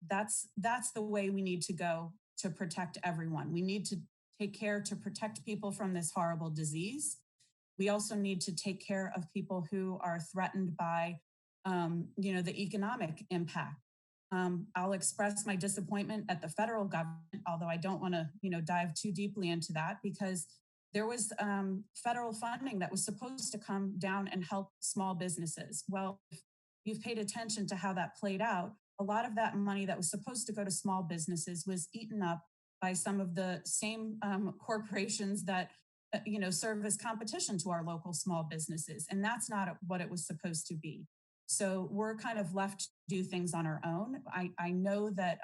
That's the way we need to go to protect everyone. We need to take care to protect people from this horrible disease. We also need to take care of people who are threatened by the economic impact. I'll express my disappointment at the federal government, although I don't want to, dive too deeply into that because there was federal funding that was supposed to come down and help small businesses. Well, if you've paid attention to how that played out, a lot of that money that was supposed to go to small businesses was eaten up by some of the same corporations that serve as competition to our local small businesses, and that's not what it was supposed to be. So we're kind of left to do things on our own. I know that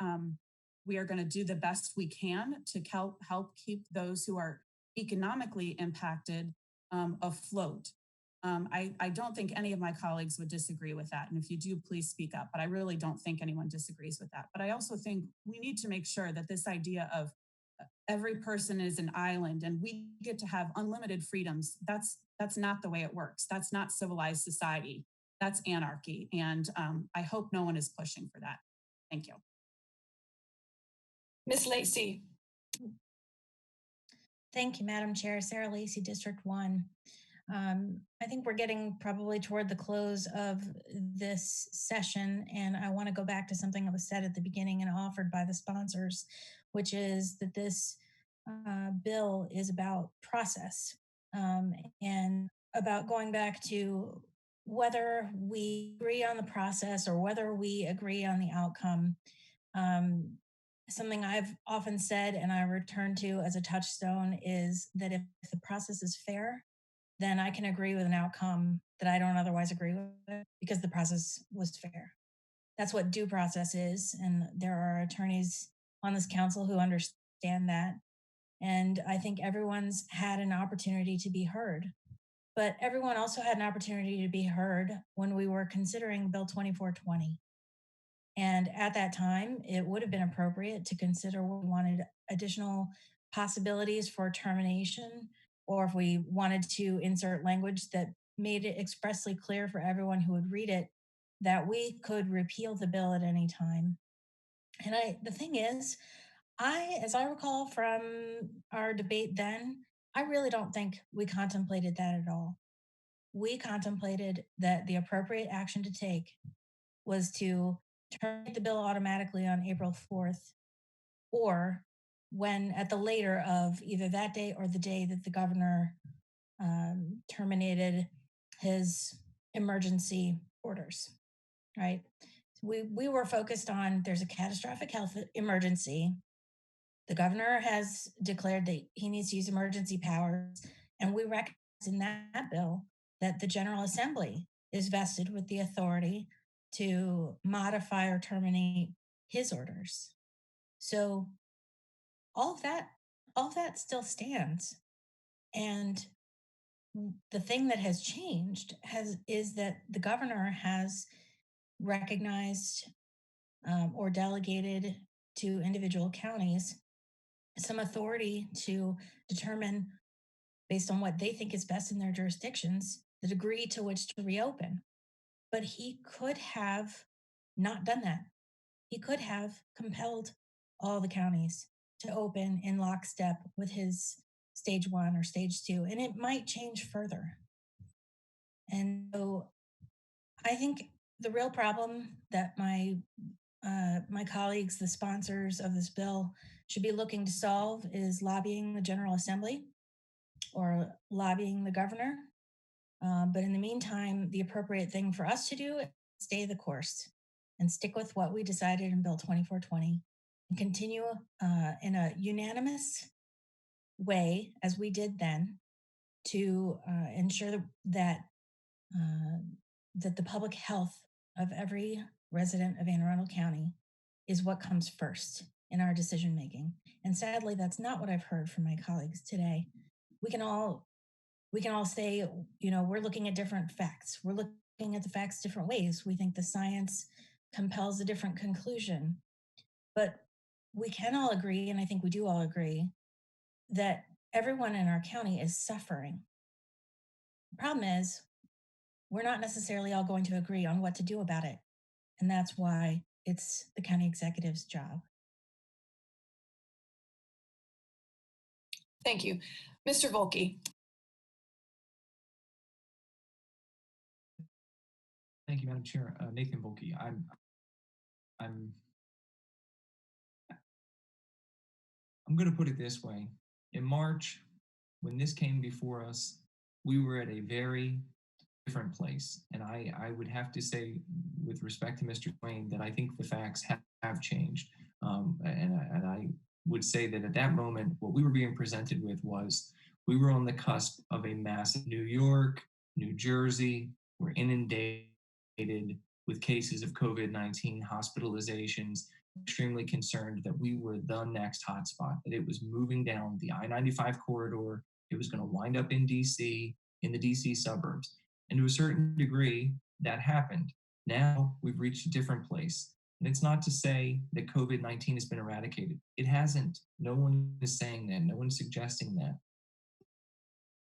we are going to do the best we can to help keep those who are economically impacted afloat. I don't think any of my colleagues would disagree with that. And if you do, please speak up. But I really don't think anyone disagrees with that. But I also think we need to make sure that this idea of every person is an island and we get to have unlimited freedoms, that's not the way it works. That's not civilized society. That's anarchy. And I hope no one is pushing for that. Thank you. Ms. Lacey. Thank you, Madam Chair. Sarah Lacey, District 1. I think we're getting probably toward the close of this session, and I want to go back to something that was said at the beginning and offered by the sponsors, which is that this bill is about process and about going back to whether we agree on the process or whether we agree on the outcome. Something I've often said and I return to as a touchstone is that if the process is fair, then I can agree with an outcome that I don't otherwise agree with because the process was fair. That's what due process is. And there are attorneys on this council who understand that. And I think everyone's had an opportunity to be heard. But everyone also had an opportunity to be heard when we were considering Bill 2420. And at that time, it would have been appropriate to consider what we wanted additional possibilities for termination, or if we wanted to insert language that made it expressly clear for everyone who would read it that we could repeal the bill at any time. And the thing is, as I recall from our debate then, I really don't think we contemplated that at all. We contemplated that the appropriate action to take was to terminate the bill automatically on April 4th, or when at the later of either that day or the day that the governor terminated his emergency orders, right? We were focused on there's a catastrophic health emergency. The governor has declared that he needs to use emergency powers, and we recognize in that bill that the General Assembly is vested with the authority to modify or terminate his orders. So all of that still stands. And the thing that has changed is that the governor has recognized or delegated to individual counties some authority to determine, based on what they think is best in their jurisdictions, the degree to which to reopen. But he could have not done that. He could have compelled all the counties to open in lockstep with his stage 1 or stage 2, and it might change further. And so I think the real problem that my colleagues, the sponsors of this bill, should be looking to solve is lobbying the General Assembly or lobbying the governor. But in the meantime, the appropriate thing for us to do is stay the course and stick with what we decided in Bill 2420 and continue in a unanimous way, as we did then, to ensure that the public health of every resident of Anne Arundel County is what comes first in our decision making. And sadly, that's not what I've heard from my colleagues today. We can all say, we're looking at different facts. We're looking at the facts different ways. We think the science compels a different conclusion. But we can all agree, and I think we do all agree, that everyone in our county is suffering. The problem is, we're not necessarily all going to agree on what to do about it. And that's why it's the county executive's job. Thank you. Mr. Volke. Thank you, Madam Chair. Nathan Volke. I'm I'm going to put it this way. In March, when this came before us, we were at a very different place. And I would have to say, with respect to Mr. Swain, that I think the facts have changed. And I would say that at that moment, what we were being presented with was we were on the cusp of a massive New York, New Jersey, were inundated with cases of COVID-19 hospitalizations, extremely concerned that we were the next hotspot, that it was moving down the I-95 corridor. It was going to wind up in DC, in the DC suburbs. And to a certain degree, that happened. Now we've reached a different place. And it's not to say that COVID-19 has been eradicated. It hasn't. No one is saying that. No one's suggesting that.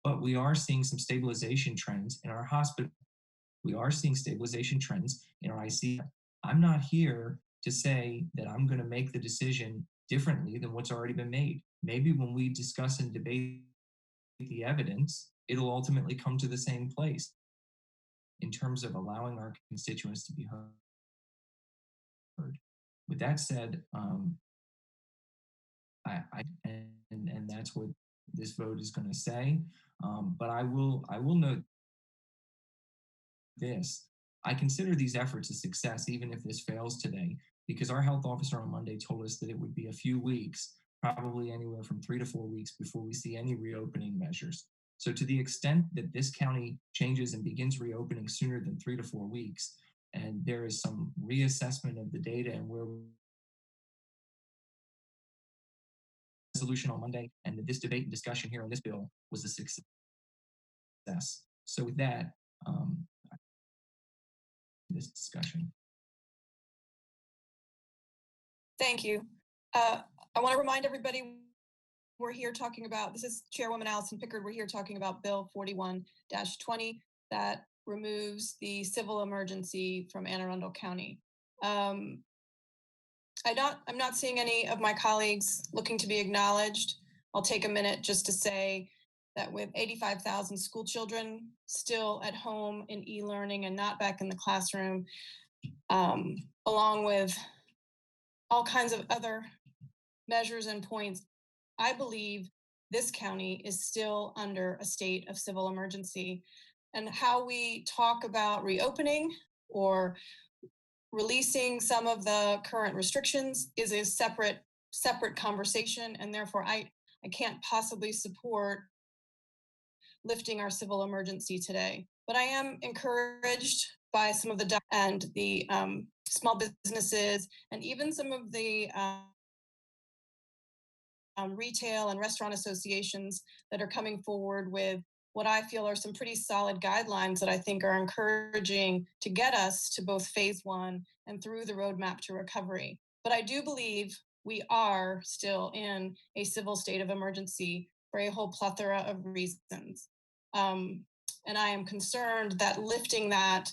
But we are seeing some stabilization trends in our hospital. We are seeing stabilization trends in our ICU. I'm not here to say that I'm going to make the decision differently than what's already been made. Maybe when we discuss and debate the evidence, it'll ultimately come to the same place in terms of allowing our constituents to be heard. With that said, and that's what this vote is going to say. But I will note this. I consider these efforts a success, even if this fails today, because our health officer on Monday told us that it would be a few weeks, probably anywhere from 3 to 4 weeks before we see any reopening measures. So to the extent that this county changes and begins reopening sooner than 3 to 4 weeks, and there is some reassessment of the data and where resolution on Monday, and that this debate and discussion here on this bill was a success. So with that, this discussion. Thank you. I want to remind everybody we're here talking about, this is Chairwoman Allison Pickard, we're here talking about Bill 41-20 that removes the civil emergency from Anne Arundel County. I'm not seeing any of my colleagues looking to be acknowledged. I'll take a minute just to say that with 85,000 school children still at home in e-learning and not back in the classroom, along with all kinds of other measures and points, I believe this county is still under a state of civil emergency. And how we talk about reopening or releasing some of the current restrictions is a separate conversation, and therefore I can't possibly support lifting our civil emergency today. But I am encouraged by some of the and the small businesses and even some of the retail and restaurant associations that are coming forward with what I feel are some pretty solid guidelines that I think are encouraging to get us to both phase 1 and through the roadmap to recovery. But I do believe we are still in a civil state of emergency for a whole plethora of reasons. And I am concerned that lifting that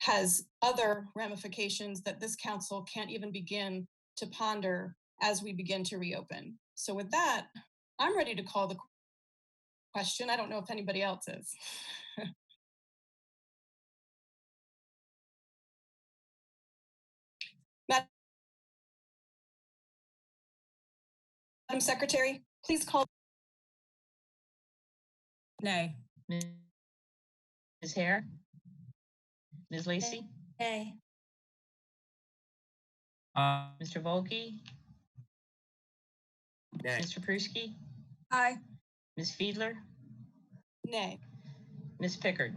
has other ramifications that this council can't even begin to ponder as we begin to reopen. So with that, I'm ready to call the question. I don't know if anybody else is. Madam Secretary, please call. Nay. Ms. Hare? Ms. Lacy? Nay. Mr. Volkey? Nay. Mr. Pruski? Aye. Ms. Fiedler? Nay. Ms. Pickard?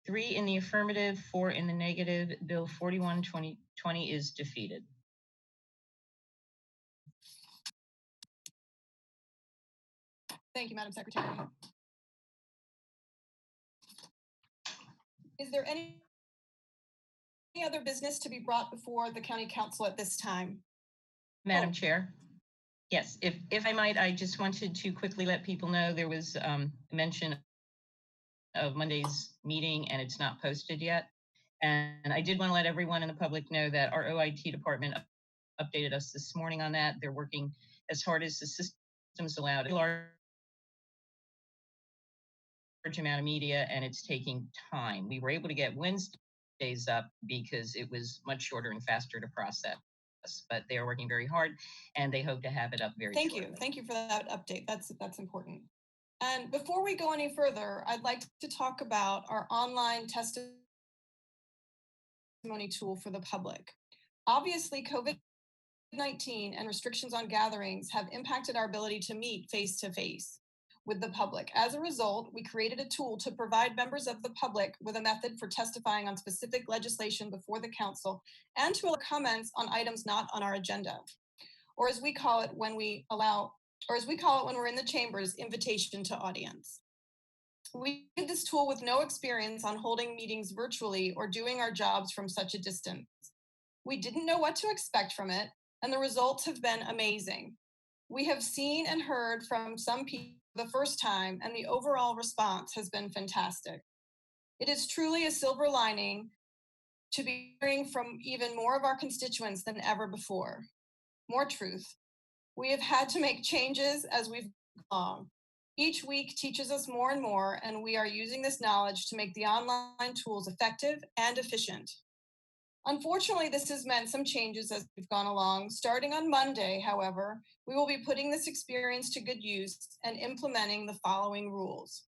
3 in the affirmative, 4 in the negative. Bill 41-2020 is defeated. Thank you, Madam Secretary. Is there any other business to be brought before the County Council at this time? Madam Chair? Yes, if I might, I just wanted to quickly let people know there was a mention of Monday's meeting and it's not posted yet. And I did want to let everyone in the public know that our OIT department updated us this morning on that. They're working as hard as the systems allow. A large amount of media and it's taking time. We were able to get Wednesday days up because it was much shorter and faster to process. But they are working very hard, and they hope to have it up very shortly. Thank you for that update. That's important. And before we go any further, I'd like to talk about our online testimony tool for the public. Obviously, COVID-19 and restrictions on gatherings have impacted our ability to meet face-to-face with the public. As a result, we created a tool to provide members of the public with a method for testifying on specific legislation before the council and to allow comments on items not on our agenda. Or as we call it when we're in the chambers, invitation to audience. We did this tool with no experience on holding meetings virtually or doing our jobs from such a distance. We didn't know what to expect from it, and the results have been amazing. We have seen and heard from some people for the first time, and the overall response has been fantastic. It is truly a silver lining to be hearing from even more of our constituents than ever before. More truth. We have had to make changes as we've gone along. Each week teaches us more and more, and we are using this knowledge to make the online tools effective and efficient. Unfortunately, this has meant some changes as we've gone along. Starting on Monday, however, we will be putting this experience to good use and implementing the following rules.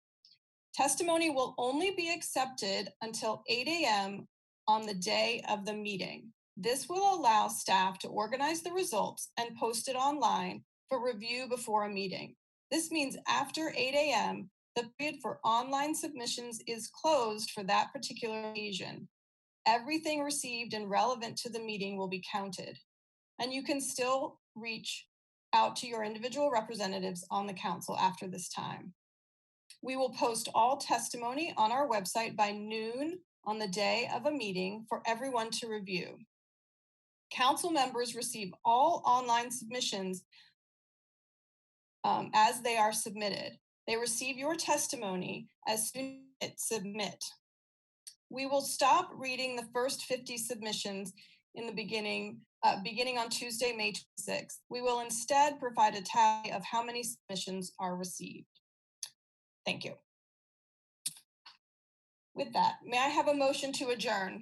Testimony will only be accepted until 8 a.m. on the day of the meeting. This will allow staff to organize the results and post it online for review before a meeting. This means after 8 a.m., the period for online submissions is closed for that particular occasion. Everything received and relevant to the meeting will be counted, and you can still reach out to your individual representatives on the council after this time. We will post all testimony on our website by noon on the day of a meeting for everyone to review. Council members receive all online submissions as they are submitted. They receive your testimony as soon as it's submit. We will stop reading the first 50 submissions in the beginning on Tuesday, May 26th. We will instead provide a tally of how many submissions are received. Thank you. With that, may I have a motion to adjourn?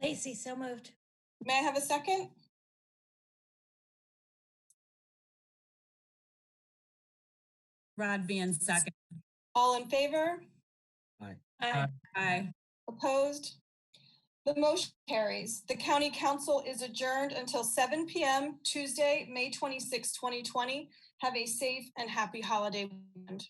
Lacey, so moved. May I have a second? Rod Van second. All in favor? Aye. Aye. Aye. Opposed? The motion carries. The County Council is adjourned until 7 p.m. Tuesday, May 26, 2020. Have a safe and happy holiday weekend.